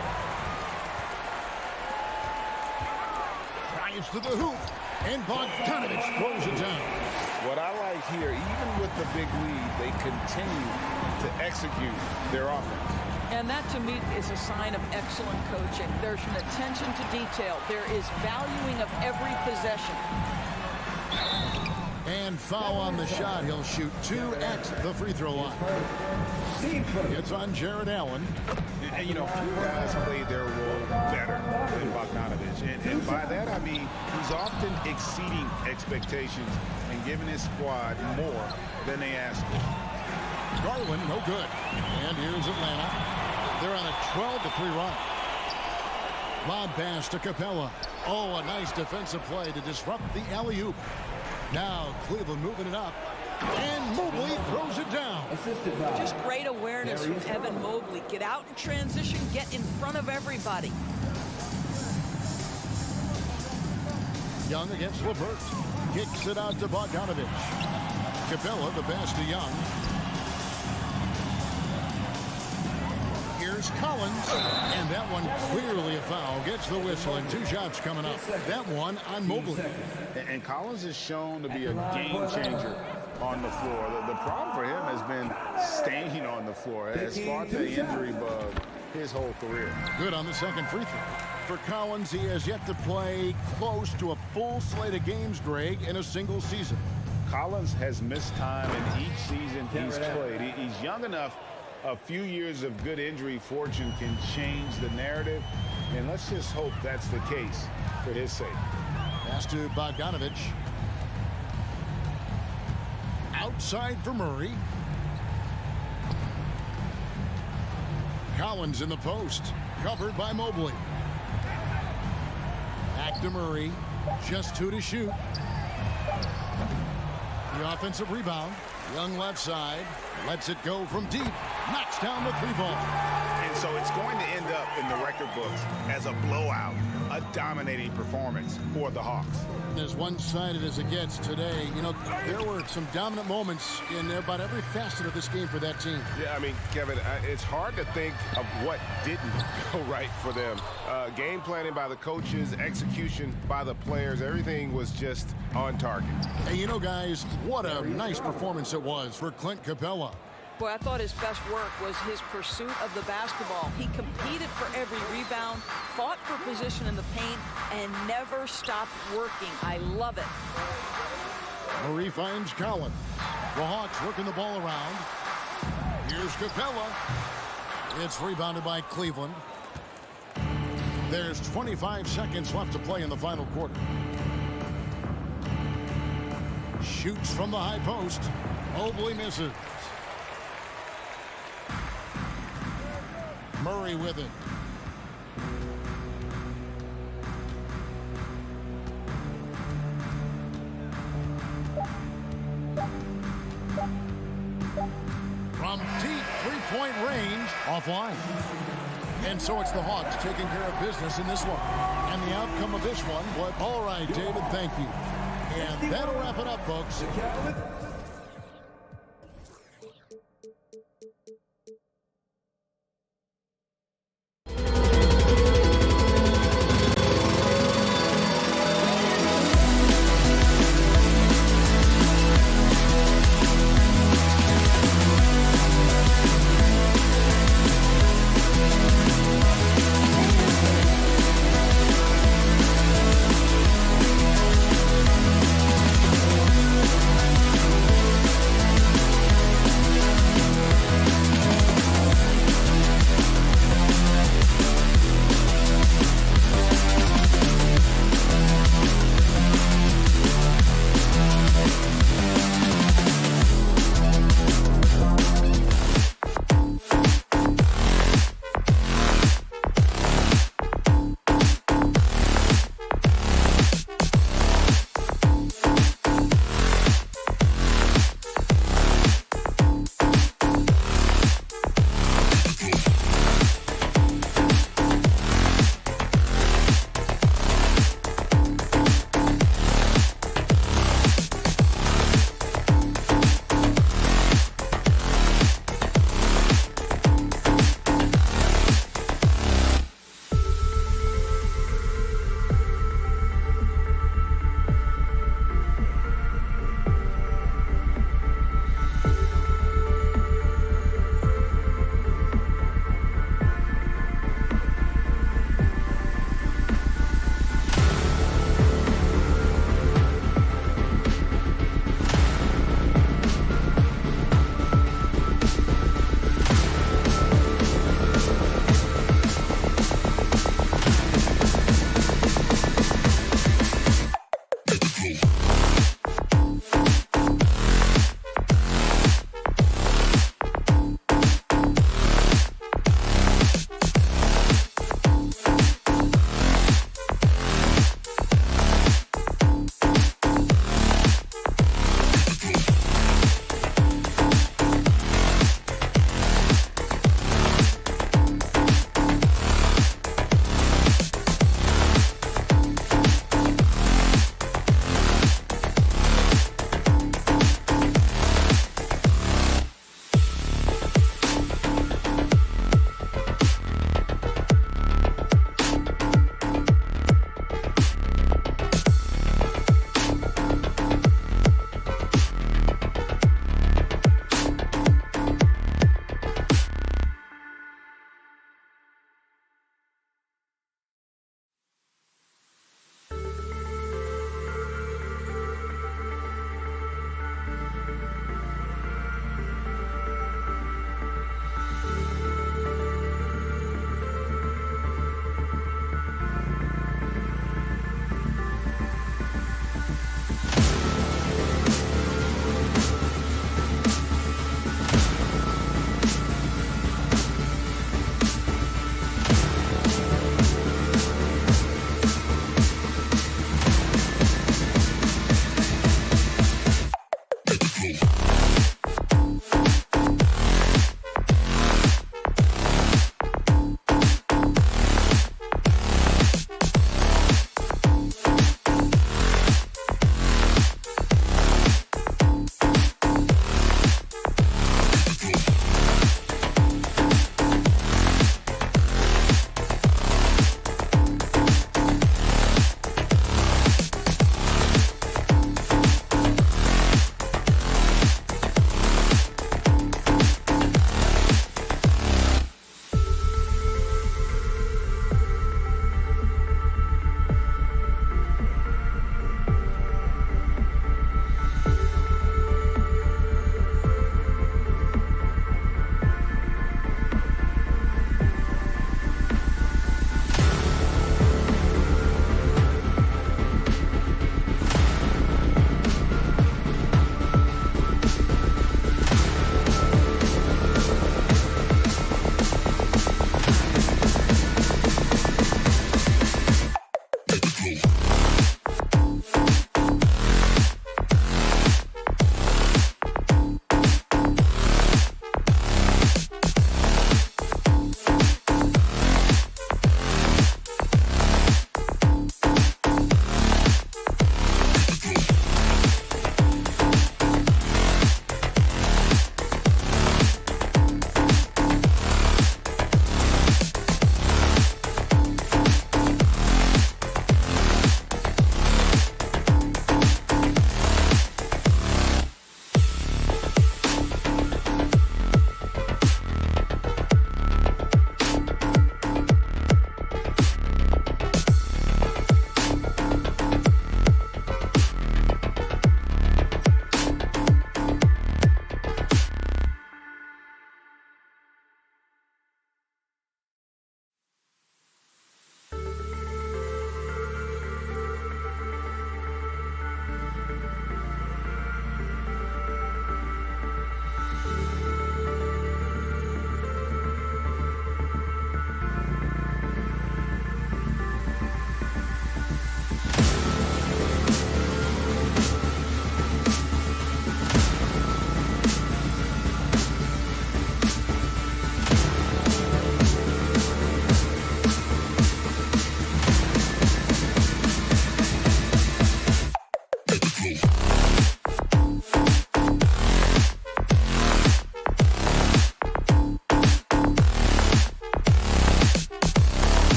Drives to the hoop, and Bogdanovich throws it down. What I like here, even with the big lead, they continue to execute their offense. And that, to me, is a sign of excellent coaching. There's an attention to detail. There is valuing of every possession. And foul on the shot. He'll shoot 2 at the free throw line. It's on Jared Allen. And you know, few guys played their role better than Bogdanovich. And by that, I mean he's often exceeding expectations and giving his squad more than they asked for. Garland, no good. And here's Atlanta. They're on a 12-3 run. Lob pass to Capella. Oh, a nice defensive play to disrupt the alley-oop. Now Cleveland moving it up. And Mobley throws it down. Just great awareness from Evan Mobley. Get out in transition, get in front of everybody. Young against LeVert. Kicks it out to Bogdanovich. Capella, the pass to Young. Here's Collins, and that one clearly a foul. Gets the whistle, and 2 shots coming up. That one on Mobley. And Collins is shown to be a game changer on the floor. The problem for him has been staying on the floor. Has fought the injury bug his whole career. Good on the second free throw. For Collins, he has yet to play close to a full slate of games, Greg, in a single season. Collins has missed time in each season he's played. He's young enough a few years of good injury fortune can change the narrative, and let's just hope that's the case for his sake. Pass to Bogdanovich. Outside for Murray. Collins in the post, covered by Mobley. Back to Murray, just 2 to shoot. The offensive rebound, Young left side, lets it go from deep, knocks down the 3 ball. And so it's going to end up in the record books as a blowout, a dominating performance for the Hawks. As one-sided as it gets today, you know, there were some dominant moments in about every facet of this game for that team. Yeah, I mean, Kevin, it's hard to think of what didn't go right for them. Game planning by the coaches, execution by the players, everything was just on target. Hey, you know, guys, what a nice performance it was for Clint Capella. Boy, I thought his best work was his pursuit of the basketball. He competed for every rebound, fought for position in the paint, and never stopped working. I love it. Murray finds Collins. The Hawks working the ball around. Here's Capella. It's rebounded by Cleveland. There's 25 seconds left to play in the final quarter. Shoots from the high post. Mobley misses. Murray with it. From deep three-point range, offline. And so it's the Hawks taking care of business in this one. And the outcome of this one, what? All right, David, thank you. And that'll wrap it up, folks.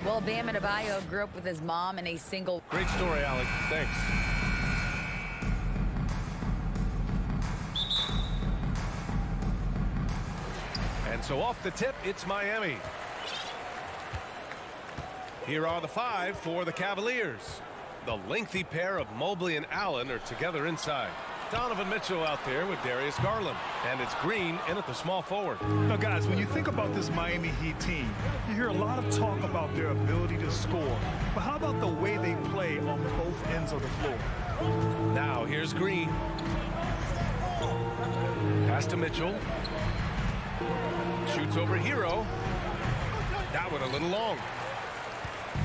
Well, Bam Adebayo grew up with his mom in a single... Great story, Alec. Thanks. And so off the tip, it's Miami. Here are the 5 for the Cavaliers. The lengthy pair of Mobley and Allen are together inside. Donovan Mitchell out there with Darius Garland. And it's Green in at the small forward. Now, guys, when you think about this Miami Heat team, you hear a lot of talk about their ability to score. But how about the way they play on both ends of the floor? Now, here's Green. Pass to Mitchell. Shoots over Hero. That one a little long.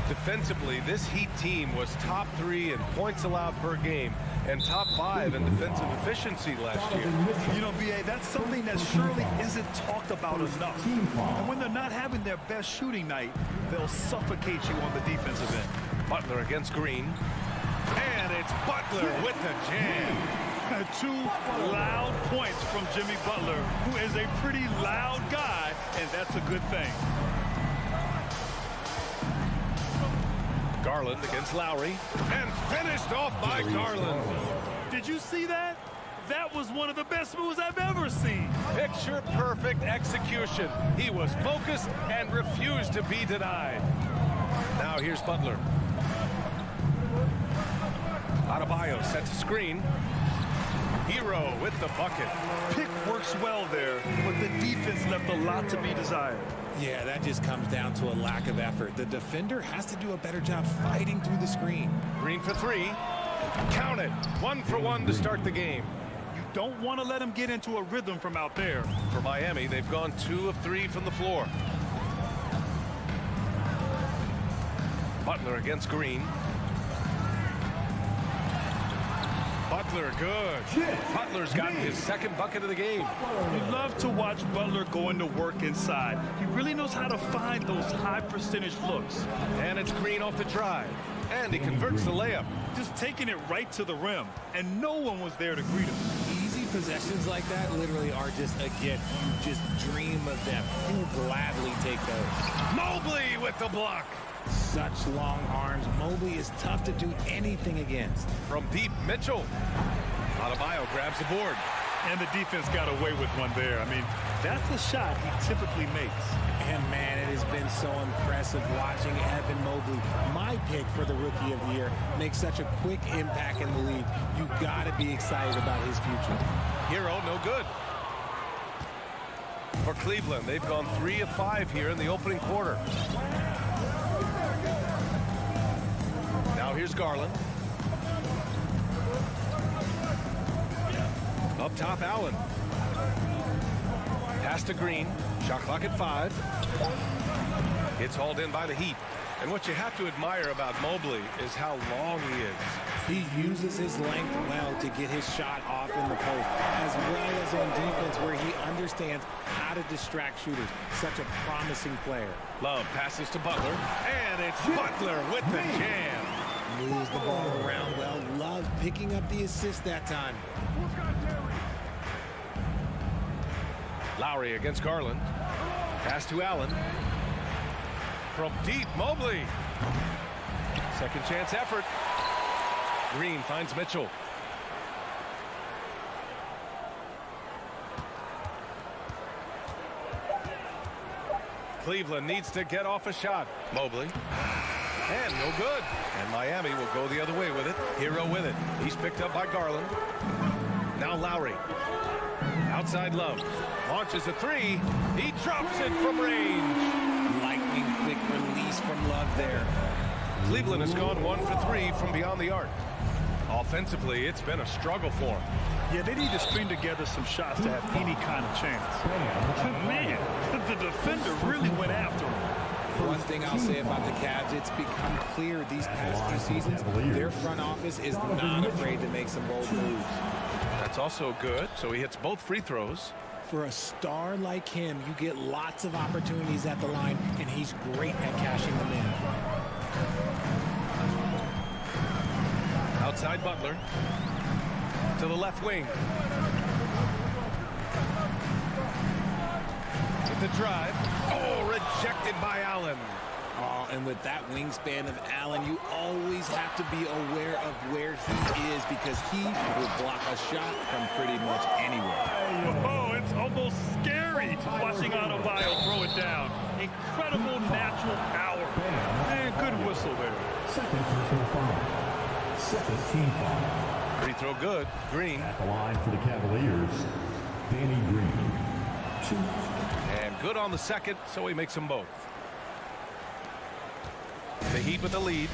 Defensively, this Heat team was top 3 in points allowed per game and top 5 in defensive efficiency last year. You know, B.A., that's something that surely isn't talked about enough. And when they're not having their best shooting night, they'll suffocate you on the defensive end. Butler against Green. And it's Butler with the jam. 2 loud points from Jimmy Butler, who is a pretty loud guy, and that's a good thing. Garland against Lowry, and finished off by Garland. Did you see that? That was one of the best moves I've ever seen. Picture perfect execution. He was focused and refused to be denied. Now here's Butler. Adebayo sets a screen. Hero with the bucket. Pick works well there, but the defense left a lot to be desired. Yeah, that just comes down to a lack of effort. The defender has to do a better job fighting through the screen. Green for 3. Count it. 1 for 1 to start the game. You don't want to let him get into a rhythm from out there. For Miami, they've gone 2 of 3 from the floor. Butler against Green. Butler, good. Butler's gotten his second bucket of the game. You love to watch Butler going to work inside. He really knows how to find those high percentage looks. And it's Green off the drive. And he converts the layup. Just taking it right to the rim. And no one was there to greet him. Easy possessions like that literally are just a gift. You just dream of them. You will gladly take those. Mobley with the block. Such long arms. Mobley is tough to do anything against. From deep, Mitchell. Adebayo grabs the board. And the defense got away with one there. I mean, that's the shot he typically makes. And man, it has been so impressive watching Evan Mobley, my pick for the Rookie of the Year, make such a quick impact in the league. You got to be excited about his future. Hero, no good. For Cleveland, they've gone 3 of 5 here in the opening quarter. Now here's Garland. Up top, Allen. Pass to Green. Shot clock at 5. It's hauled in by the Heat. And what you have to admire about Mobley is how long he is. He uses his length well to get his shot off in the post, as well as on defense where he understands how to distract shooters. Such a promising player. Love passes to Butler. And it's Butler with the jam. Moves the ball around well. Love picking up the assist that time. Lowry against Garland. Pass to Allen. From deep, Mobley. Second chance effort. Green finds Mitchell. Cleveland needs to get off a shot. Mobley. And no good. And Miami will go the other way with it. Hero with it. He's picked up by Garland. Now Lowry. Outside Love. Launches a 3. He drops it from range. Lightning quick release from Love there. Cleveland has gone 1 for 3 from beyond the arc. Offensively, it's been a struggle for him. Yeah, they need to string together some shots to have any kind of chance. Man, the defender really went after him. One thing I'll say about the Cavs, it's become clear these past 2 seasons, their front office is not afraid to make some bold moves. That's also good, so he hits both free throws. For a star like him, you get lots of opportunities at the line, and he's great at cashing them in. Outside Butler. To the left wing. With the drive. Oh, rejected by Allen. Oh, and with that wingspan of Allen, you always have to be aware of where he is because he will block a shot from pretty much anywhere. Oh, it's almost scary watching Adebayo throw it down. Incredible natural power. And good whistle there. Second team foul. Free throw good. Green. At the line for the Cavaliers, Danny Green. 2. And good on the second, so he makes them both. The Heat with the lead.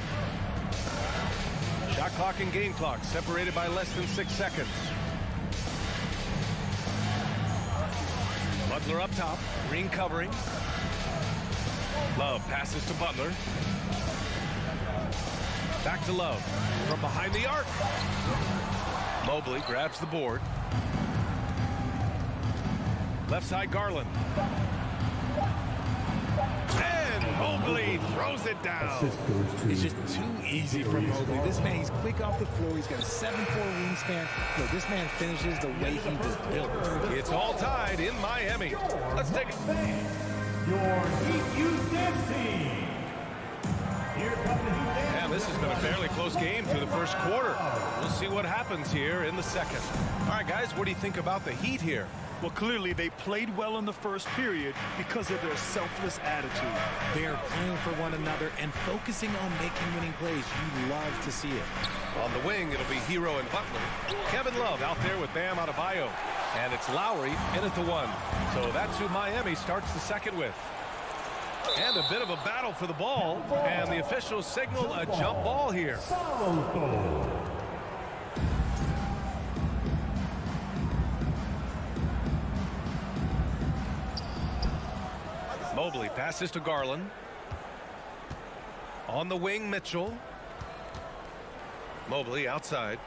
Shot clock and game clock separated by less than 6 seconds. Butler up top. Green covering. Love passes to Butler. Back to Love. From behind the arc. Mobley grabs the board. Left side Garland. And Mobley throws it down. It's just too easy for Mobley. This man, he's quick off the floor. He's got a 7'4" wingspan. Look, this man finishes the way he was built. It's all tied in Miami. Let's take it. Your Heat Youth Dance Team. Here comes the Heat Dance. And this has been a fairly close game through the first quarter. We'll see what happens here in the second. All right, guys, what do you think about the Heat here? Well, clearly they played well in the first period because of their selfless attitude. They are playing for one another and focusing on making winning plays. You love to see it. On the wing, it'll be Hero and Butler. Kevin Love out there with Bam Adebayo. And it's Lowry in at the 1. So that's who Miami starts the second with. And a bit of a battle for the ball. And the officials signal a jump ball here. Mobley passes to Garland. On the wing, Mitchell. Mobley outside.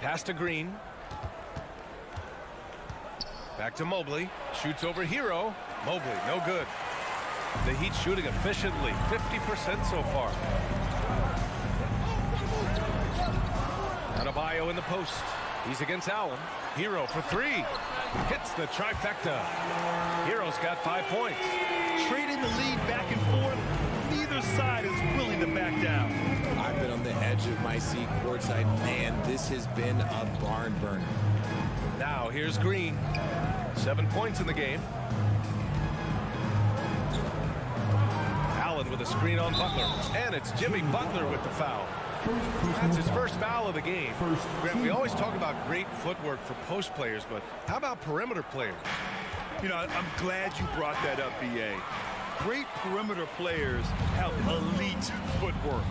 Pass to Green. Back to Mobley. Shoots over Hero. Mobley, no good. The Heat shooting efficiently, 50% so far. Adebayo in the post. He's against Allen. Hero for three. Hits the trifecta. Hero's got 5 points. Trading the lead back and forth. Neither side is willing to back down. I've been on the edge of my seat courtside. Man, this has been a barn burner. Now here's Green. 7 points in the game. Allen with a screen on Butler. And it's Jimmy Butler with the foul. That's his first foul of the game. Grant, we always talk about great footwork for post players, but how about perimeter players? You know, I'm glad you brought that up, B.A. Great perimeter players have elite footwork.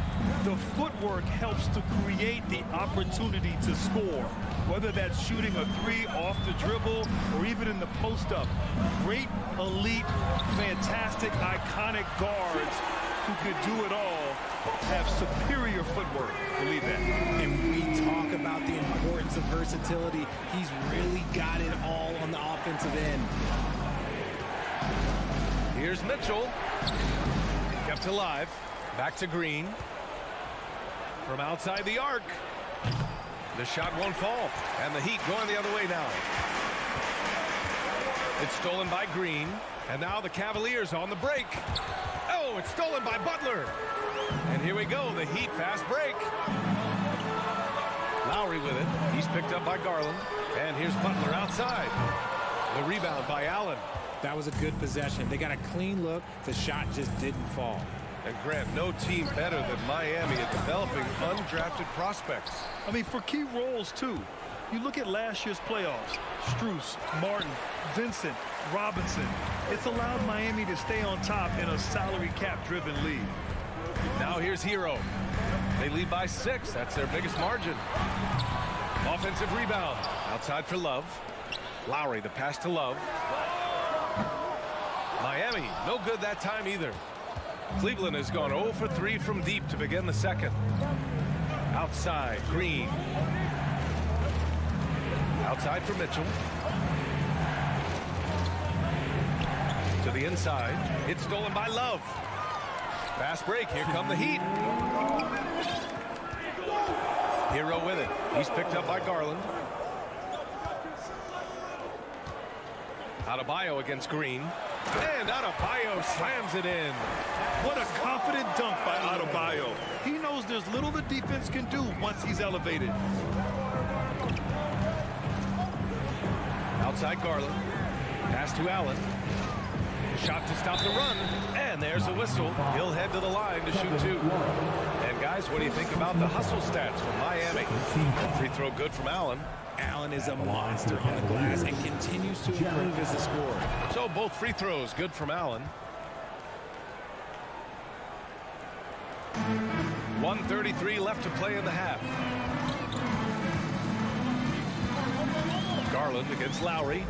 The footwork helps to create the opportunity to score, whether that's shooting a three off the dribble or even in the post-up. Great, elite, fantastic, iconic guards who could do it all have superior footwork. Believe that. And we talk about the importance of versatility. He's really got it all on the offensive end. Here's Mitchell. Kept alive. Back to Green. From outside the arc. The shot won't fall. And the Heat going the other way now. It's stolen by Green. And now the Cavaliers on the break. Oh, it's stolen by Butler. And here we go, the Heat fast break. Lowry with it. He's picked up by Garland. And here's Butler outside. The rebound by Allen. That was a good possession. They got a clean look. The shot just didn't fall. And Grant, no team better than Miami at developing undrafted prospects. I mean, for key roles, too. You look at last year's playoffs. Strus, Martin, Vincent, Robinson. It's allowed Miami to stay on top in a salary cap-driven league. Now here's Hero. They lead by 6. That's their biggest margin. Offensive rebound. Outside for Love. Lowry, the pass to Love. Miami, no good that time either. Cleveland has gone 0 for 3 from deep to begin the second. Outside, Green. Outside for Mitchell. To the inside. It's stolen by Love. Fast break. Here come the Heat. Hero with it. He's picked up by Garland. Adebayo against Green. And Adebayo slams it in. What a confident dunk by Adebayo. He knows there's little the defense can do once he's elevated. Outside Garland. Pass to Allen. Shot to stop the run. And there's a whistle. He'll head to the line to shoot 2. And guys, what do you think about the hustle stats from Miami? Free throw good from Allen. Allen is a monster on the glass and continues to improve as a scorer. So both free throws good from Allen. 1:33 left to play in the half. Garland against Lowry.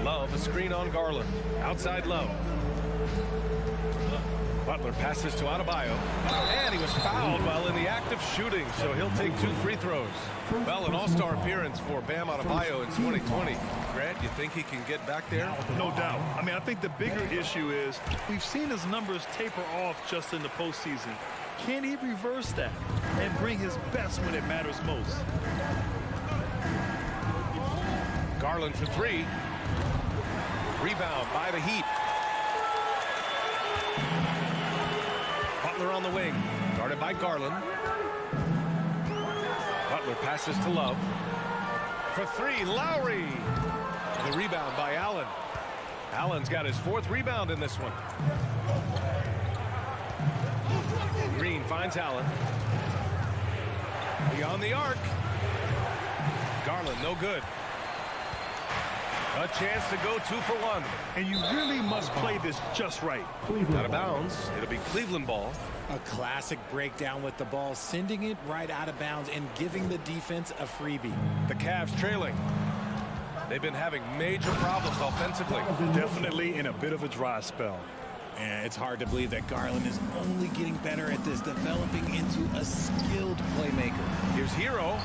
Love, a screen on Garland. Outside Love. Butler passes to Adebayo. And he was fouled while in the act of shooting, so he'll take 2 free throws. Well, an all-star appearance for Bam Adebayo in 2020. Grant, you think he can get back there? No doubt. I mean, I think the bigger issue is we've seen his numbers taper off just in the postseason. Can he reverse that and bring his best when it matters most? Garland for 3. Rebound by the Heat. Butler on the wing. Guarded by Garland. Butler passes to Love. For 3, Lowry. The rebound by Allen. Allen's got his 4th rebound in this one. Green finds Allen. Beyond the arc. Garland, no good. A chance to go 2 for 1. And you really must play this just right. Out of bounds. It'll be Cleveland ball. A classic breakdown with the ball, sending it right out of bounds and giving the defense a freebie. The Cavs trailing. They've been having major problems offensively. Definitely in a bit of a dry spell. And it's hard to believe that Garland is only getting better at this, developing into a skilled playmaker. Here's Hero.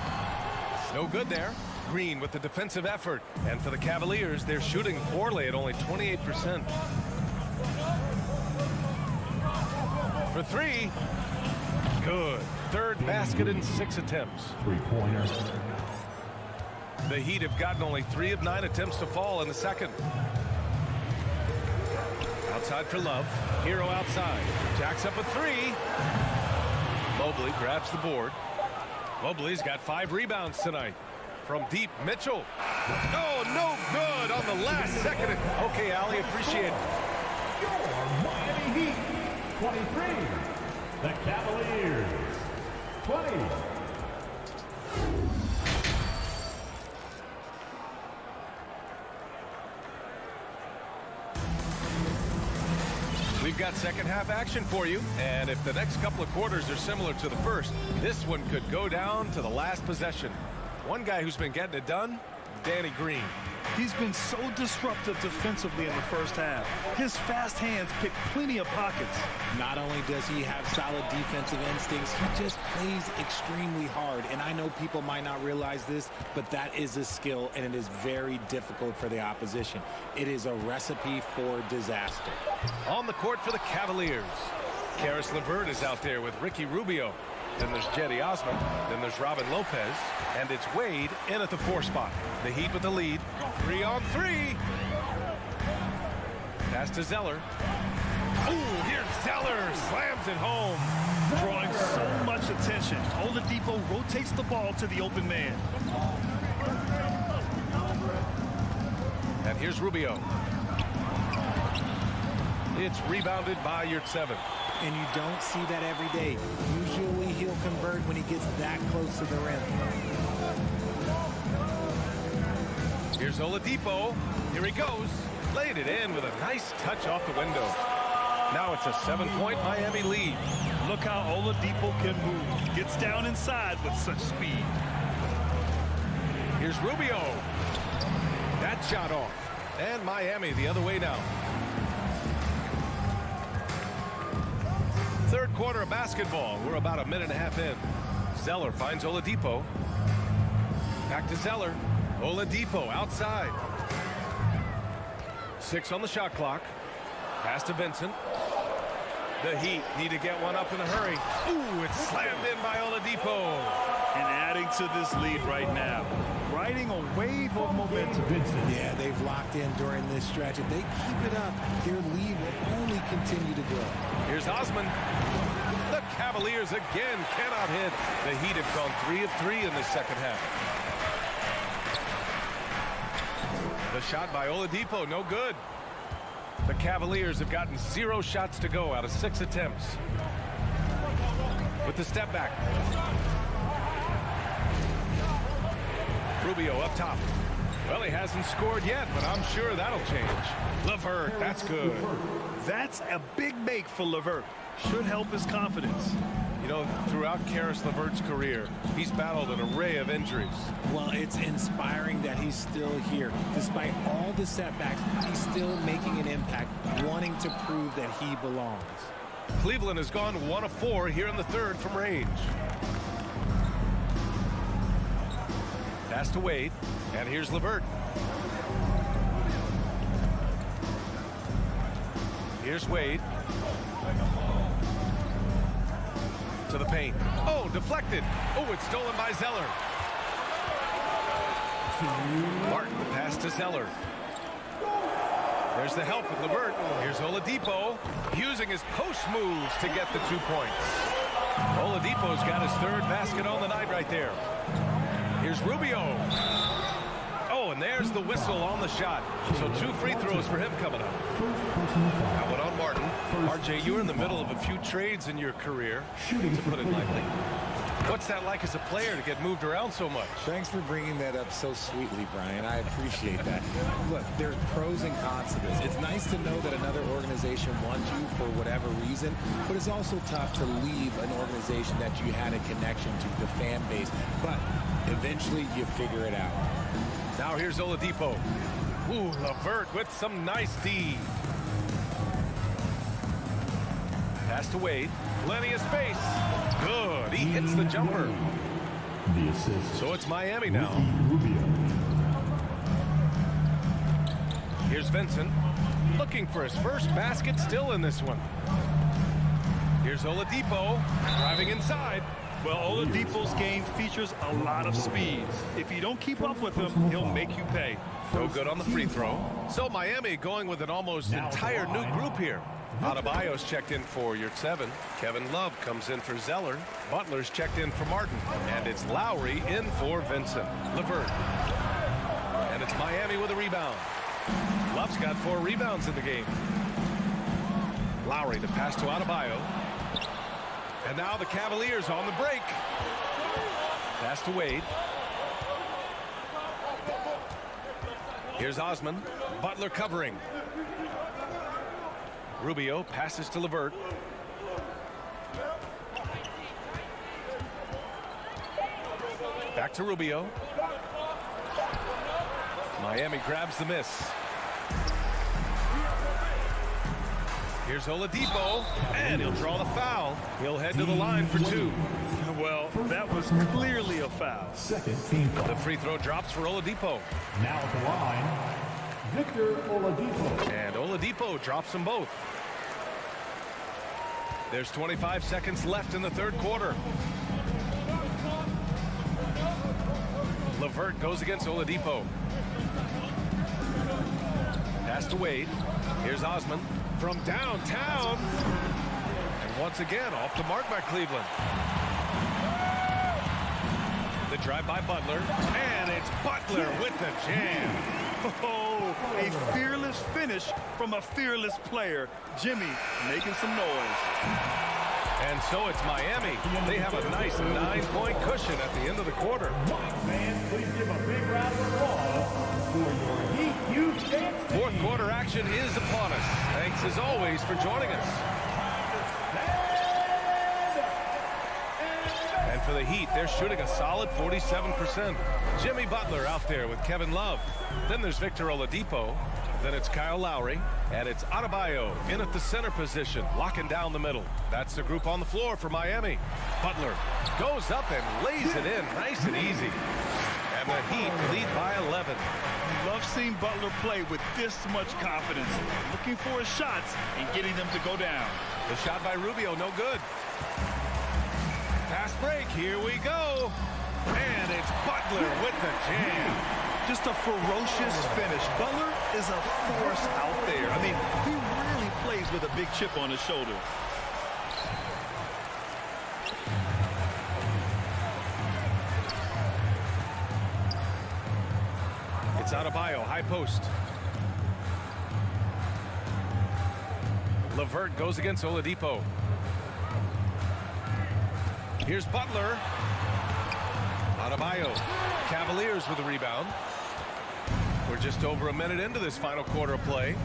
No good there. Green with the defensive effort. And for the Cavaliers, they're shooting poorly at only 28%. For three. Good. Third basket in 6 attempts. Three-pointer. The Heat have gotten only 3 of 9 attempts to fall in the second. Outside for Love. Hero outside. Jacks up a 3. Mobley grabs the board. Mobley's got 5 rebounds tonight. From deep, Mitchell. Oh, no good on the last second. Okay, Ali, appreciate it. Your Miami Heat, 23. The Cavaliers, 20. We've got second half action for you, and if the next couple of quarters are similar to the first, this one could go down to the last possession. One guy who's been getting it done, Danny Green. He's been so disruptive defensively in the first half. His fast hands pick plenty of pockets. Not only does he have solid defensive instincts, he just plays extremely hard. And I know people might not realize this, but that is a skill, and it is very difficult for the opposition. It is a recipe for disaster. On the court for the Cavaliers, Caris LeVert is out there with Ricky Rubio. Then there's Jetty Osman. Then there's Robin Lopez. And it's Wade in at the 4 spot. The Heat with the lead. 3-on-3. Pass to Zeller. Ooh, here's Zeller. Slams it home. Drawing so much attention. Oladipo rotates the ball to the open man. And here's Rubio. It's rebounded by Yurtseven. And you don't see that every day. Usually he'll convert when he gets that close to the rim. Here's Oladipo. Here he goes. Laid it in with a nice touch off the window. Now it's a 7-point Miami lead. Look how Oladipo can move. Gets down inside with such speed. Here's Rubio. That shot off. And Miami the other way now. Third quarter of basketball. We're about a minute and a half in. Zeller finds Oladipo. Back to Zeller. Oladipo outside. 6 on the shot clock. Pass to Vincent. The Heat need to get one up in a hurry. Ooh, it's slammed in by Oladipo. And adding to this lead right now. Riding a wave of momentum. Yeah, they've locked in during this stretch. If they keep it up, their lead will only continue to grow. Here's Osman. The Cavaliers again cannot hit. The Heat have gone 3 of 3 in the second half. The shot by Oladipo, no good. The Cavaliers have gotten 0 shots to go out of 6 attempts. With the step back. Rubio up top. Well, he hasn't scored yet, but I'm sure that'll change. LeVert, that's good. That's a big make for LeVert. Should help his confidence. You know, throughout Caris LeVert's career, he's battled an array of injuries. Well, it's inspiring that he's still here. Despite all the setbacks, he's still making an impact, wanting to prove that he belongs. Cleveland has gone 1 of 4 here in the third from range. Pass to Wade, and here's LeVert. Here's Wade. To the paint. Oh, deflected. Oh, it's stolen by Zeller. Martin, the pass to Zeller. There's the help with LeVert. Here's Oladipo using his post moves to get the 2 points. Oladipo's got his 3rd basket on the night right there. Here's Rubio. Oh, and there's the whistle on the shot. So 2 free throws for him coming up. That one on Martin. RJ, you're in the middle of a few trades in your career, to put it lightly. What's that like as a player to get moved around so much? Thanks for bringing that up so sweetly, Brian. I appreciate that. Look, there's pros and cons to this. It's nice to know that another organization wants you for whatever reason, but it's also tough to leave an organization that you had a connection to, the fan base. But eventually you figure it out. Now here's Oladipo. Ooh, LeVert with some nice D. Pass to Wade. Plenty of space. Good. He hits the jumper. The assist. So it's Miami now. Here's Vincent, looking for his first basket, still in this one. Here's Oladipo, driving inside. Well, Oladipo's game features a lot of speed. If you don't keep up with him, he'll make you pay. No good on the free throw. So Miami going with an almost entire new group here. Adebayo's checked in for your 7. Kevin Love comes in for Zeller. Butler's checked in for Martin. And it's Lowry in for Vincent. LeVert. And it's Miami with a rebound. Love's got 4 rebounds in the game. Lowry, the pass to Adebayo. And now the Cavaliers on the break. Pass to Wade. Here's Osman. Butler covering. Rubio passes to LeVert. Back to Rubio. Miami grabs the miss. Here's Oladipo, and he'll draw the foul. He'll head to the line for 2. Well, that was clearly a foul. Second team foul. The free throw drops for Oladipo. Now at the line, Victor Oladipo. And Oladipo drops them both. There's 25 seconds left in the third quarter. LeVert goes against Oladipo. Pass to Wade. Here's Osman from downtown. And once again, off the mark by Cleveland. The drive by Butler. And it's Butler with the jam. Oh, a fearless finish from a fearless player. Jimmy making some noise. And so it's Miami. They have a nice 9-point cushion at the end of the quarter. Fans, please give a big round of applause for your Heat U.S. Fourth quarter action is upon us. Thanks as always for joining us. And for the Heat, they're shooting a solid 47%. Jimmy Butler out there with Kevin Love. Then there's Victor Oladipo. Then it's Kyle Lowry. And it's Adebayo in at the center position, locking down the middle. That's the group on the floor for Miami. Butler goes up and lays it in nice and easy. And the Heat lead by 11. Love seeing Butler play with this much confidence, looking for his shots and getting them to go down. The shot by Rubio, no good. Fast break, here we go. And it's Butler with the jam. Just a ferocious finish. Butler is a force out there. I mean, he really plays with a big chip on his shoulder. It's Adebayo, high post. LeVert goes against Oladipo. Here's Butler. Adebayo. Cavaliers with a rebound. We're just over a minute into this final quarter of play.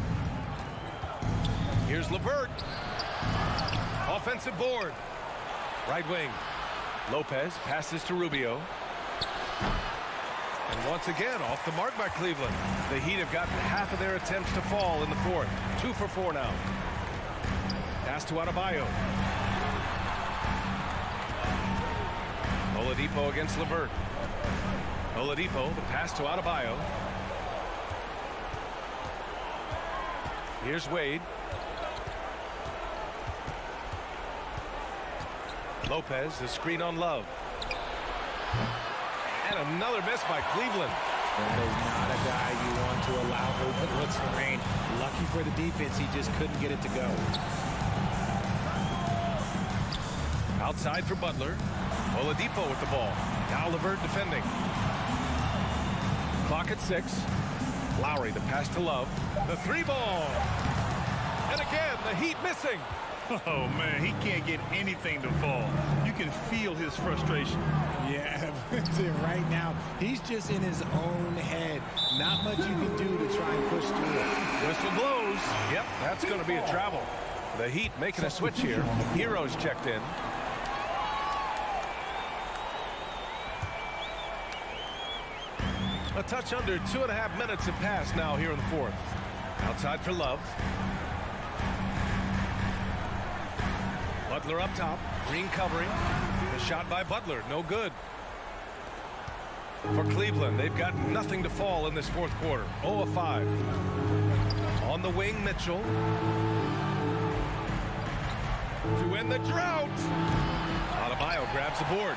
Here's LeVert. Offensive board. Right wing. Lopez passes to Rubio. And once again, off the mark by Cleveland. The Heat have gotten half of their attempts to fall in the fourth. 2 for 4 now. Pass to Adebayo. Oladipo against LeVert. Oladipo, the pass to Adebayo. Here's Wade. Lopez, the screen on Love. And another miss by Cleveland. There's not a guy you want to allow open looks for rain. Lucky for the defense, he just couldn't get it to go. Outside for Butler. Oladipo with the ball. Now LeVert defending. Clock at 6. Lowry, the pass to Love. The 3-ball. And again, the Heat missing. Oh, man, he can't get anything to fall. You can feel his frustration. Yeah, right now, he's just in his own head. Not much you can do to try and push through it. Whistle blows. Yep, that's going to be a travel. The Heat making a switch here. Hero's checked in. A touch under 2.5 minutes have passed now here in the fourth. Outside for Love. Butler up top. Green covering. The shot by Butler, no good. For Cleveland, they've got nothing to fall in this fourth quarter. 0 of 5. On the wing, Mitchell. To end the drought. Adebayo grabs the board.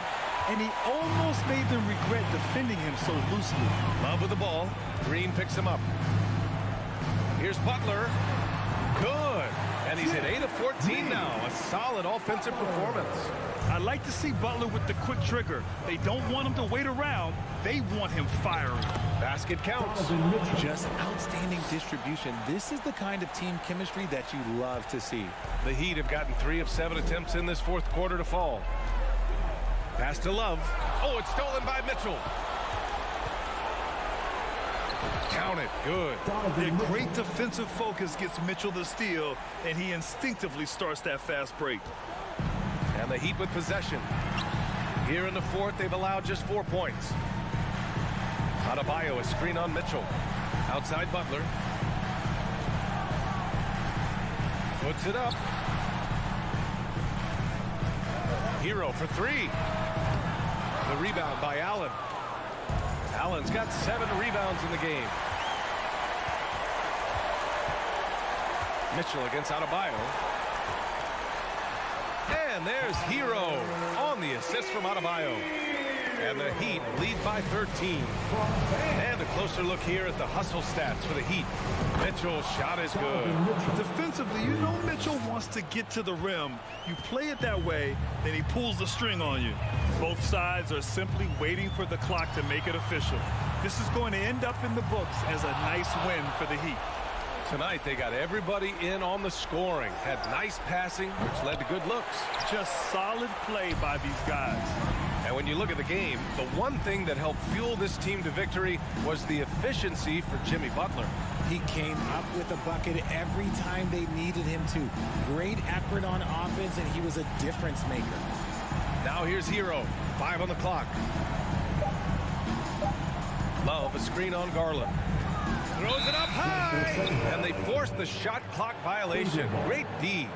And he almost made them regret defending him so loosely. Love with the ball. Green picks him up. Here's Butler. Good. And he's at 8 of 14 now. A solid offensive performance. I like to see Butler with the quick trigger. They don't want him to wait around. They want him firing. Basket counts. Just outstanding distribution. This is the kind of team chemistry that you love to see. The Heat have gotten 3 of 7 attempts in this fourth quarter to fall. Pass to Love. Oh, it's stolen by Mitchell. Count it. Good. The great defensive focus gets Mitchell the steal, and he instinctively starts that fast break. And the Heat with possession. Here in the fourth, they've allowed just 4 points. Adebayo, a screen on Mitchell. Outside Butler. Puts it up. Hero for 3. The rebound by Allen. Allen's got 7 rebounds in the game. Mitchell against Adebayo. And there's Hero on the assist from Adebayo. And the Heat lead by 13. And a closer look here at the hustle stats for the Heat. Mitchell's shot is good. Defensively, you know Mitchell wants to get to the rim. You play it that way, then he pulls the string on you. Both sides are simply waiting for the clock to make it official. This is going to end up in the books as a nice win for the Heat. Tonight, they got everybody in on the scoring. Had nice passing, which led to good looks. Just solid play by these guys. And when you look at the game, the one thing that helped fuel this team to victory was the efficiency for Jimmy Butler. He came up with a bucket every time they needed him to. Great effort on offense, and he was a difference maker. Now here's Hero. 5 on the clock. Love, a screen on Garland. Throws it up high, and they force the shot clock violation. Great D.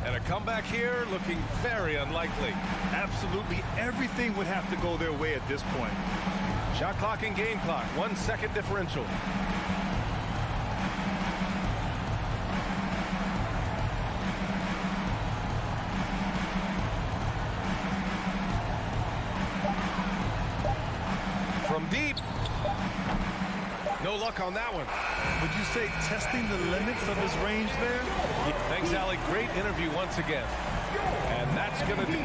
And a comeback here looking very unlikely. Absolutely everything would have to go their way at this point. Shot clock and game clock, 1 second differential. From deep. No luck on that one. Would you say testing the limits of his range there? Thanks, Allie. Great interview once again. And that's going to do.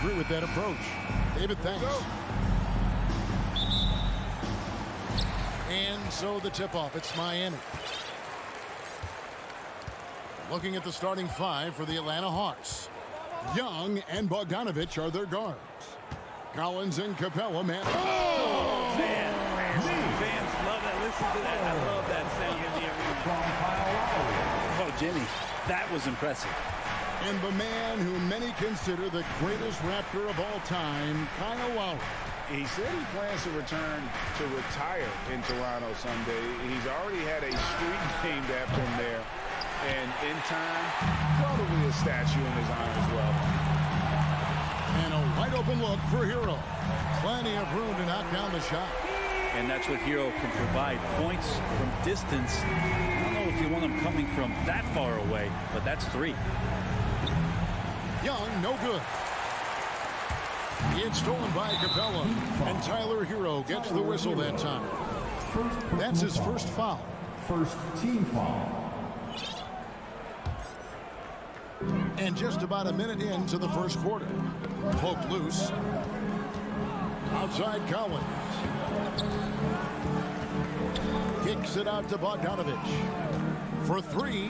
agree with that approach. David, thanks. And so the tip-off, it's Miami. Looking at the starting five for the Atlanta Hawks. Young and Bogdanovich are their guards. Collins and Capella, man. Oh, man. Fans love that. Listen to that. I love that sound in the arena. Oh, Jimmy, that was impressive. And the man who many consider the greatest Raptor of all time, Kyle Lowry. He said he plans to return to retire in Toronto someday. He's already had a street named after him there. And in time, probably a statue in his honor as well. And a wide open look for Hero. Plenty of room to knock down the shot. And that's what Hero can provide. Points from distance. I don't know if you want them coming from that far away, but that's 3. Young, no good. It's stolen by Capella. And Tyler Hero gets the whistle that time. That's his first foul. First team foul. And just about a minute into the first quarter. Poked loose. Outside Collins. Kicks it out to Bogdanovich. For 3.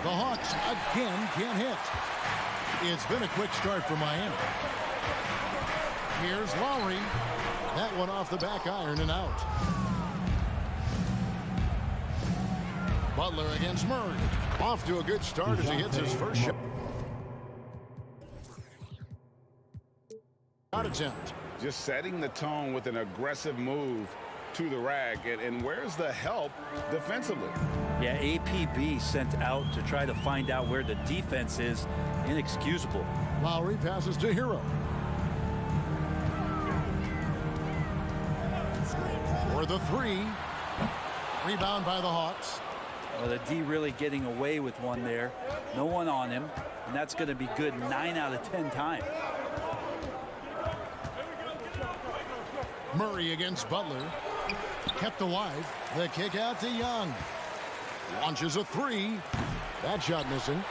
The Hawks again can't hit. It's been a quick start for Miami. Here's Lowry. That one off the back iron and out. Butler against Murray. Off to a good start as he hits his first shot. Attempt. Just setting the tone with an aggressive move to the rack. And where's the help defensively? Yeah, APB sent out to try to find out where the defense is. Inexcusable. Lowry passes to Hero. For the 3. Rebound by the Hawks. Well, the D really getting away with one there. No one on him. And that's going to be good 9 out of 10 times. Murray against Butler. Kept alive. The kick out to Young. Launches a 3. That shot missing.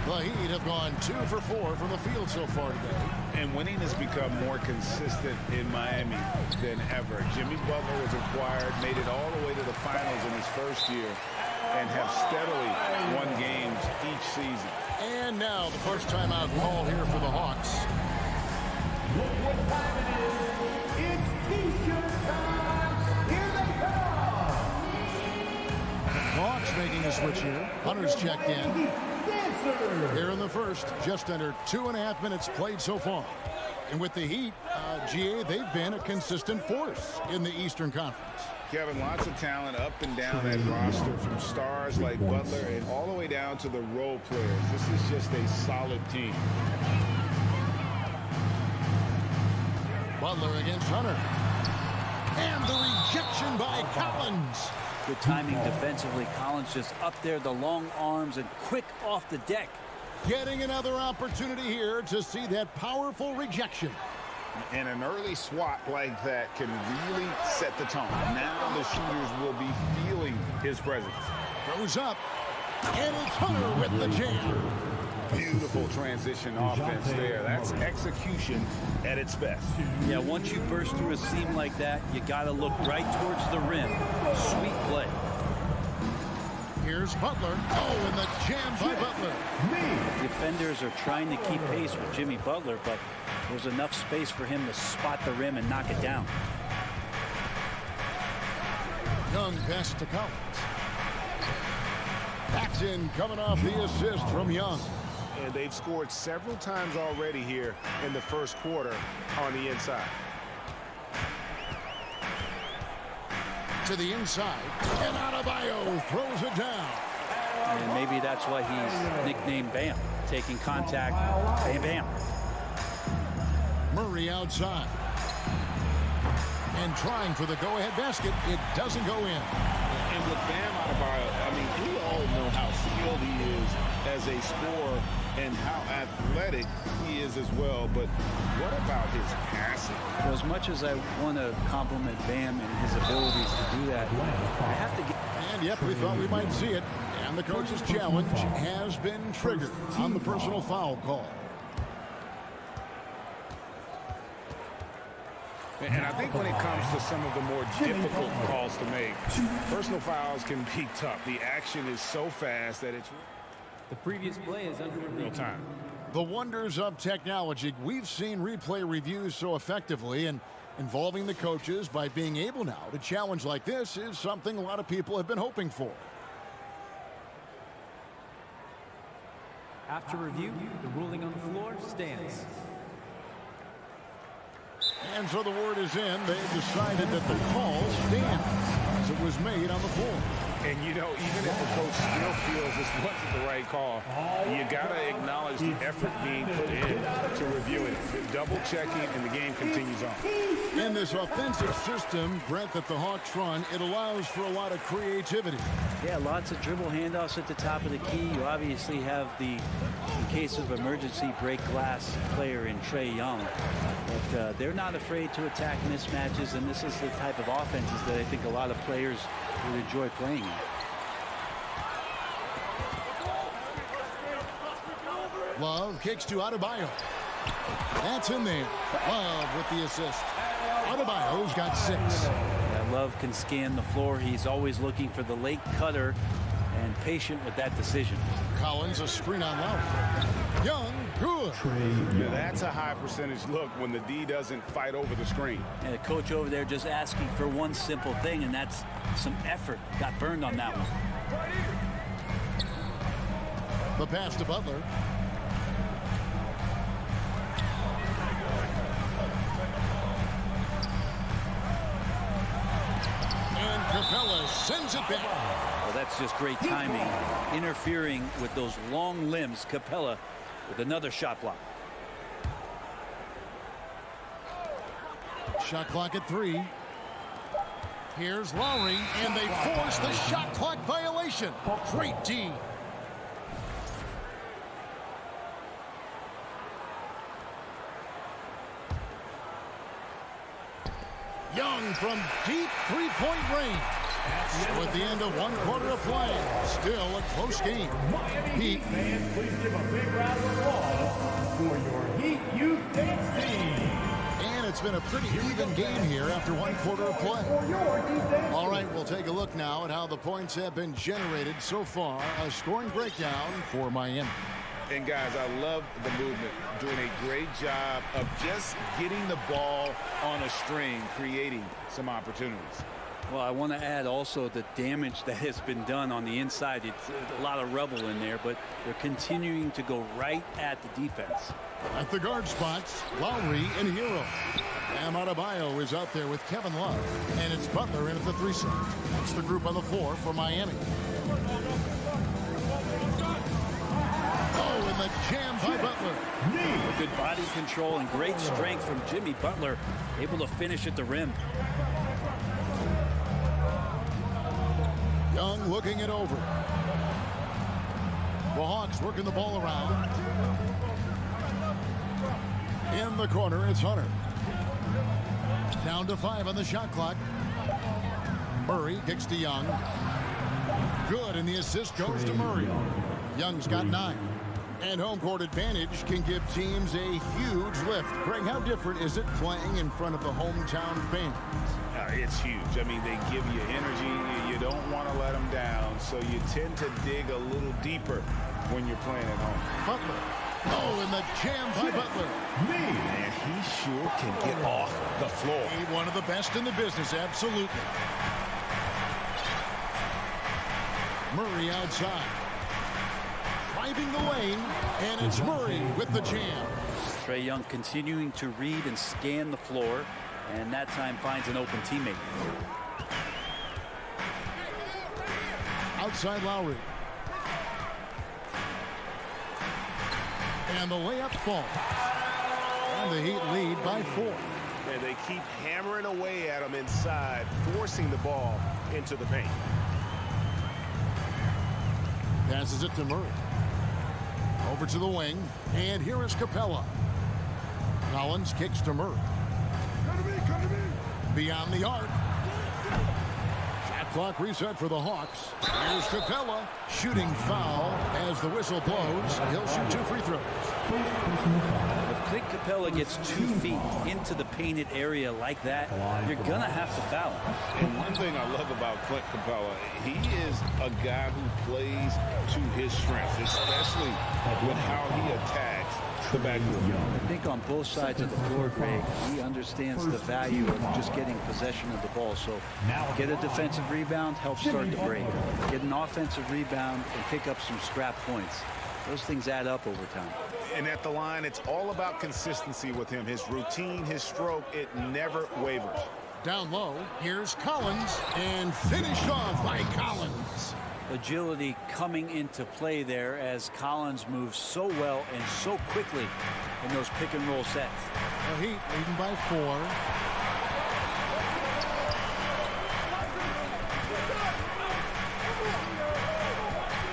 The Heat have gone 2 for 4 from the field so far today. And winning has become more consistent in Miami than ever. Jimmy Butler was acquired, made it all the way to the finals in his first year, and have steadily won games each season. And now the first timeout call here for the Hawks. Look what time it is. It's T-shirt time. Here they come. Hawks making a switch here. Hunter's checked in. Here in the first, just under 2.5 minutes played so far. And with the Heat, GA, they've been a consistent force in the Eastern Conference. Kevin, lots of talent up and down that roster, from stars like Butler and all the way down to the role players. This is just a solid team. Butler against Hunter. And the rejection by Collins. Good timing defensively. Collins just up there, the long arms, and quick off the deck. Getting another opportunity here to see that powerful rejection. And an early swat like that can really set the tone. Now the shooters will be feeling his presence. Goes up. And it's Hunter with the jam. Beautiful transition offense there. That's execution at its best. Yeah, once you burst through a seam like that, you got to look right towards the rim. Sweet play. Here's Butler. Oh, and the jam by Butler. Defenders are trying to keep pace with Jimmy Butler, but there's enough space for him to spot the rim and knock it down. Young pass to Collins. Paxson coming off the assist from Young. And they've scored several times already here in the first quarter on the inside. To the inside. And Adebayo throws it down. And maybe that's why he's nicknamed Bam. Taking contact, bam, bam. Murray outside. And trying for the go-ahead basket. It doesn't go in. And with Bam Adebayo, I mean, we all know how skilled he is as a scorer and how athletic he is as well. But what about his passing? Well, as much as I want to compliment Bam and his abilities to do that, I have to get... And yep, we thought we might see it. And And the coach's challenge has been triggered on the personal foul call. And I think when it comes to some of the more difficult calls to make, personal fouls can be tough. The action is so fast that it's... The previous play is under real time. The wonders of technology. We've seen replay reviews so effectively, and involving the coaches by being able now to challenge like this is something a lot of people have been hoping for. After review, the ruling on the floor stands. And so the word is in. They've decided that the call stands as it was made on the floor. And, you know, even if a coach still feels this wasn't the right call, you got to acknowledge the effort being put in to review it. Double-checking, and the game continues on. In this offensive system, Brent, that the Hawks run, it allows for a lot of creativity. Yeah, lots of dribble handoffs at the top of the key. You obviously have the, in case of emergency, break glass player in Trae Young. But they're not afraid to attack mismatches, and this is the type of offenses that I think a lot of players would enjoy playing in. Love kicks to Adebayo. That's in there. Love with the assist. Adebayo's got 6. Yeah, Love can scan the floor. He's always looking for the late cutter and patient with that decision. Collins, a screen on Lowry. Young, good. Yeah, that's a high percentage look when the D doesn't fight over the screen. And the coach over there just asking for one simple thing, and that's some effort. Got burned on that one. The pass to Butler. And Capella sends it back. Well, that's just great timing. Interfering with those long limbs. Capella with another shot block. Shot clock at 3. Here's Lowry, and they force the shot clock violation. Great D. Young from deep three-point range. So at the end of one quarter of play, still a close game. Heat fans, please give a big round of applause for your Heat Youth Dance Team. And it's been a pretty even game here after one quarter of play. All right, we'll take a look now at how the points have been generated so far. A scoring breakdown for Miami. And guys, I love the movement, doing a great job of just getting the ball on a string, creating some opportunities. Well, I want to add also the damage that has been done on the inside. It's a lot of rubble in there, but they're continuing to go right at the defense. At the guard spots, Lowry and Hero. Bam Adebayo is out there with Kevin Love, and it's Butler in at the 3 slot. It's the group on the floor for Miami. Oh, and the jam by Butler. Good body control and great strength from Jimmy Butler, able to finish at the rim. Young looking it over. The Hawks working the ball around. In the corner, it's Hunter. Down to 5 on the shot clock. Murray kicks to Young. Good, and the assist goes to Murray. Young's got 9. And home court advantage can give teams a huge lift. Greg, how different is it playing in front of the hometown fans? It's huge. I mean, they give you energy. You don't want to let them down, so you tend to dig a little deeper when you're playing at home. Butler. Oh, and the jam by Butler. Man, he sure can get off the floor. One of the best in the business, absolutely. Murray outside. Driving the lane, and it's Murray with the jam. Trae Young continuing to read and scan the floor, and that time finds an open teammate. Outside Lowry. And the layup falls. And the Heat lead by 4. And they keep hammering away at him inside, forcing the ball into the paint. Passes it to Murray. Over to the wing, and here is Capella. Collins kicks to Murray. Beyond the arc. Shot Clock reset for the Hawks. Here's Capella. Shooting foul as the whistle blows. He'll shoot 2 free throws. If Clint Capella gets 2 feet into the painted area like that, you're going to have to foul him. And one thing I love about Clint Capella, he is a guy who plays to his strengths, especially with how he attacks the backcourt. I think on both sides of the floor, Greg, he understands the value of just getting possession of the ball. So get a defensive rebound, help start the break. Get an offensive rebound and pick up some scrap points. Those things add up over time. And at the line, it's all about consistency with him. His routine, his stroke, it never wavers. Down low, here's Collins, and finished off by Collins. Agility coming into play there as Collins moves so well and so quickly in those pick and roll sets. The Heat leading by 4.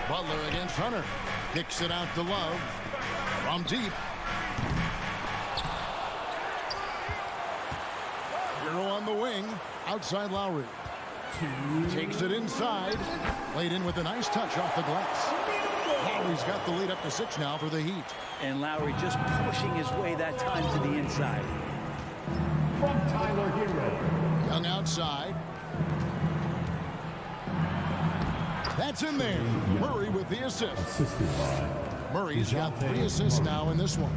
Butler against Hunter. Kicks it out to Love. From deep. Hero on the wing. Outside Lowry. Takes it inside. Laid in with a nice touch off the glass. Lowry's got the lead up to 6 now for the Heat. And Lowry just pushing his way that time to the inside. From Tyler Hero. Young outside. That's in there. Murray with the assist. Murray's got 3 assists now in this one.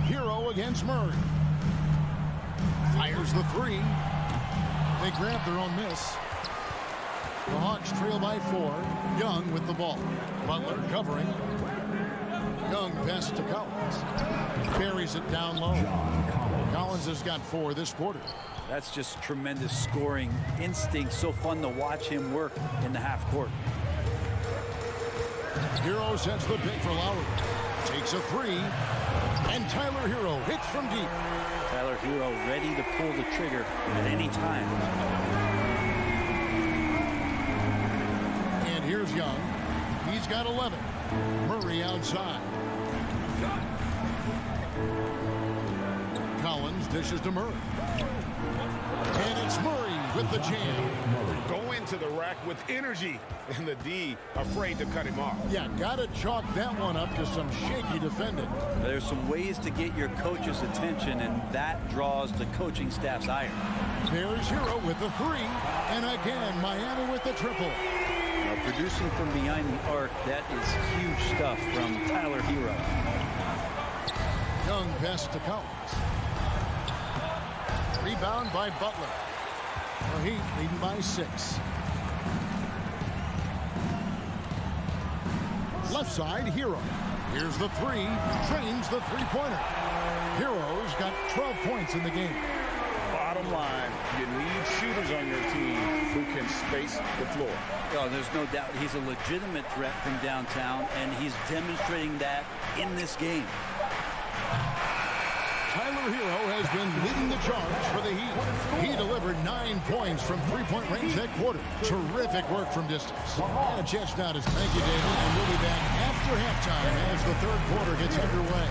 Hero against Murray. Fires the 3. They grab their own miss. The Hawks trail by 4. Young with the ball. Butler covering. Young pass to Collins. Carries it down low. Collins has got 4 this quarter. That's just tremendous scoring instinct. So fun to watch him work in the half court. Hero sets the pick for Lowry. Takes a 3. And Tyler Hero hits from deep. Tyler Hero ready to pull the trigger at any time. And here's Young. He's got 11. Murray outside. Collins dishes to Murray. And it's Murray with the jam. Go into the rack with energy, and the D afraid to cut him off. Yeah, gotta chalk that one up to some shaky defending. There's some ways to get your coach's attention, and that draws the coaching staff's ire. There's Hero with the 3. And again, Miami with the triple. Producing from behind the arc, that is huge stuff from Tyler Hero. Young pass to Collins. Rebound by Butler. The Heat leading by 6. Left side, Hero. Here's the 3. Trains the 3-pointer. Hero's got 12 points in the game. Bottom line, you need shooters on your team who can space the floor. Oh, there's no doubt he's a legitimate threat from downtown, and he's demonstrating that in this game. Tyler Hero has been leading the charge for the Heat. He delivered 9 points from 3-point range that quarter. Terrific work from distance. And a chance now to thank you, David, and we'll be back after halftime as the 3rd quarter gets underway.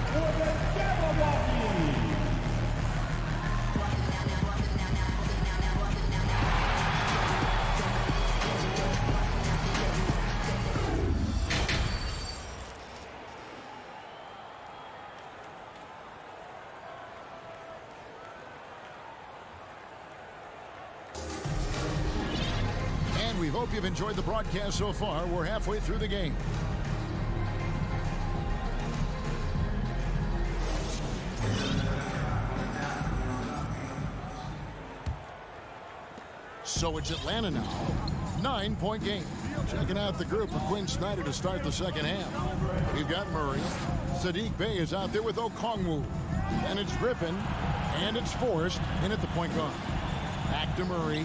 We hope you've enjoyed the broadcast so far. We're halfway through the game. So it's Atlanta now. 9-point game. Checking out the group for Quinn Snyder to start the second half. We've got Murray. Sadiq Bey is out there with Okongwu. And it's Griffin. And it's Forrest in at the point guard. Back to Murray.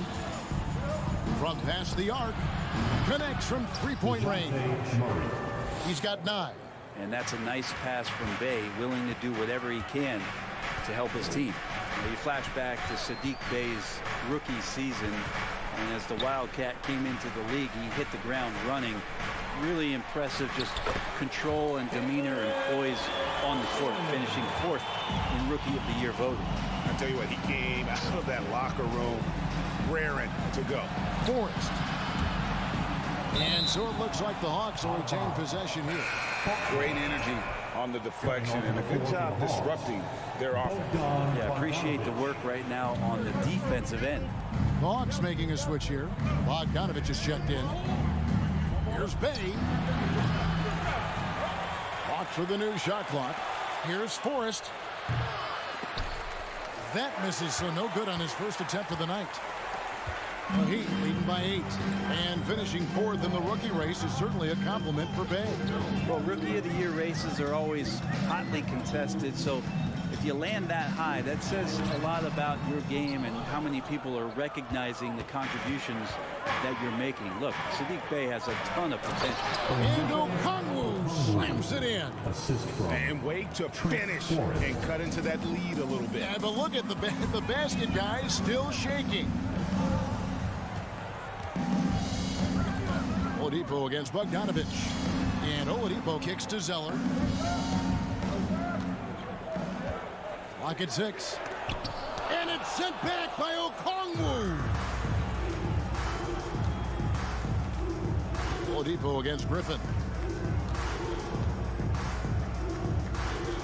From past the arc, connects from 3-point range. He's got 9. And that's a nice pass from Bey, willing to do whatever he can to help his team. Now you flash back to Sadiq Bey's rookie season, and as the Wildcat came into the league, he hit the ground running. Really impressive, just control and demeanor and poise on the court, finishing 4th in Rookie of the Year voting. I tell you what, he came out of that locker room raring to go. Forrest. And so it looks like the Hawks will retain possession here. Great energy on the deflection and a good job disrupting their offense. Yeah, appreciate the work right now on the defensive end. The Hawks making a switch here. Bogdanovich is checked in. Here's Bay. Hawks with the new shot clock. Here's Forrest. That misses, so no good on his first attempt of the night. The Heat leading by 8. And finishing 4th in the rookie race is certainly a compliment for Bay. Well, Rookie of the Year races are always hotly contested, so if you land that high, that says a lot about your game and how many people are recognizing the contributions that you're making. Look, Sadiq Bey has a ton of potential. And Okongwu slams it in. And wait to finish and cut into that lead a little bit. Yeah, but look at the basket, guys, still shaking. Oladipo against Bogdanovich. And Oladipo kicks to Zeller. Clock at 6. And it's sent back by Okongwu. Oladipo against Griffin.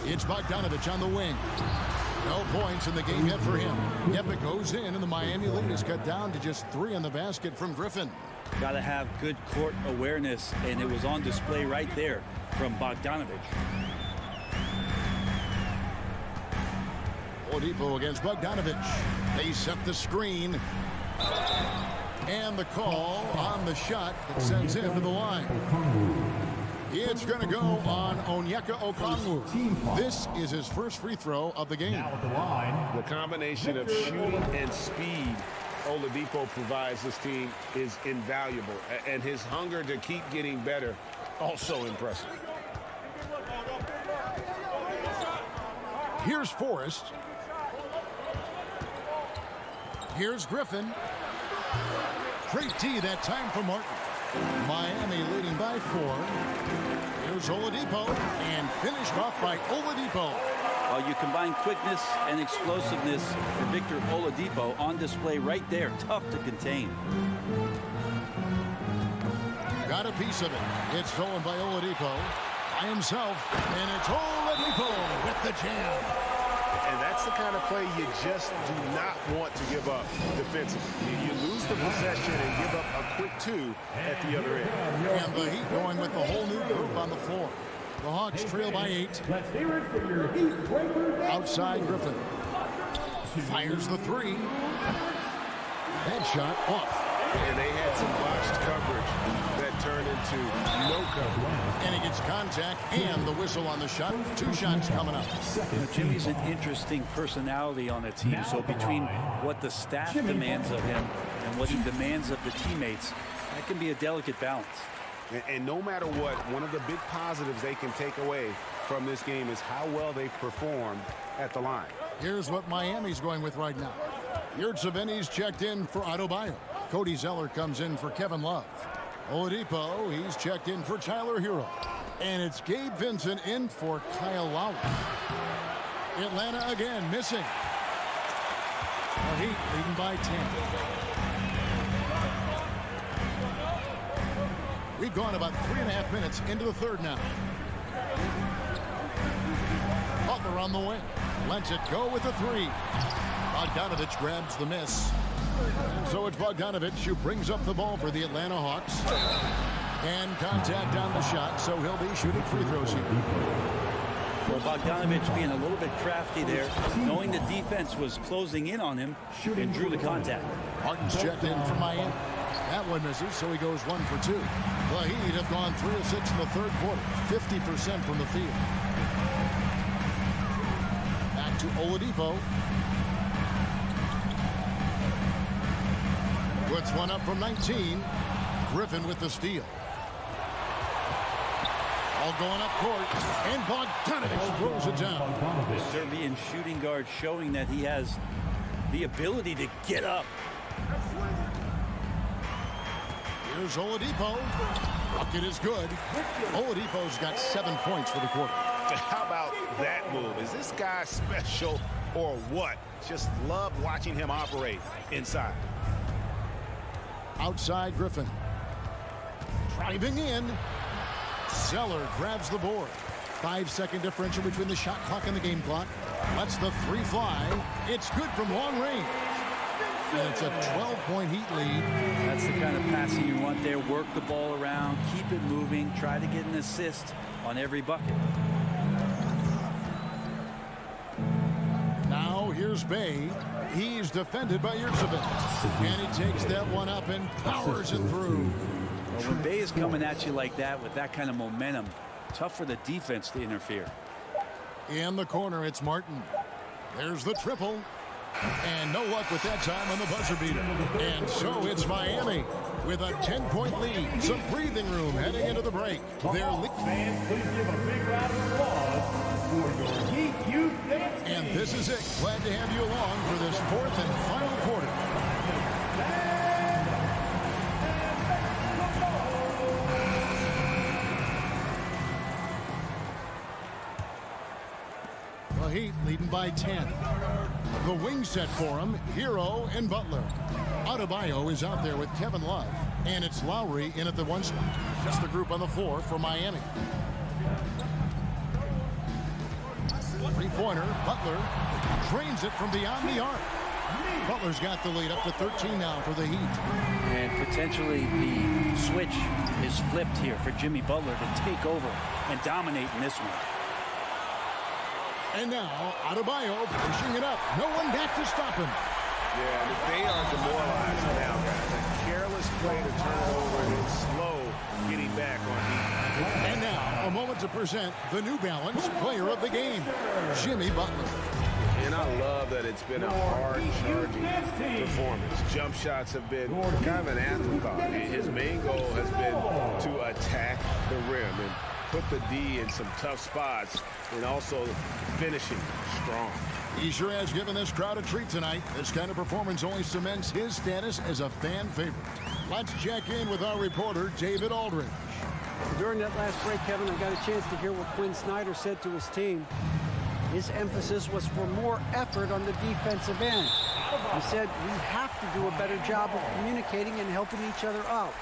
It's Bogdanovich on the wing. No points in the game yet for him. Yep, it goes in, and the Miami lead is cut down to just 3 on the basket from Griffin. Got to have good court awareness, and it was on display right there from Bogdanovich. Oladipo against Bogdanovich. They set the screen. And the call on the shot that sends him to the line. It's going to go on Onyeka Okongwu. This is his first free throw of the game. The combination of shooting and speed Oladipo provides this team is invaluable. And his hunger to keep getting better, also impressive. Here's Forrest. Here's Griffin. Great D that time for Martin. Miami leading by 4. Here's Oladipo, and finished off by Oladipo. Well, you combine quickness and explosiveness for Victor Oladipo on display right there. Tough to contain. Got a piece of it. It's stolen by Oladipo by himself, and it's Oladipo with the jam. And that's the kind of play you just do not want to give up defensively. You lose the possession and give up a quick 2 at the other end. And the Heat going with the whole new group on the floor. The Hawks trail by 8. Let's hear it for your Heat breaker. Outside Griffin. Fires the 3. That shot off. And they had some botched coverage that turned into no coverage. And he gets contact and the whistle on the shot. 2 shots coming up. Jimmy's an interesting personality on the team. So between what the staff demands of him and what he demands of the teammates, that can be a delicate balance. And no matter what, one of the big positives they can take away from this game is how well they performed at the line. Here's what Miami's going with right now. Yurtseven's checked in for Adebayo. Cody Zeller comes in for Kevin Love. Oladipo, he's checked in for Tyler Hero. And it's Gabe Vincent in for Kyle Lowry. Atlanta again missing. The Heat leading by 10. We've gone about 3.5 minutes into the third now. Butler on the wing. Lets it go with the 3. Bogdanovich grabs the miss. And so it's Bogdanovich who brings up the ball for the Atlanta Hawks. And contact on the shot, so he'll be shooting free throws here. Well, Bogdanovich being a little bit crafty there, knowing the defense was closing in on him, and drew the contact. Martin's checked in for Miami. That one misses, so he goes 1 for 2. The Heat have gone 3 of 6 in the third quarter, 50% from the field. Back to Oladipo. Puts one up from 19. Griffin with the steal. All going up court, and Bogdanovich throws it down. Serbian shooting guard showing that he has the ability to get up. Here's Oladipo. Bucket is good. Oladipo's got 7 points for the quarter. How about that move? Is this guy special or what. Just love watching him operate inside. Outside Griffin. Driving in. Zeller grabs the board. 5-second differential between the shot clock and the game clock. Lets the three fly. It's good from long range. And it's a 12-point Heat lead. That's the kind of passing you want there. Work the ball around, keep it moving, try to get an assist on every bucket. Now here's Bay. He's defended by Yurtsevic. And he takes that one up and powers it through. Well, when Bay is coming at you like that with that kind of momentum, tough for the defense to interfere. In the corner, it's Martin. There's the triple. And no luck with that time on the buzzer beater. And so it's Miami with a 10-point lead. Some breathing room heading into the break. Fans, please give a big round of applause for your Heat Youth Dance Team. And this is it. Glad to have you along for this fourth and final quarter. The Heat leading by 10. The wing set for him, Hero and Butler. Adebayo is out there with Kevin Love. And it's Lowry in at the one spot. Just the group on the floor for Miami. Three-pointer, Butler drains it from beyond the arc. Butler's got the lead up to 13 now for the Heat. And potentially the switch is flipped here for Jimmy Butler to take over and dominate in this one. And now, Adebayo pushing it up. No one back to stop him. Yeah, they are demoralized now, guys. A careless play to turn it over and it's slow getting back on defense. And now, a moment to present the New Balance Player of the Game, Jimmy Butler. And I love that it's been a hard-charging performance. Jump shots have been kind of an afterthought. His main goal has been to attack the rim and put the D in some tough spots and also finishing strong. He sure has given this crowd a treat tonight. This kind of performance only cements his status as a fan favorite. Let's check in with our reporter, David Aldridge. During that last break, Kevin, I got a chance to hear what Quinn Snyder said to his team. His emphasis was for more effort on the defensive end. He said, we have to do a better job of communicating and helping each other out.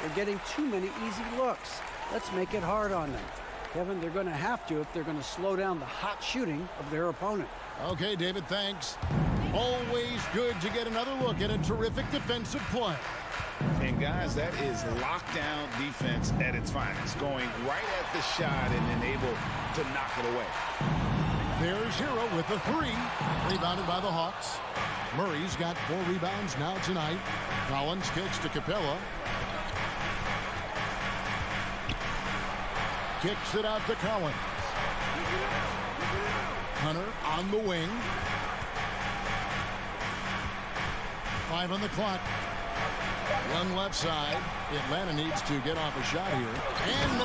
They're getting too many easy looks. Let's make it hard on them. Kevin, they're going to have to if they're going to slow down the hot shooting of their opponent. Okay, David, thanks. Always good to get another look at a terrific defensive play. And guys, that is lockdown defense at its finest, going right at the shot and then able to knock it away. There's Hero with the three, rebounded by the Hawks. Murray's got 4 rebounds now tonight. Collins kicks to Capella. Kicks it out to Collins. Hunter on the wing. 5 on the clock. Young left side. Atlanta needs to get off a shot here. And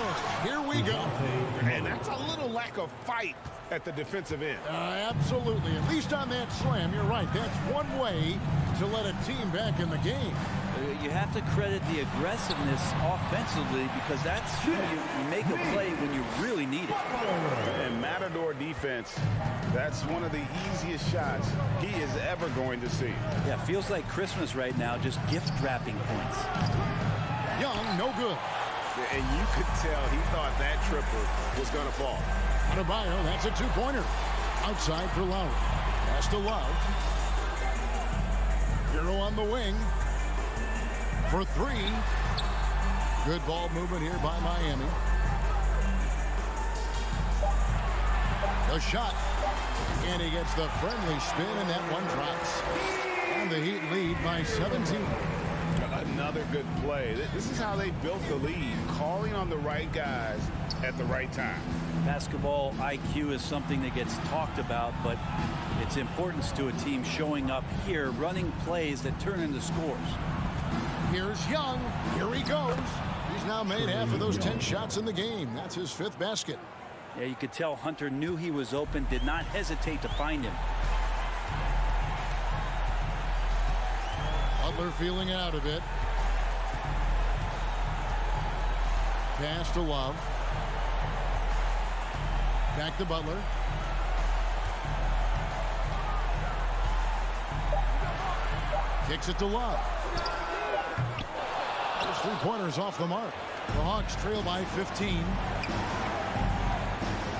here we go. And that's a little lack of fight at the defensive end. Absolutely. At least on that slam, you're right. That's one way to let a team back in the game. You have to credit the aggressiveness offensively because that's when you make a play when you really need it. And Matador defense, that's one of the easiest shots he is ever going to see. Yeah, feels like Christmas right now, just gift wrapping points. Young, no good. And you could tell he thought that triple was going to fall. Adebayo, that's a 2-pointer. Outside for Lowry. Pass to Love. Hero on the wing. For 3. Good ball movement here by Miami. The shot. And he gets the friendly spin, and that one drops. And the Heat lead by 17. Another good play. This is how they built the lead, calling on the right guys at the right time. Basketball IQ is something that gets talked about, but its importance to a team showing up here, running plays that turn into scores. Here's Young. Here he goes. He's now made half of those 10 shots in the game. That's his 5th basket. Yeah, you could tell Hunter knew he was open, did not hesitate to find him. Butler feeling out a bit. Pass to Love. Back to Butler. Kicks it to Love. Those three-pointers off the mark. The Hawks trail by 15.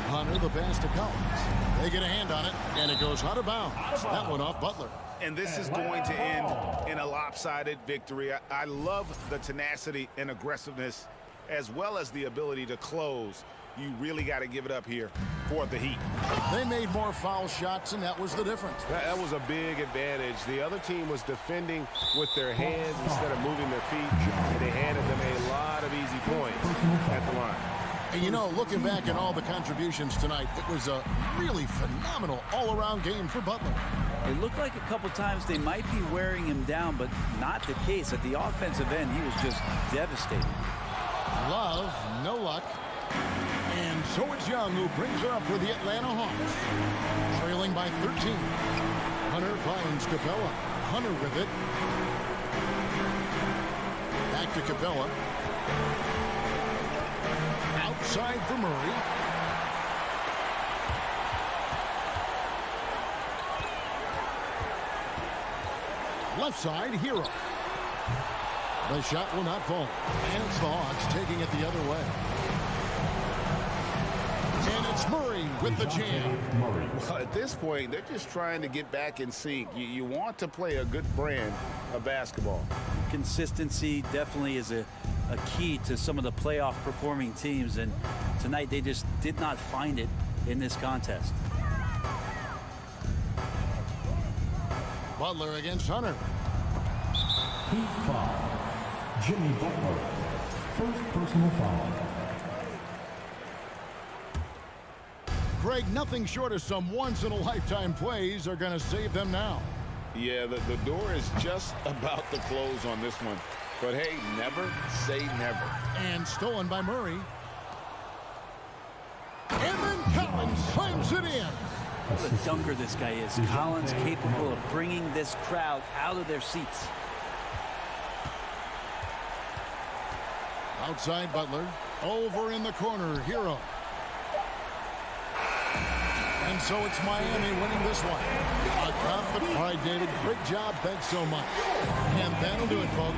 Hunter, the pass to Collins. They get a hand on it, and it goes out of bounds. That one off Butler. And this is going to end in a lopsided victory. I love the tenacity and aggressiveness as well as the ability to close. You really got to give it up here for the Heat. They made more foul shots, and that was the difference. That was a big advantage. The other team was defending with their hands instead of moving their feet, and they handed them a lot of easy points at the line. And you know, looking back at all the contributions tonight, it was a really phenomenal all-around game for Butler. It looked like a couple times they might be wearing him down, but not the case. At the offensive end, he was just devastated. Love, no luck. And so it's Young who brings her up for the Atlanta Hawks. Trailing by 13. Hunter finds Capella. Hunter with it. Back to Capella. Outside for Murray. Left side, Hero. The shot will not fall. And it's the Hawks taking it the other way. And it's Murray with the jam. At this point, they're just trying to get back in sync. You want to play a good brand of basketball. Consistency definitely is a key to some of the playoff performing teams, and tonight they just did not find it in this contest. Butler against Hunter. Heat foul. Jimmy Butler. First personal foul. Greg, nothing short of some once-in-a-lifetime plays are going to save them now. Yeah, the door is just about to close on this one. But hey, never say never. And stolen by Murray. And then Collins slams it in. What a dunker this guy is. Collins capable of bringing this crowd out of their seats. Outside Butler. Over in the corner, Hero. And so it's Miami winning this one. A confident. All right, David, great job. Thanks so much. And that'll do it, folks.